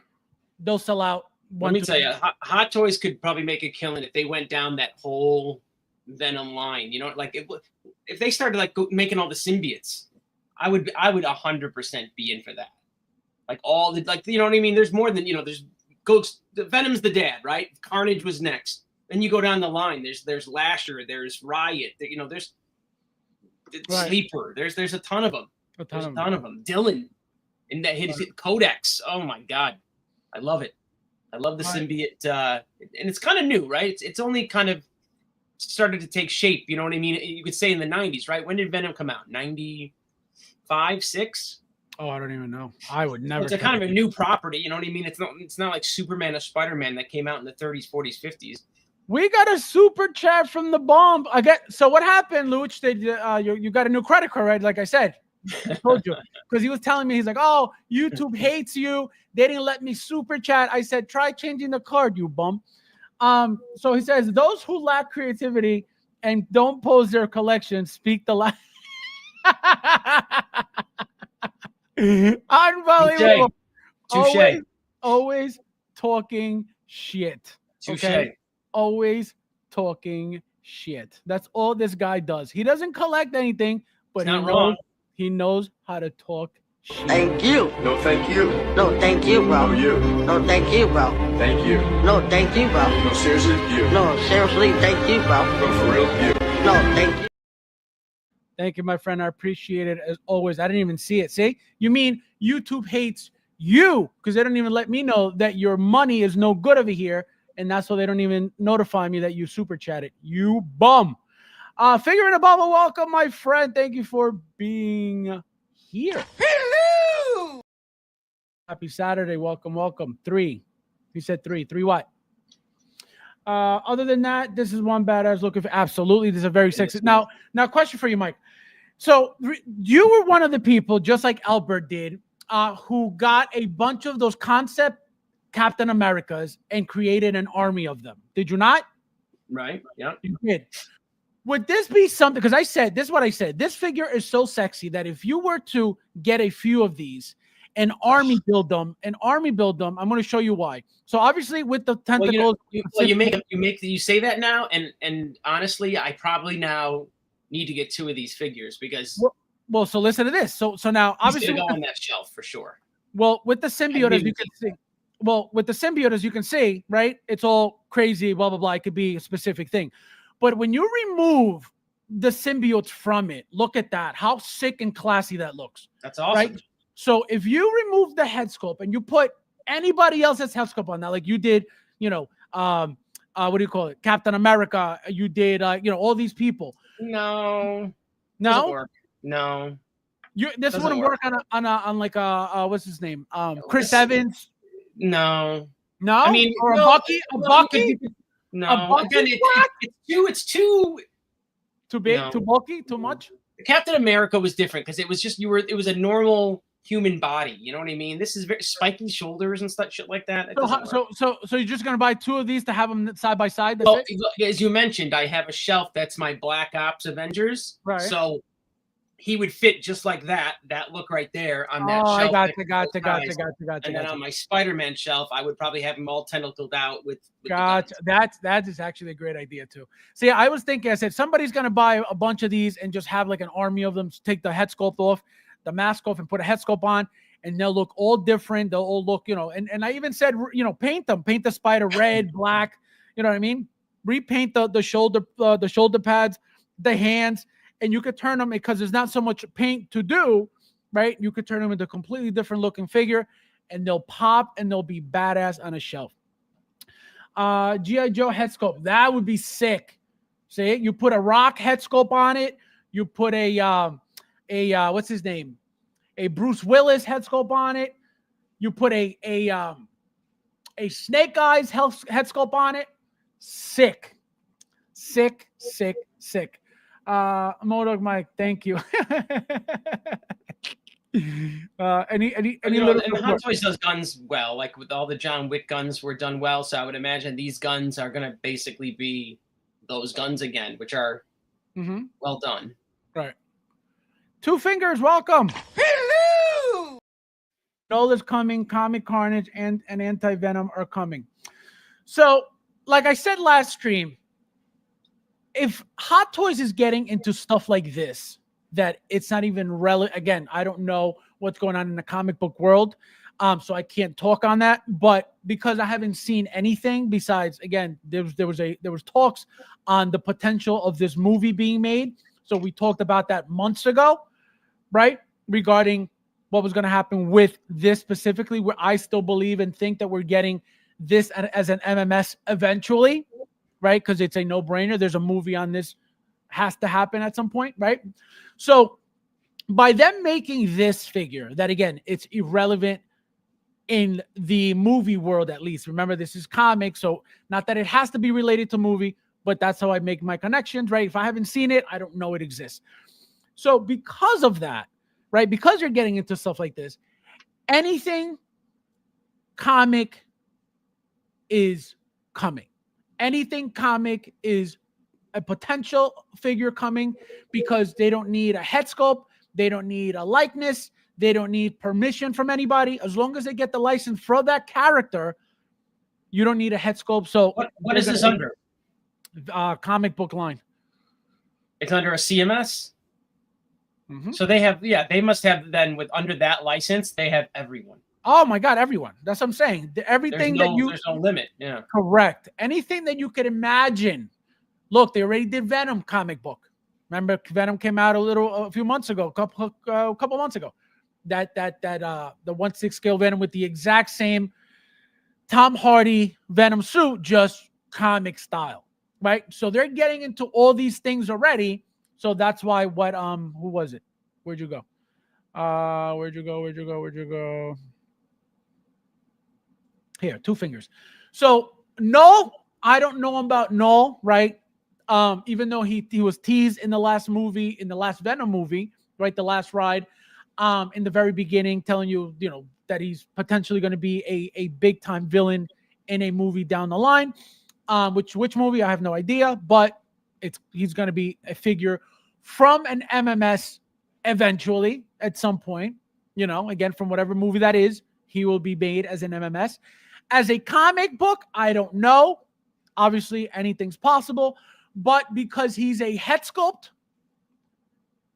they'll sell out. Let me tell you, Hot Toys could probably make a killing if they went down that whole Venom line. You know, like if they started like making all the symbiotes, I would 100% be in for that. Like all the you know what I mean? There's more than there's Venom's the dad, right? Carnage was next. Then you go down the line. There's Lasher. There's Riot. There's Sleeper. There's a ton of them. A ton of them. Dylan. And that hit Codex. Oh my God, I love it. I love the symbiote, and it's kind of new, right? It's only kind of started to take shape. You know what I mean? You could say in the 90s, right? When did Venom come out? 95, 6? Oh, I don't even know. I would never. It's a kind of a new property. You know what I mean? It's not like Superman or Spider-Man that came out in the 30s, 40s, 50s. We got a super chat from the bomb. So what happened, Luch? You got a new credit card, right? Like I said. I told you, because he was telling me, he's like, oh, YouTube hates you. They didn't let me super chat. I said, try changing the card, you bum. So he says, those who lack creativity and don't pose their collection speak the lie. Unbelievable. Touché. Always talking shit. Okay? Always talking shit. That's all this guy does. He doesn't collect anything, but he knows how to talk Thank you. No, thank you. No, thank you, bro. No, you. No, thank you, bro. Thank you. No, thank you, bro. No, seriously, you. No, seriously, thank you, bro. No, for real, you. No, thank you. Thank you, my friend. I appreciate it as always. I didn't even see it. See? You mean YouTube hates you because they don't even let me know that your money is no good over here. And that's why they don't even notify me that you super chatted. You bum. Figure in a bubble. Welcome, my friend. Thank you for being here. Hello. Happy Saturday. Welcome, welcome. 3. He said 3. 3 what? Other than that, this is one badass looking for. Absolutely. This is a very sexy. Now, question for you, Mike. So you were one of the people, just like Albert did, who got a bunch of those concept Captain Americas and created an army of them. Did you not? Right. Yeah. You did. Would this be something? Because I said, this is what I said. This figure is so sexy that if you were to get a few of these and army build them, I'm going to show you why. So obviously with the tentacles. You say that now, and honestly, I probably now need to get 2 of these figures because. Well, so listen to this. So now obviously go on that shelf for sure. Well, with the symbiote, as you can see. Well, with the symbiote, as you can see, right? It's all crazy, blah, blah, blah. It could be a specific thing. But when you remove the symbiotes from it, look at that. How sick and classy that looks. That's awesome. Right? So if you remove the head sculpt and you put anybody else's head sculpt on that, like you did, what do you call it? Captain America. You did, all these people. No. This wouldn't work on like what's his name? Chris Evans. No. I mean, or a Bucky. No. Again, it's too big, too bulky, too much. Captain America was different because it was just it was a normal human body. You know what I mean? This is very spiky shoulders and stuff, shit like that. So you're just gonna buy 2 of these to have them side by side? Well, as you mentioned, I have a shelf that's my Black Ops Avengers. Right. So he would fit just like that look right there on that shelf. I gotcha. And then on my Spider-Man shelf, I would probably have them all tentacled out with gotcha. That is actually a great idea too. See, I was thinking, I said somebody's gonna buy a bunch of these and just have like an army of them, take the head sculpt off, the mask off, and put a head sculpt on, and they'll look all different. They'll all look, and I even said, paint the spider red, black, you know what I mean? Repaint the shoulder pads, the hands. And you could turn them, because there's not so much paint to do, right? You could turn them into a completely different looking figure, and they'll pop and they'll be badass on a shelf. G.I. Joe head sculpt, that would be sick. See, you put a Rock head sculpt on it. You put a what's his name? A Bruce Willis head sculpt on it. You put a Snake Eyes head sculpt on it. Sick. Modog Mike, thank you. Any little and Hot Toys does guns well, like with all the John Wick guns were done well. So I would imagine these guns are going to basically be those guns again, which are well done. Right. 2 Fingers, welcome. Hello. Nola's coming. Comic Carnage and Anti-Venom are coming. So, like I said last stream, if Hot Toys is getting into stuff like this, that it's not even relevant. Again, I don't know what's going on in the comic book world, so I can't talk on that. But because I haven't seen anything besides, again, there was talks on the potential of this movie being made. So we talked about that months ago, right? Regarding what was going to happen with this specifically, where I still believe and think that we're getting this as an MMS eventually. Right? Because it's a no-brainer. There's a movie on this, has to happen at some point, right? So by them making this figure, that again, it's irrelevant in the movie world, at least. Remember, this is comics, so not that it has to be related to movie, but that's how I make my connections, right? If I haven't seen it, I don't know it exists. So because of that, right? Because you're getting into stuff like this, anything comic is coming. Anything comic is a potential figure coming, because they don't need a head sculpt. They don't need a likeness. They don't need permission from anybody. As long as they get the license for that character, you don't need a head sculpt. So what is this under? Comic book line. It's under a CMS? Mhm. So they have, they must have then with under that license, they have everyone. Oh my God, everyone. That's what I'm saying. Everything that you There's no limit. Yeah. correct. Anything that you could imagine. Look, they already did Venom comic book. Remember, Venom came out a few months ago, a couple months ago. The 1/6 scale Venom with the exact same Tom Hardy Venom suit, just comic style, right? So they're getting into all these things already. So that's why who was it? Where'd you go? Where'd you go? Here, Two Fingers. So no, I don't know about Null, right? Even though he was teased in the last movie, in the last Venom movie, right? The last ride, in the very beginning, telling you, that he's potentially going to be a big time villain in a movie down the line. Which movie I have no idea, but he's going to be a figure from an MMS eventually at some point. Again, from whatever movie that is, he will be made as an MMS. As a comic book, I don't know. Obviously, anything's possible, but because he's a head sculpt,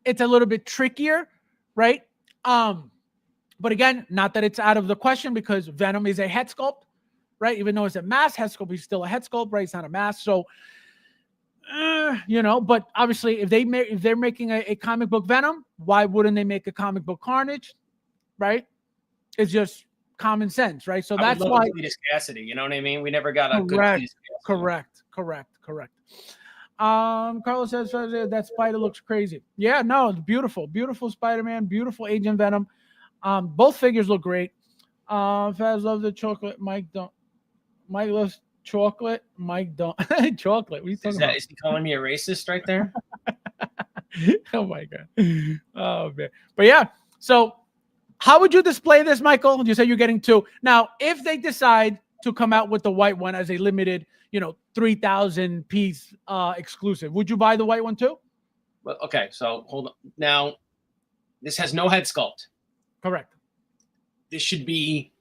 it's a little bit trickier, right? But again, not that it's out of the question because Venom is a head sculpt, right? Even though it's a mask head sculpt, he's still a head sculpt, right? It's not a mask. So, but obviously if they're making a comic book Venom, why wouldn't they make a comic book Carnage, right? It's just common sense, right? So that's why Cletus Cassidy, you know what I mean? We never got a good correct, Cletus Cassidy. correct. Carlos says that Spider looks crazy. Yeah, no, it's beautiful Spider-Man, beautiful Agent Venom. Both figures look great. Faz loves the chocolate. Mike loves chocolate. Mike don't. Chocolate. What are you talking about? Is he calling me a racist right there? Oh my God. Oh man. But yeah. So how would you display this, Michael? You said you're getting two. Now, if they decide to come out with the white one as a limited, 3,000 piece exclusive, would you buy the white one too? Well, okay. So hold on. Now, this has no head sculpt. Correct. This should be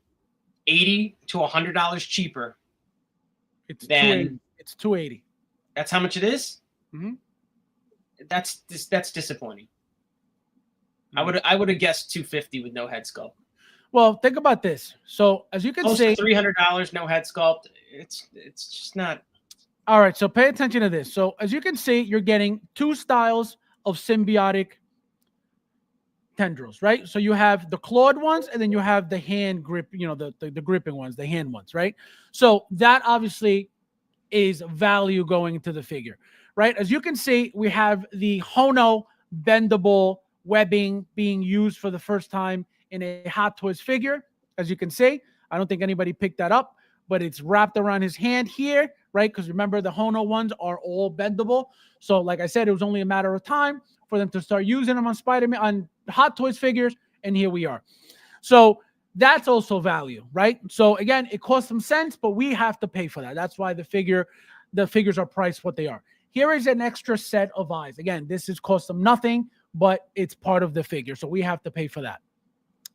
$80 to $100 cheaper. It's $280. That's how much it is? Mm-hmm. That's disappointing. Mm-hmm. I would have guessed $250 with no head sculpt. Well, think about this. So as you can see, $300, no head sculpt. It's just not. All right. So pay attention to this. So as you can see, you're getting two styles of symbiotic tendrils, right? So you have the clawed ones, and then you have the hand grip, the gripping ones, the hand ones, right? So that obviously is value going into the figure, right? As you can see, we have the Hono bendable webbing being used for the first time in a Hot Toys figure. As you can see, I don't think anybody picked that up, but it's wrapped around his hand here, right? Because remember, the Hono ones are all bendable. So like I said, it was only a matter of time for them to start using them on Spider-Man, on Hot Toys figures, and here we are. So that's also value, right? So again, it costs some cents, but we have to pay for that. That's why the figures are priced what they are. Here is an extra set of eyes. Again, this is cost them nothing, but it's part of the figure, so we have to pay for that,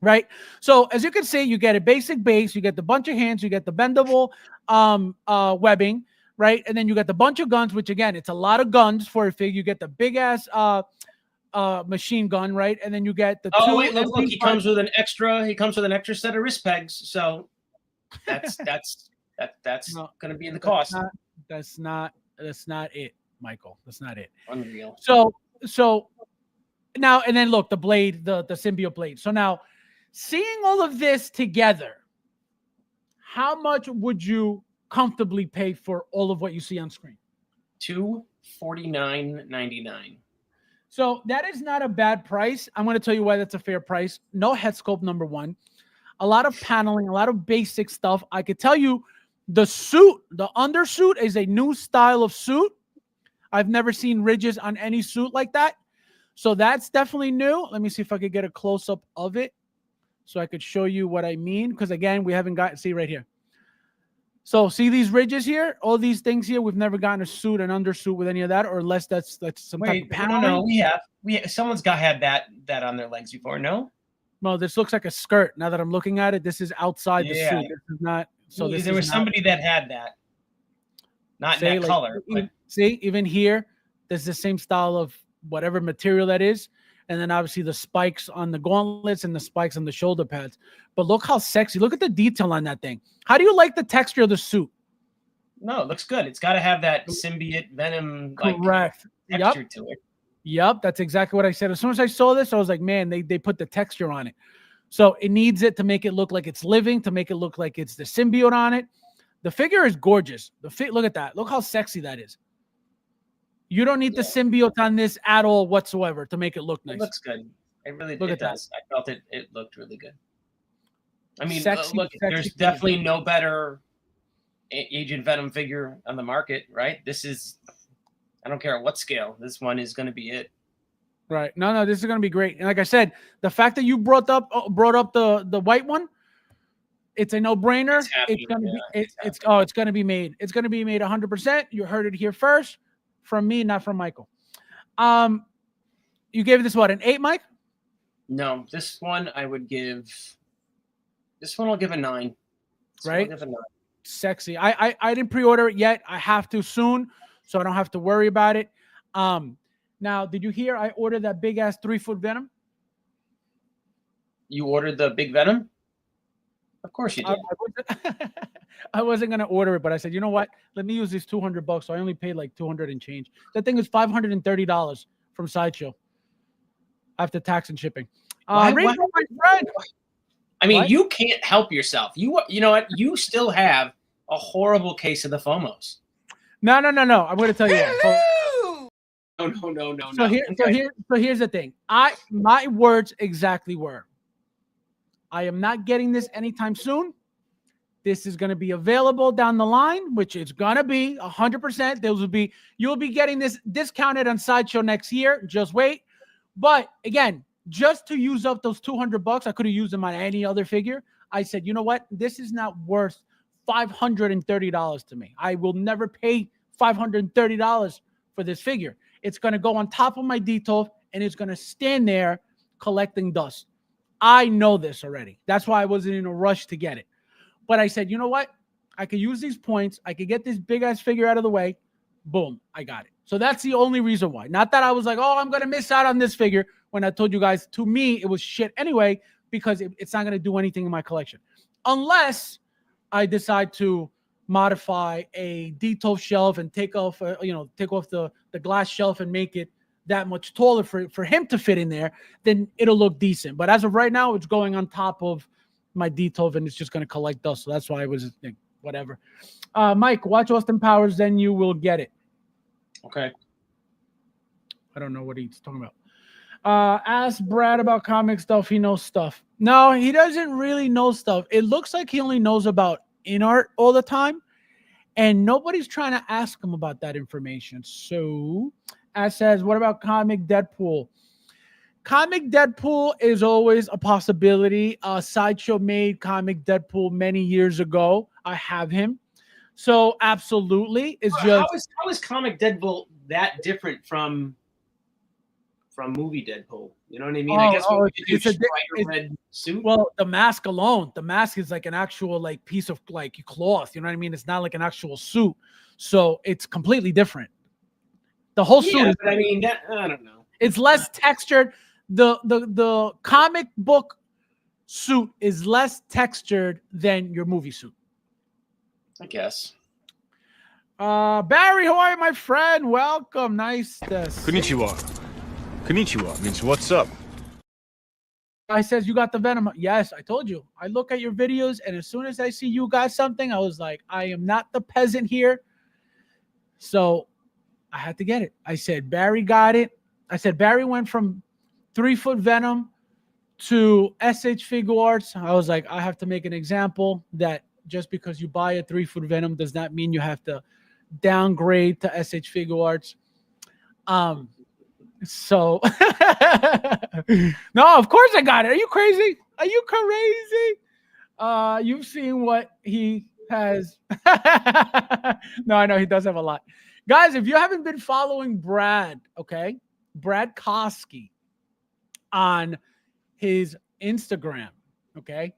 right? So as you can see, you get a basic base, you get the bunch of hands, you get the bendable webbing, right? And then you get the bunch of guns, which again, it's a lot of guns for a figure. You get the big ass machine going, right? And then you get the look, he comes with an extra. He comes with an extra set of wrist pegs. So that's going to be in the cost. That's not it, Michael. That's not it. Unreal. So now, and then look, the blade, the symbiote blade. So now, seeing all of this together, how much would you comfortably pay for all of what you see on screen? $249.99. So that is not a bad price. I'm going to tell you why that's a fair price. No head sculpt, number one. A lot of paneling, a lot of basic stuff. I could tell you the suit, the undersuit is a new style of suit. I've never seen ridges on any suit like that. So that's definitely new. Let me see if I could get a close-up of it so I could show you what I mean. Because again, we haven't got, see right here. So see these ridges here, all these things here. We've never gotten a suit, an undersuit with any of that, or unless that's some type of paneling. No, we have. Someone's had that on their legs before. No, this looks like a skirt. Now that I'm looking at it, this is outside the suit. This is not. So there was somebody that had that, not in that color. See, even here, there's the same style of whatever material that is, and then obviously the spikes on the gauntlets and the spikes on the shoulder pads. But look how sexy. Look at the detail on that thing. How do you like the texture of the suit? No, it looks good. It's got to have that symbiote Venom like Correct. texture to it. Yep, that's exactly what I said. As soon as I saw this, I was like, man, they put the texture on it. So it needs it to make it look like it's living, to make it look like it's the symbiote on it. The figure is gorgeous. Look at that. Look how sexy that is. You don't need the symbiote on this at all whatsoever to make it look nice. It looks good. It really Look at does. I felt it. It looked really good. I mean, Sexy, look, sexy there's definitely no better Agent Venom figure on the market, right? This is, I don't care at what scale, this one is going to be it. Right. No, this is going to be great. And like I said, the fact that you brought up the white one, it's a no-brainer. It's going to be it's going to be made. It's going to be made 100%. You heard it here first from me, not from Michael. You gave this what, an 8, Mike? No, this one I would give. This one I'll give a 9. Right. I'll give a 9. Sexy. I didn't pre-order it yet. I have to soon, so I don't have to worry about it. Now, did you hear I ordered that big ass 3-foot Venom? You ordered the big Venom? Of course you did. I wasn't gonna order it, but I said, you know what? Let me use these $200. So I only paid like 200 and change. That thing is $530 from Sideshow after tax and shipping. Why, my friend. I mean, What? you can't help yourself. You know what? You still have a horrible case of the FOMOs. No. I'm going to tell you what. No. So here's the thing. My words exactly were, I am not getting this anytime soon. This is going to be available down the line, which is going to be 100%. You'll be getting this discounted on Sideshow next year. Just wait. But again, just to use up those $200, I could have used them on any other figure. I said, you know what? This is not worth $530 to me. I will never pay $530 for this figure. It's going to go on top of my D12 and it's going to stand there collecting dust. I know this already. That's why I wasn't in a rush to get it. But I said, you know what? I could use these points. I could get this big ass figure out of the way. Boom, I got it. So that's the only reason why. Not that I was like, oh, I'm going to miss out on this figure. When I told you guys, to me, it was shit anyway, because it's not going to do anything in my collection. Unless I decide to modify a D12 shelf and take off the glass shelf and make it that much taller for him to fit in there, then it'll look decent. But as of right now, it's going on top of my D12 and it's just going to collect dust. So that's why I was thinking, whatever. Mike, watch Austin Powers, then you will get it. Okay. I don't know what he's talking about. Ask Brad about comic stuff. He knows stuff. No, he doesn't really know stuff. It looks like he only knows about in art all the time, and nobody's trying to ask him about that information. So, as says, what about comic Deadpool? Comic Deadpool is always a possibility. Sideshow made comic Deadpool many years ago. I have him. So, absolutely. It's just how is comic Deadpool that different from movie Deadpool? You know what I mean? I guess it's a red suit. Well, the mask alone, the mask is like an actual like piece of like cloth. You know what I mean? It's not like an actual suit, so it's completely different. The whole suit is. But I mean, I don't know. It's less textured. The comic book suit is less textured than your movie suit, I guess. Barry, how are you, my friend? Welcome. Nice. Konnichiwa means what's up? I says, you got the Venom. Yes, I told you. I look at your videos, and as soon as I see you got something, I was like, I am not the peasant here. So I had to get it. I said, Barry got it. I said, Barry went from 3-foot Venom to FabsFigures. I was like, I have to make an example that just because you buy a 3-foot Venom does not mean you have to downgrade to FabsFigures. So no, of course I got it. Are you crazy? You've seen what he has. No, I know he does have a lot. Guys, if you haven't been following Brad, okay, Brad Koski on his Instagram, okay,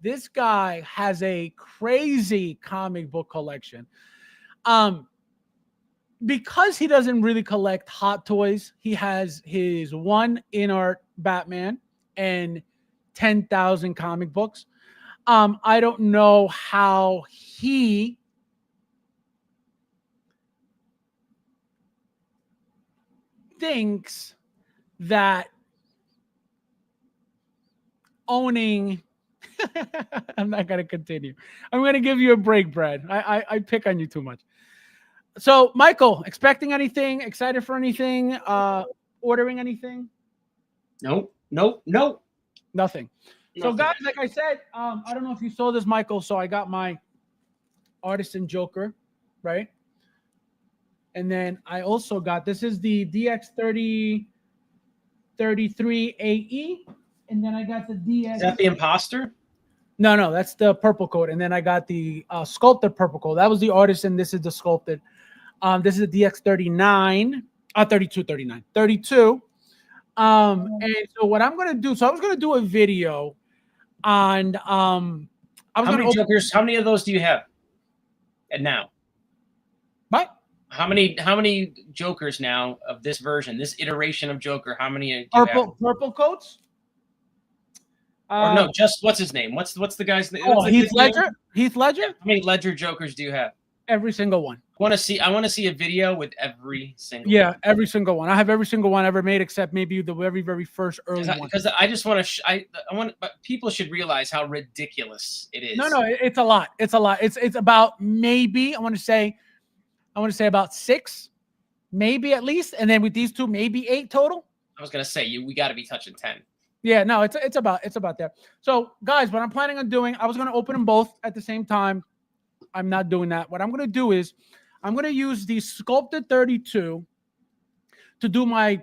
this guy has a crazy comic book collection. because he doesn't really collect hot toys, he has his one in-art Batman and 10,000 comic books. I don't know how he thinks that owning I'm not gonna continue. I'm gonna give you a break, Brad. I pick on you too much. So, Michael, expecting anything? Excited for anything? Ordering anything? Nope. Nothing. So, Nothing. guys, like I said, I don't know if you saw this, Michael. So I got my Artisan Joker, right? And then I also got, this is the DX33AE, and then I got the DX. Is that the imposter? No, that's the purple coat. And then I got the sculpted purple coat. That was the Artisan. This is the sculpted. This is the DX39, 32. And so what I'm gonna do, so I was gonna do a video on How many Jokers? How many of those do you have? And now, what? how many Jokers now of this version, this iteration of Joker? How many do you have? Purple coats? Or no, just what's his name? What's the guy's name? Oh, Heath Ledger. Heath Ledger. How many Ledger Jokers do you have? Every single one. I want to see a video with every single. Yeah, one. every single one. I have every single one ever made, except maybe the very first early one. Because I just want to. I want. But people should realize how ridiculous it is. No, it's a lot. It's a lot. It's about maybe I want to say about 6, maybe at least, and then with these two, maybe 8 total. I was gonna say we got to be touching 10. Yeah, no, it's about there. So, guys, what I'm planning on doing, I was going to open them both at the same time. I'm not doing that. What I'm going to do is I'm going to use the sculpted 32 to do my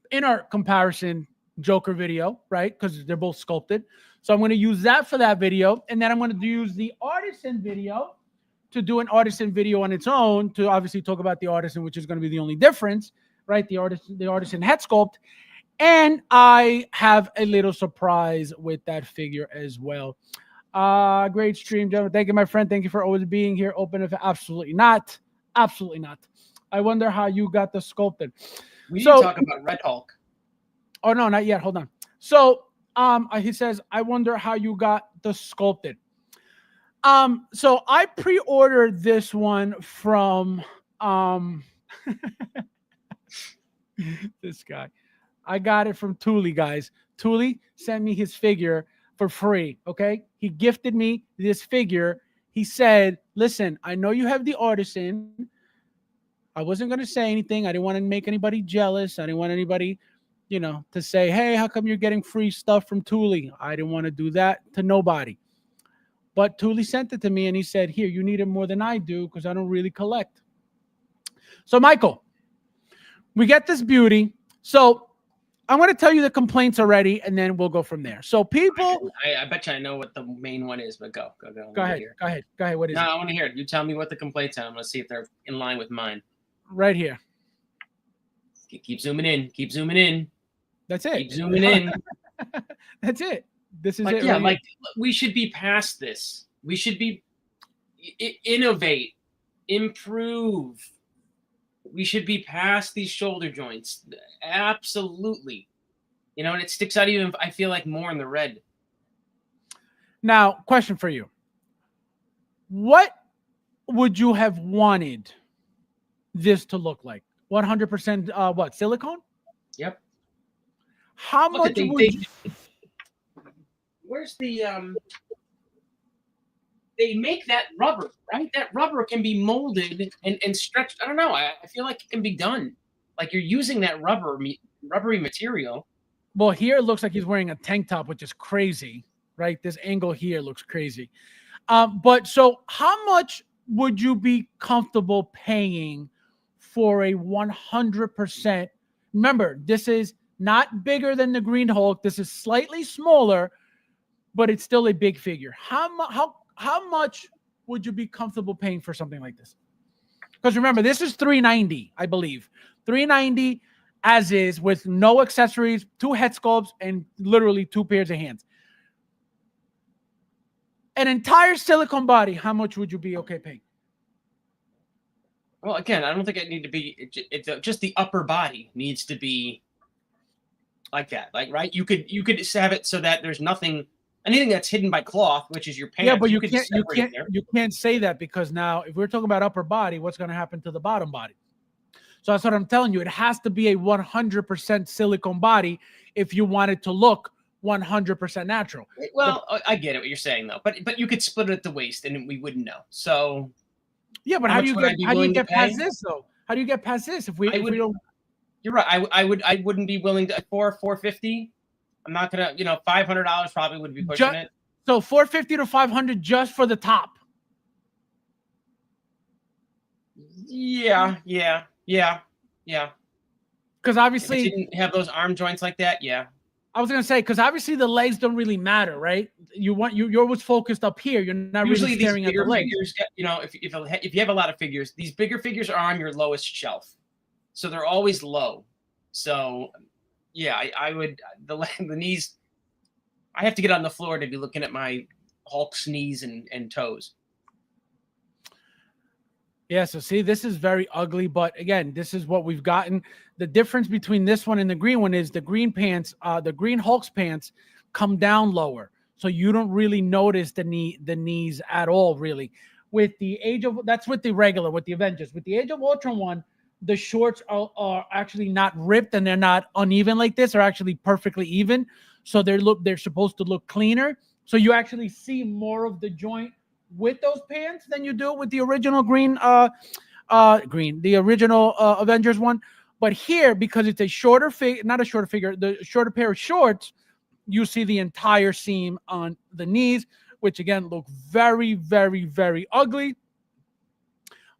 in-art comparison Joker video, right? Because they're both sculpted. So I'm going to use that for that video. And then I'm going to use the Artisan video to do an Artisan video on its own to obviously talk about the Artisan, which is going to be the only difference, right? The Artisan head sculpt. And I have a little surprise with that figure as well. Great stream, gentlemen. Thank you, my friend. Thank you for always being here. Open if absolutely not. Absolutely not. I wonder how you got the sculpted. We didn't talk about Red Hulk. Oh, no, not yet. Hold on. So he says, I wonder how you got the sculpted. So I pre-ordered this one from this guy. I got it from Thule, guys. Thule sent me his figure for free, okay? He gifted me this figure. He said, listen, I know you have the Artisan. I wasn't going to say anything. I didn't want to make anybody jealous. I didn't want anybody, to say, hey, how come you're getting free stuff from Thule? I didn't want to do that to nobody. But Thule sent it to me, and he said, here, you need it more than I do because I don't really collect. So, Michael, we get this beauty. So, I'm going to tell you the complaints already, and then we'll go from there. So people, I bet you I know what the main one is, but go ahead. What is it? I want to hear it. You tell me what the complaints are. I'm going to see if they're in line with mine. Right here. Keep zooming in. That's it. Keep zooming in. That's it. This is it. Yeah, right we should be past this. We should be innovate, improve. We should be past these shoulder joints. Absolutely. And it sticks out even, I feel like, more in the red. Now, question for you. What would you have wanted this to look like? 100% what? Silicone? Yep. How much would you... Where's the... They make that rubber, right? That rubber can be molded and stretched. I don't know. I feel like it can be done. Like you're using that rubbery material. Well, here it looks like he's wearing a tank top, which is crazy, right? This angle here looks crazy. But so how much would you be comfortable paying for a 100%? Remember, this is not bigger than the Green Hulk. This is slightly smaller, but it's still a big figure. How much would you be comfortable paying for something like this? Because remember, this is $390, I believe. $390 as is, with no accessories, 2 head sculpts, and literally 2 pairs of hands. An entire silicone body, how much would you be okay paying? Well, again, I don't think it need to be. Just the upper body needs to be like that. Like, right? You could have it so that there's anything that's hidden by cloth, which is your pants. Yeah, but you could can't separate it there. you can't say that, because now if we're talking about upper body, what's going to happen to the bottom body? So that's what I'm telling you. It has to be a 100% silicone body if you want it to look 100% natural. Well, I get it what you're saying though, but you could split it at the waist and we wouldn't know. So yeah, but how do you get past this though? How do you get past this if we don't? You're right. I wouldn't be willing to $450. I'm not gonna, $500 probably would be pushing it. So $450 to $500 just for the top. Yeah. Because obviously, if it didn't have those arm joints like that. Yeah. I was gonna say, because obviously the legs don't really matter, right? You're always focused up here. You're not usually really staring at the legs. Figures, if you have a lot of figures, these bigger figures are on your lowest shelf, so they're always low. So, yeah, I would the knees. I have to get on the floor to be looking at my Hulk's knees and toes. Yeah, so see, this is very ugly, but again, this is what we've gotten. The difference between this one and the green one is the green pants, the green Hulk's pants come down lower. So you don't really notice the knees at all, really. With the that's with the regular, with the Avengers. With the Age of Ultron one, the shorts are actually not ripped and they're not uneven like this, are actually perfectly even. So they're supposed to look cleaner. So you actually see more of the joint with those pants than you do with the original the original Avengers one. But here, because it's a shorter figure, not a shorter figure, the shorter pair of shorts, you see the entire seam on the knees, which again look very, very, very ugly.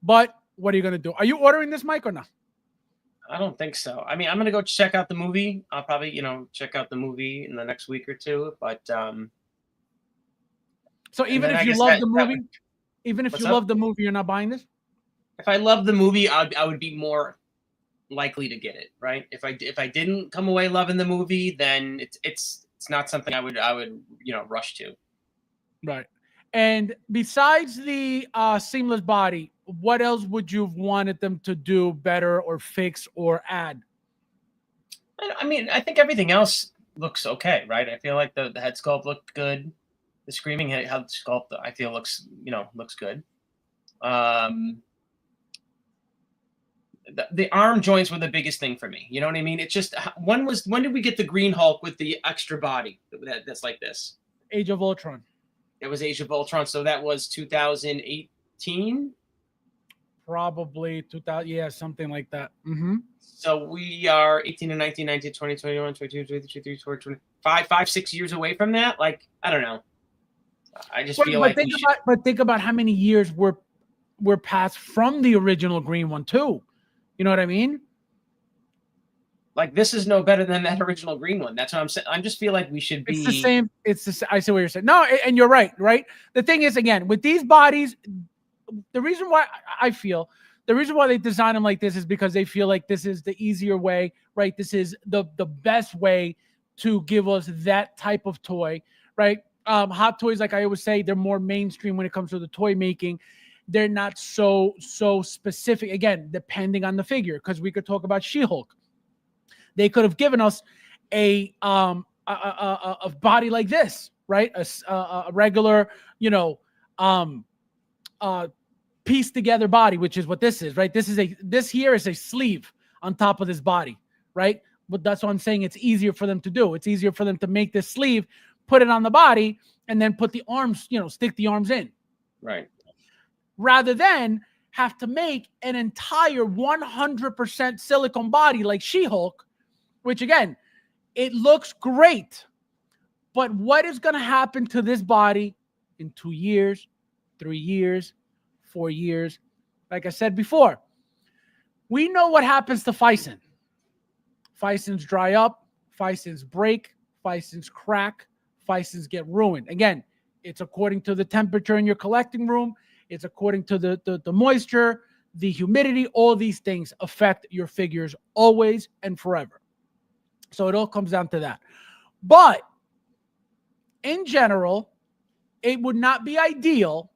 But what are you going to do? Are you ordering this, Mike, or not? I don't think so. I mean, I'm going to go check out the movie. I'll probably, check out the movie in the next week or two. But so even if you love the movie, you're not buying this? If I love the movie, I would be more likely to get it, right? If I didn't come away loving the movie, then it's not something I would rush to. Right. And besides the seamless body, what else would you have wanted them to do better or fix or add? I mean, I think everything else looks okay, right? I feel like the head sculpt looked good. The screaming head sculpt, I feel looks good. The arm joints were the biggest thing for me. You know what I mean? It's just when did we get the Green Hulk with the extra body that's like this? Age of Ultron. It was Age of Ultron, so that was 2018. Probably 2000, yeah, something like that. So we are 18 and 19, 19, 20, 21, 22, 23, 24, 25, 5, 6 years away from that. Like, I don't know. I just feel like think about how many years we're past from the original green one too. You know what I mean? Like, this is no better than that original green one. That's what I'm saying. I just feel like we should be. It's the same. I see what you're saying. No, and you're right. Right. The thing is, again, with these bodies, the reason why they design them like this is because they feel like this is the easier way, right? This is the best way to give us that type of toy, right? Hot Toys, like I always say, they're more mainstream when it comes to the toy making. They're not so specific, again, depending on the figure, because we could talk about She-Hulk. They could have given us a body like this, right? A regular, pieced together body, which is what this is, right? This here is a sleeve on top of this body, right? But that's what I'm saying. It's easier for them to do. It's easier for them to make this sleeve, put it on the body, and then put the arms, stick the arms in. Right. Rather than have to make an entire 100% silicone body like She-Hulk, which again, it looks great. But what is going to happen to this body in 2 years, 3 years, 4 years? Like I said before, we know what happens to Physons. Physons dry up, Physons break, Physons crack, Physons get ruined. Again, it's according to the temperature in your collecting room. It's according to the moisture, the humidity. All these things affect your figures always and forever. So it all comes down to that. But in general, it would not be ideal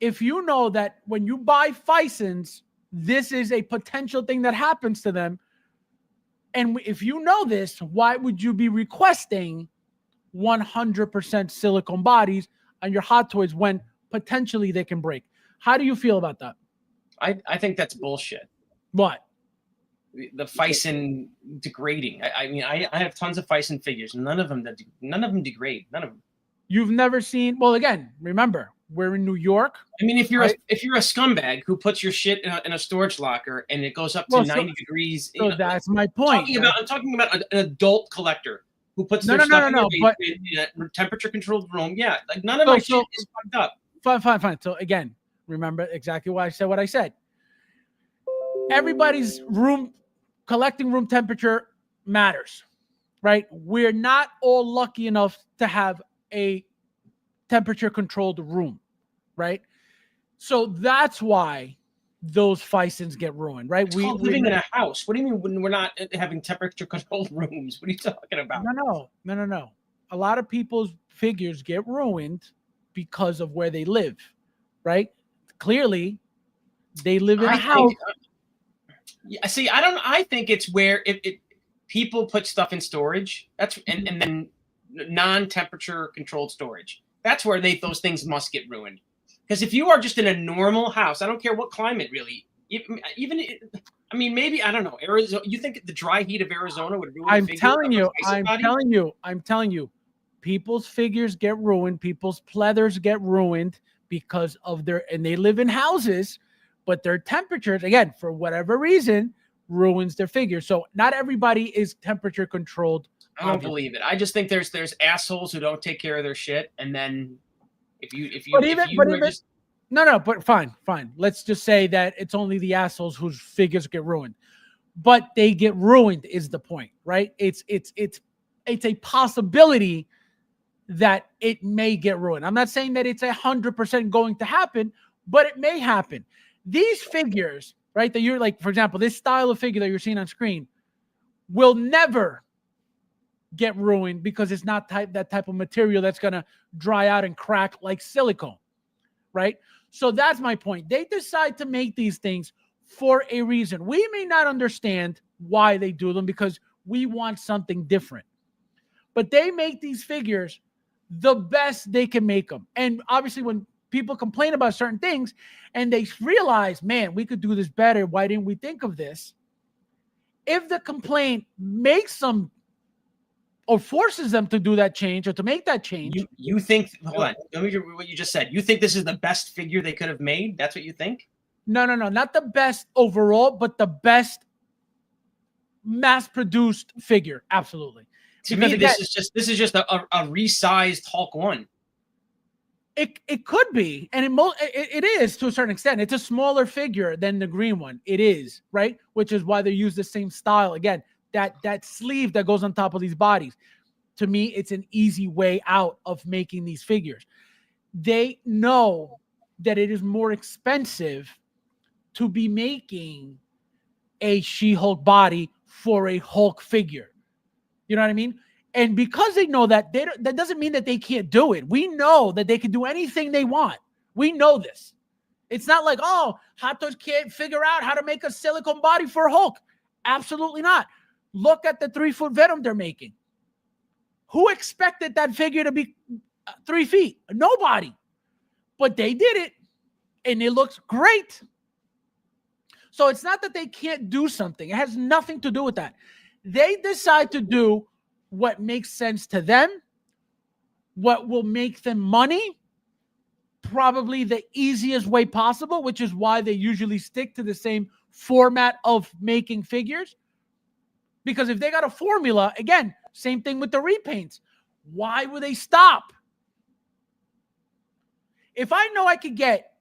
if you know that when you buy Physons, this is a potential thing that happens to them. And if you know this, why would you be requesting 100% silicone bodies on your Hot Toys when potentially they can break? How do you feel about that? I think that's bullshit. What? The Fison degrading. I mean, I have tons of Fison figures, and none of them degrade. None of them. You've never seen? Well, again, remember, we're in New York. I mean, if you're right? a scumbag who puts your shit in a storage locker and it goes up to 90 degrees, So that's my point. I'm talking about an adult collector who puts their stuff in a temperature controlled room. Yeah, like none of my shit is fucked up. Fine. So again, remember exactly why I said what I said. Everybody's collecting room temperature matters, right? We're not all lucky enough to have a temperature controlled room, right? So that's why those Fisons get ruined, right? It's called living in a house. What do you mean when we're not having temperature controlled rooms? What are you talking about? No. A lot of people's figures get ruined because of where they live, right? Clearly, they live in a house. Yeah, see, I think it's where people put stuff in storage. That's and then non-temperature controlled storage. That's where those things must get ruined. Because if you are just in a normal house, I don't care what climate really. I mean, maybe I don't know Arizona. You think the dry heat of Arizona would ruin? I'm telling you, people's figures get ruined. People's pleathers get ruined because of and they live in houses, but their temperatures, again, for whatever reason, ruins their figures. So not everybody is temperature controlled. I don't believe it. I just think there's assholes who don't take care of their shit, and then but fine. Let's just say that it's only the assholes whose figures get ruined, but they get ruined is the point, right? It's a possibility that it may get ruined. I'm not saying that it's 100% going to happen, but it may happen. These figures, right, that you're like, for example, this style of figure that you're seeing on screen will never get ruined because it's not that type of material that's going to dry out and crack like silicone, right? So that's my point. They decide to make these things for a reason. We may not understand why they do them because we want something different, but they make these figures the best they can make them. And obviously when people complain about certain things and they realize, man, we could do this better, why didn't we think of this? If the complaint makes them or forces them to do that change or to make that change. You think, hold on, let me hear what you just said. You think this is the best figure they could have made? That's what you think? No, not the best overall, but the best mass-produced figure. Absolutely. To me, this is just a resized Hulk 1. It could be, and it is to a certain extent. It's a smaller figure than the green one. It is, right? Which is why they use the same style. Again, that sleeve that goes on top of these bodies. To me, it's an easy way out of making these figures. They know that it is more expensive to be making a She-Hulk body for a Hulk figure. You know what I mean? And because they know that, that doesn't mean that they can't do it. We know that they can do anything they want. We know this. It's not like, oh, Hot Toys can't figure out how to make a silicone body for Hulk. Absolutely not. Look at the 3-foot Venom they're making. Who expected that figure to be 3 feet? Nobody. But they did it, and it looks great. So it's not that they can't do something. It has nothing to do with that. They decide to do what makes sense to them, what will make them money, probably the easiest way possible, which is why they usually stick to the same format of making figures. Because if they got a formula, again, same thing with the repaints. Why would they stop? If I know I could get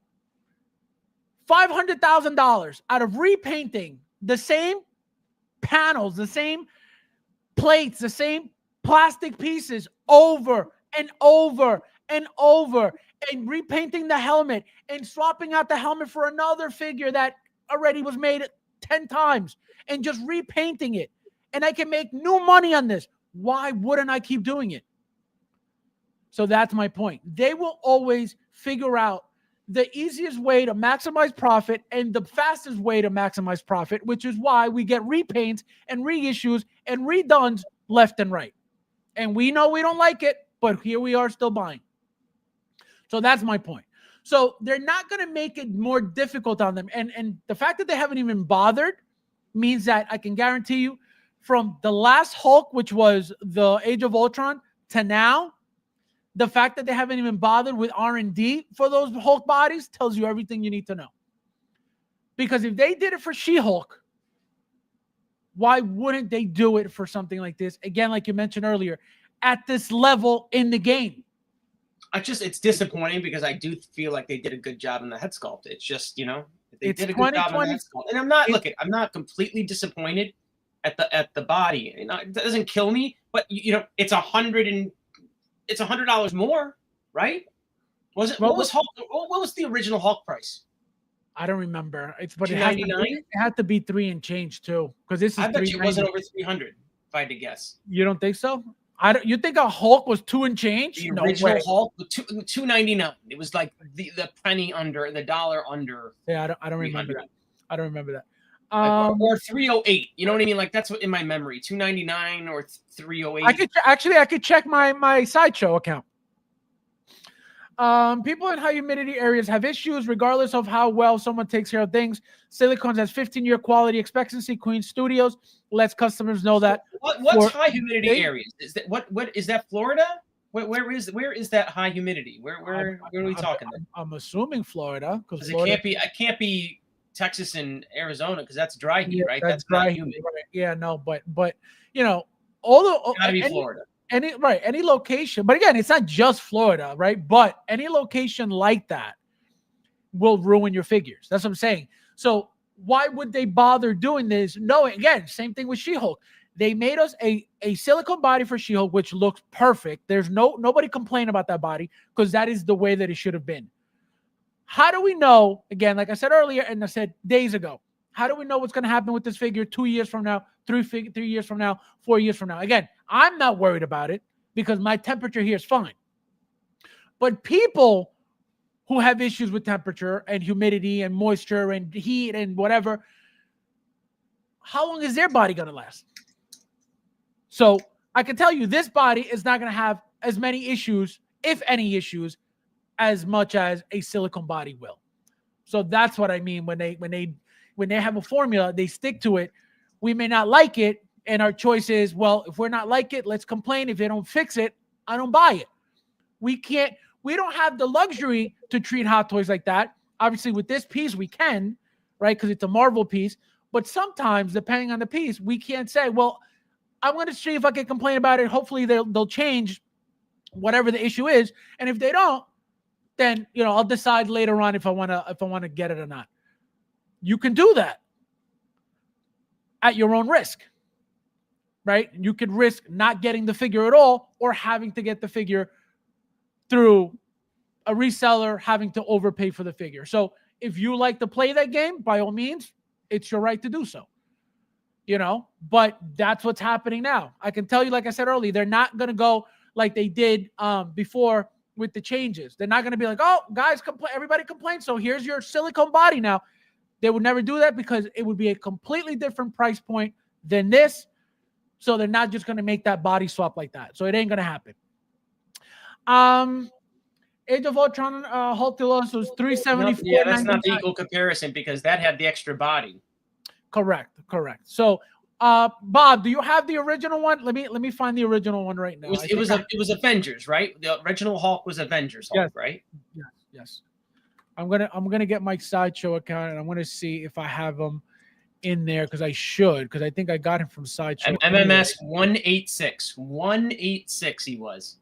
$500,000 out of repainting the same panels, the same plates, the same plastic pieces over and over and over, and repainting the helmet and swapping out the helmet for another figure that already was made 10 times and just repainting it, and I can make new money on this, why wouldn't I keep doing it? So that's my point. They will always figure out the easiest way to maximize profit and the fastest way to maximize profit, which is why we get repaints and reissues and redones left and right. And we know we don't like it, but here we are still buying. So that's my point. So they're not going to make it more difficult on them. And the fact that they haven't even bothered means that I can guarantee you from the last Hulk, which was the Age of Ultron, to now, the fact that they haven't even bothered with R&D for those Hulk bodies tells you everything you need to know. Because if they did it for She-Hulk, why wouldn't they do it for something like this? Again, like you mentioned earlier, at this level in the game. It's disappointing because I do feel like they did a good job in the head sculpt. It's just, they It's did a good job in the head sculpt. And I'm not completely disappointed at the body. It doesn't kill me, but it's $100 more, right? What was the original Hulk price? I don't remember. It had to be 3 and change too, because this is. I bet you it wasn't over 300. If I had to guess. You don't think so? You think a Hulk was 2 and change? The original Hulk was $2.99. It was like the penny under, the dollar under. Yeah, I don't remember that. I don't remember that. Or 308. You know what I mean? Like that's what in my memory. $2.99 or 308. I could check my Sideshow account. People in high humidity areas have issues regardless of how well someone takes care of things. Silicones has 15-year quality expectancy. Queen Studios lets customers know that. What's high humidity areas? Is that what is that Florida? Where is that high humidity? Where are we talking? I'm assuming Florida, because it can't be Texas and Arizona because that's dry heat, right? That's dry not heat, humid. right? Yeah, no, but although Gotta be Florida. Any location, but again, it's not just Florida, right? But any location like that will ruin your figures. That's what I'm saying. So why would they bother doing this? No, again, same thing with She-Hulk. They made us a silicone body for She-Hulk, which looks perfect. There's nobody complain about that body because that is the way that it should have been. How do we know, again, like I said earlier, and I said days ago, how do we know what's going to happen with this figure 2 years from now, 3 years from now, 4 years from now? Again, I'm not worried about it because my temperature here is fine. But people who have issues with temperature and humidity and moisture and heat and whatever, how long is their body going to last? So I can tell you this body is not going to have as many issues, if any issues, as much as a silicone body will. So that's what I mean when they have a formula, they stick to it. We may not like it, and our choice is, well, if we're not like it, let's complain. If they don't fix it, I don't buy it. We don't have the luxury to treat Hot Toys like that. Obviously, with this piece, we can, right? Because it's a Marvel piece. But sometimes, depending on the piece, we can't say, well, I'm going to see if I can complain about it. Hopefully, they'll change whatever the issue is. And if they don't, then I'll decide later on if I want to get it or not. You can do that at your own risk, right? You could risk not getting the figure at all or having to get the figure through a reseller, having to overpay for the figure. So if you like to play that game, by all means, it's your right to do so. But that's what's happening now. I can tell you, like I said earlier, they're not going to go like they did before with the changes. They're not going to be like, oh, guys, everybody complains, so here's your silicone body now. They would never do that because it would be a completely different price point than this. So they're not just going to make that body swap like that. So it ain't going to happen. Age of Ultron Hulk Deluxe was $374. Yeah, that's not the equal comparison because that had the extra body. Correct. So, Bob, do you have the original one? Let me find the original one right now. It was Avengers, right? The original Hulk was Avengers Hulk, right? Yes. I'm gonna get my Sideshow account and I'm gonna see if I have them in there because I should, because I think I got him from Sideshow. MMS 186. 186 he was.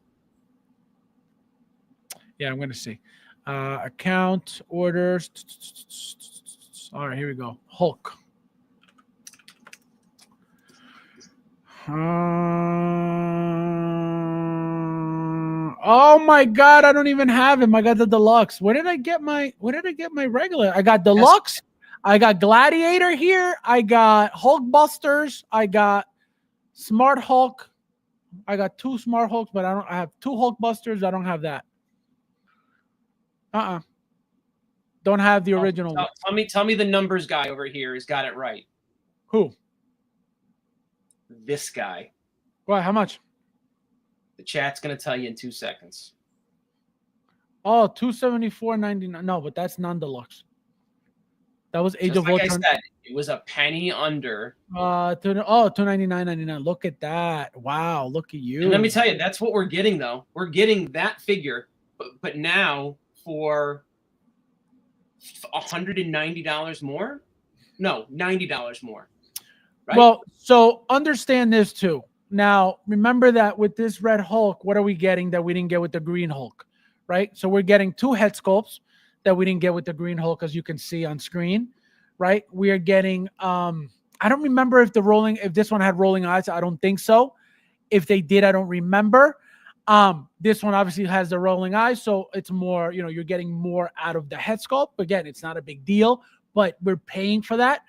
Yeah, I'm gonna see. Account orders. All right, here we go. Hulk. Oh my God, I don't even have him. I got the deluxe. Where did I get my regular? I got deluxe. I got Gladiator here. I got Hulk Busters. I got Smart Hulk. I got 2 Smart Hulks, but I have 2 Hulk Busters. I don't have that. Don't have the original one. Tell me the numbers guy over here has got it right. Who? This guy. What? How much? The chat's gonna tell you in 2 seconds. Oh, $274.99. No, but that's non-deluxe. That was Age of Like Ultron. I said, it was a penny under. $299.99. Look at that. Wow, look at you. And let me tell you, that's what we're getting though. We're getting that figure, but now for $190 more? No, $90 more. Right? Well, so understand this too. Now, remember that with this Red Hulk, what are we getting that we didn't get with the Green Hulk? Right? So we're getting 2 head sculpts that we didn't get with the Green Hulk, as you can see on screen. Right? We are getting I don't remember if this one had rolling eyes. I don't think so. If they did, I don't remember. This one obviously has the rolling eyes, so it's more, you're getting more out of the head sculpt. Again, it's not a big deal, but we're paying for that.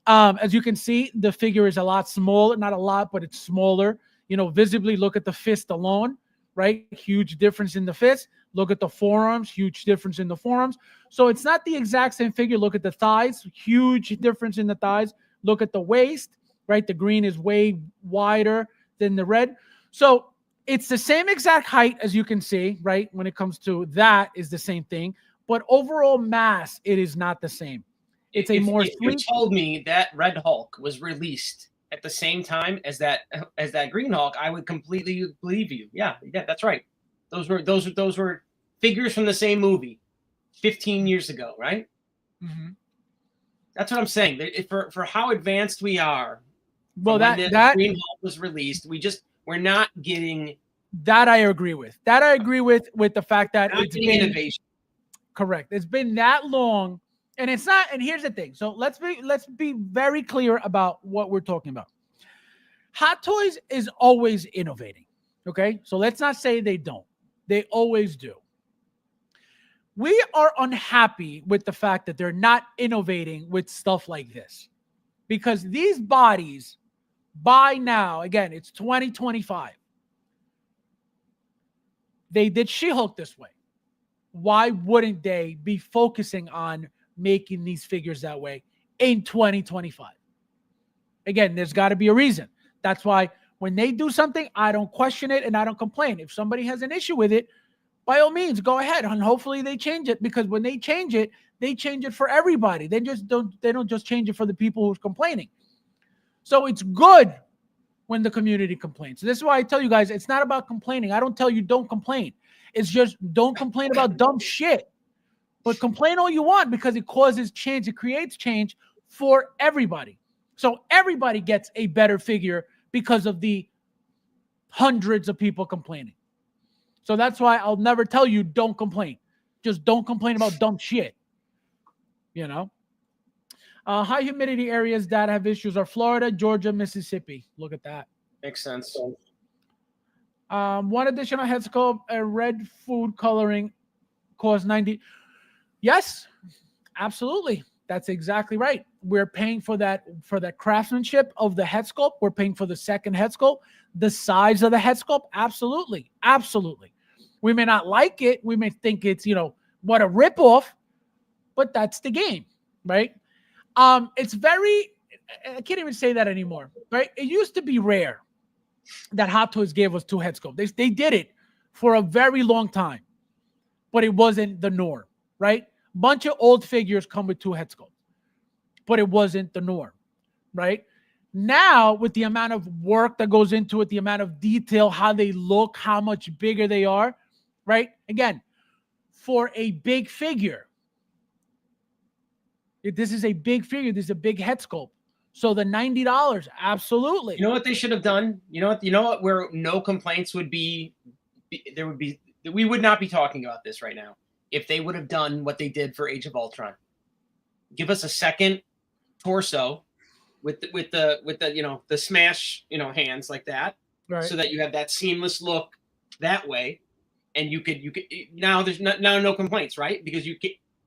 As you can see, the figure is a lot smaller, not a lot, but it's smaller. Visibly look at the fist alone, right? Huge difference in the fist. Look at the forearms, huge difference in the forearms. So it's not the exact same figure. Look at the thighs, huge difference in the thighs. Look at the waist, right? The green is way wider than the red. So it's the same exact height, as you can see, right? When it comes to that is the same thing, but overall mass, it is not the same. It's a more. If you told me that Red Hulk was released at the same time as that Green Hulk, I would completely believe you. Yeah, that's right. Those were figures from the same movie 15 years ago, right? Mm-hmm. That's what I'm saying. For how advanced we are. Well, that Green Hulk was released, we're not getting. That I agree with. That I agree with the fact that it's been innovation. Correct. It's been that long, and it's not. And here's the thing. So let's be very clear about what we're talking about. Hot Toys is always innovating. Okay, so let's not say they don't. They always do. We are unhappy with the fact that they're not innovating with stuff like this, because these bodies, by now, again, it's 2025. They did She-Hulk this way. Why wouldn't they be focusing on making these figures that way in 2025? Again, there's got to be a reason. That's why when they do something, I don't question it and I don't complain. If somebody has an issue with it, by all means, go ahead, and hopefully they change it, because when they change it for everybody. They don't just change it for the people who's complaining. So it's good when the community complains. So this is why I tell you guys, it's not about complaining. I don't tell you don't complain. It's just don't complain about dumb shit. But complain all you want, because it causes change. It creates change for everybody. So everybody gets a better figure because of the hundreds of people complaining. So that's why I'll never tell you don't complain. Just don't complain about dumb shit. High humidity areas that have issues are Florida, Georgia, Mississippi. Look at that. Makes sense. One additional head sculpt, a red food coloring costs $90. Yes, absolutely. That's exactly right. We're paying for that craftsmanship of the head sculpt. We're paying for the second head sculpt, the size of the head sculpt. Absolutely. Absolutely. We may not like it. We may think it's, what a ripoff, but that's the game, right? It's very, I can't even say that anymore, right? It used to be rare that Hot Toys gave us 2 head sculpts. They did it for a very long time, but it wasn't the norm, right? Bunch of old figures come with 2 head sculpts, but it wasn't the norm, right? Now, with the amount of work that goes into it, the amount of detail, how they look, how much bigger they are, right? Again, for a big figure, this is a big figure. This is a big head sculpt. So the $90, absolutely. You know what they should have done? You know what? Where no complaints would be, we would not be talking about this right now if they would have done what they did for Age of Ultron. Give us a second torso with the smash hands like that, right, so that you have that seamless look that way, and you could now there's no complaints, right? Because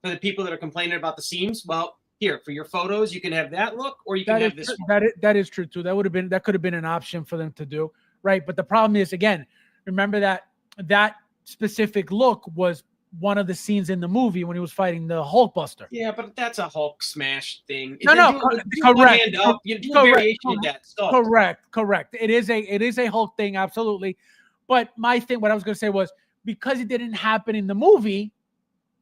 for the people that are complaining about the seams, well, here for your photos you can have that look, or you can have this one. That is true too. That could have been an option for them to do, right? But the problem is, again, remember that specific look was one of the scenes in the movie when he was fighting the Hulkbuster. Yeah, but that's a Hulk smash thing. No, Then no, do one correct. hand up. You do a Correct. variation of that stuff. Correct. It is a Hulk thing, absolutely. But my thing, what I was going to say was, because it didn't happen in the movie,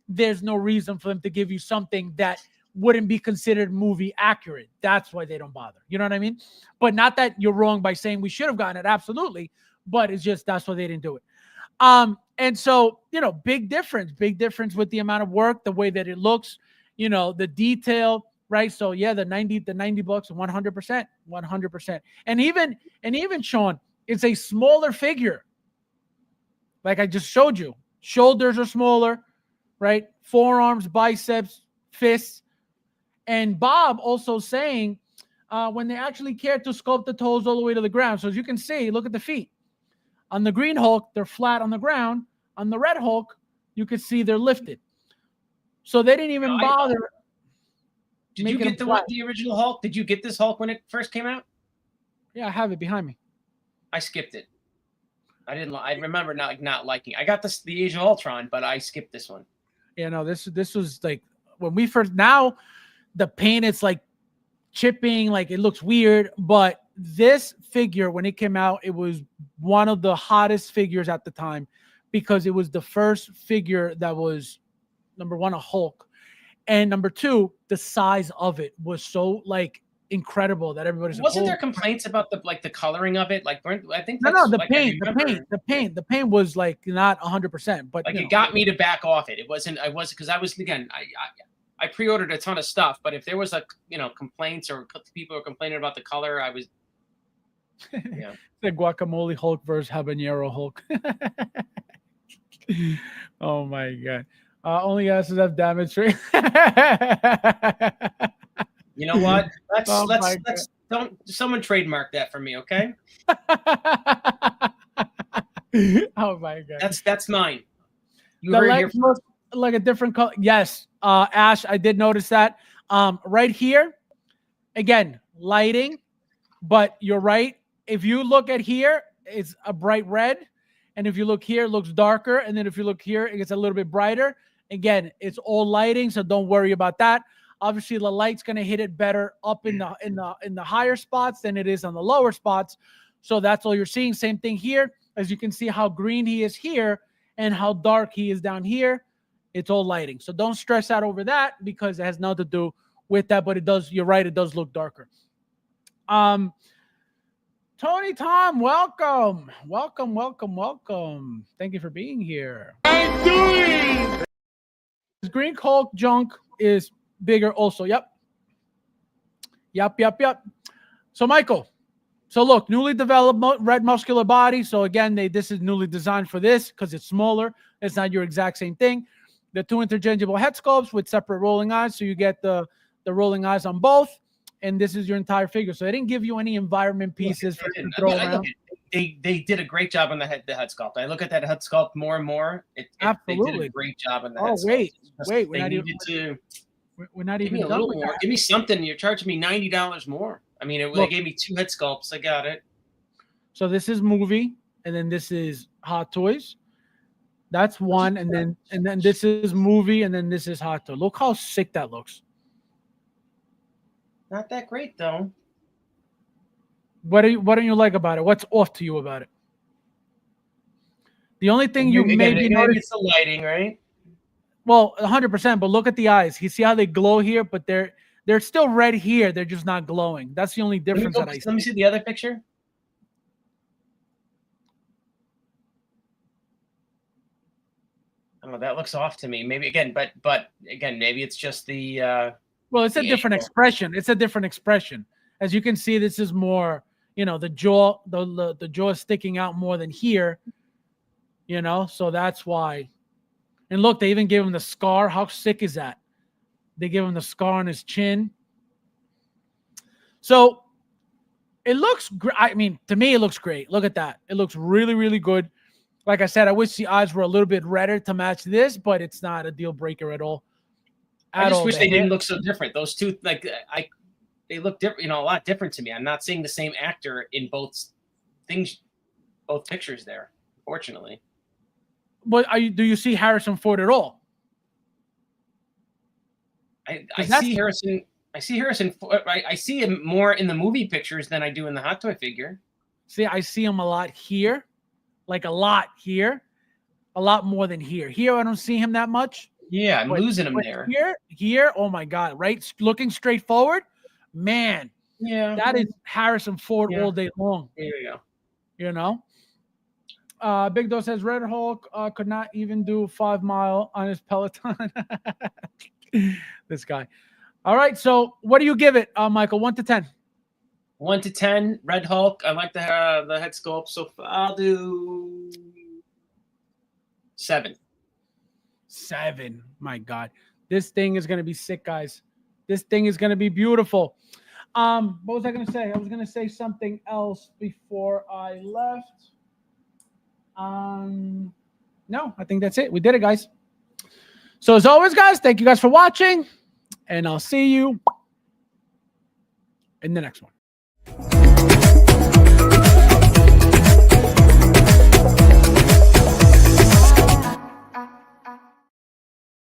there's no reason for them to give you something that wouldn't be considered movie accurate. That's why they don't bother. You know what I mean? But not that you're wrong by saying we should have gotten it, absolutely. But it's just that's why they didn't do it. And so, big difference with the amount of work, the way that it looks, the detail, right? So yeah, the 90 bucks, 100%. And even Sean, it's a smaller figure. Like I just showed you, shoulders are smaller, right? Forearms, biceps, fists. And Bob also saying when they actually care to sculpt the toes all the way to the ground. So as you can see, look at the feet. On the Green Hulk, they're flat on the ground. On the Red Hulk, you can see they're lifted. So they didn't even bother. Did you get the original Hulk? Did you get this Hulk when it first came out? Yeah, I have it behind me. I skipped it. I didn't. I remember not liking. I got the Age of Ultron, but I skipped this one. Yeah, no, this was like when we first. Now the paint, it's like chipping, like it looks weird. But this figure, when it came out, it was one of the hottest figures at the time because it was the first figure that was, number one, a Hulk, and number two, the size of it was so like incredible that everybody's wasn't there complaints about the coloring of it? Like I think the paint was like not 100%, but like it got me to back off it. It wasn't. I was because I was again. I pre-ordered a ton of stuff, but if there was complaints or people were complaining about the color, I was. Yeah. The guacamole Hulk versus habanero Hulk. Oh my god! Only asses have damage rate. You know what? Let's don't someone trademark that for me, okay? Oh my god! That's mine. You the heard legs here look like a different color. Yes, Ash, I did notice that. Right here, again, lighting, but you're right. If you look at here, it's a bright red. And if you look here, it looks darker. And then if you look here, it gets a little bit brighter. Again, it's all lighting, so don't worry about that. Obviously, the light's going to hit it better up in the higher spots than it is on the lower spots. So that's all you're seeing. Same thing here. As you can see how green he is here and how dark he is down here. It's all lighting. So don't stress out over that because it has nothing to do with that. But it does, you're right, it does look darker. Tony Tom, welcome. Thank you for being here. I'm doing. This Green Hulk junk is bigger also. Yep. So Michael, so look, newly developed red muscular body. So again, this is newly designed for this because it's smaller. It's not your exact same thing. The two interchangeable head sculpts with separate rolling eyes. So you get the rolling eyes on both. And this is your entire figure. So they didn't give you any environment pieces for you to throw around. They did a great job on the head sculpt. I look at that head sculpt more and more. Absolutely. They did a great job on the head sculpt. Wait. We're not even done with that. Give me something. You're charging me $90 more. I mean, they gave me two head sculpts. I got it. So this is movie, and then this is Hot Toys. That's one, and then this is movie, and then this is Hot Toy. Look how sick that looks. Not that great though. What don't you like about it? What's off to you about it? The only thing you maybe notice it's the lighting, right? Well, 100%. But look at the eyes. You see how they glow here, but they're still red here. They're just not glowing. That's the only difference that I see. Let me see the other picture. I don't know. That looks off to me. Maybe again, but again, maybe it's just the. Well, it's a different expression. It's a different expression. As you can see, this is more, the jaw, the jaw is sticking out more than here, so that's why. And look, they even gave him the scar. How sick is that? They give him the scar on his chin. So it looks great. I mean, to me, it looks great. Look at that. It looks really, really good. Like I said, I wish the eyes were a little bit redder to match this, but it's not a deal breaker at all. I just wish they didn't look so different. Those two, they look different, a lot different to me. I'm not seeing the same actor in both things, both pictures there, unfortunately. But do you see Harrison Ford at all? I 'Cause see Harrison. I see Harrison. I see him more in the movie pictures than I do in the hot toy figure. See, I see him a lot here, like a lot here, a lot more than here. Here, I don't see him that much. Yeah, I'm But- losing him but there. Here, oh my God, right? Looking straight forward, man, Yeah, that is Harrison Ford Yeah. all day long, There you go. you know? Big Dog says Red Hulk could not even do a 5 mile on his Peloton. This guy. All right, so what do you give it, Michael? 1 to 10. 1 to 10. Red Hulk. I like the head sculpt, so I'll do 7. 7. My God, this thing is gonna be sick, guys. This thing is gonna be beautiful. What was I gonna say? I was gonna say something else before I left. No, I think that's it. We did it, guys. So as always, guys, thank you guys for watching, and I'll see you in the next one.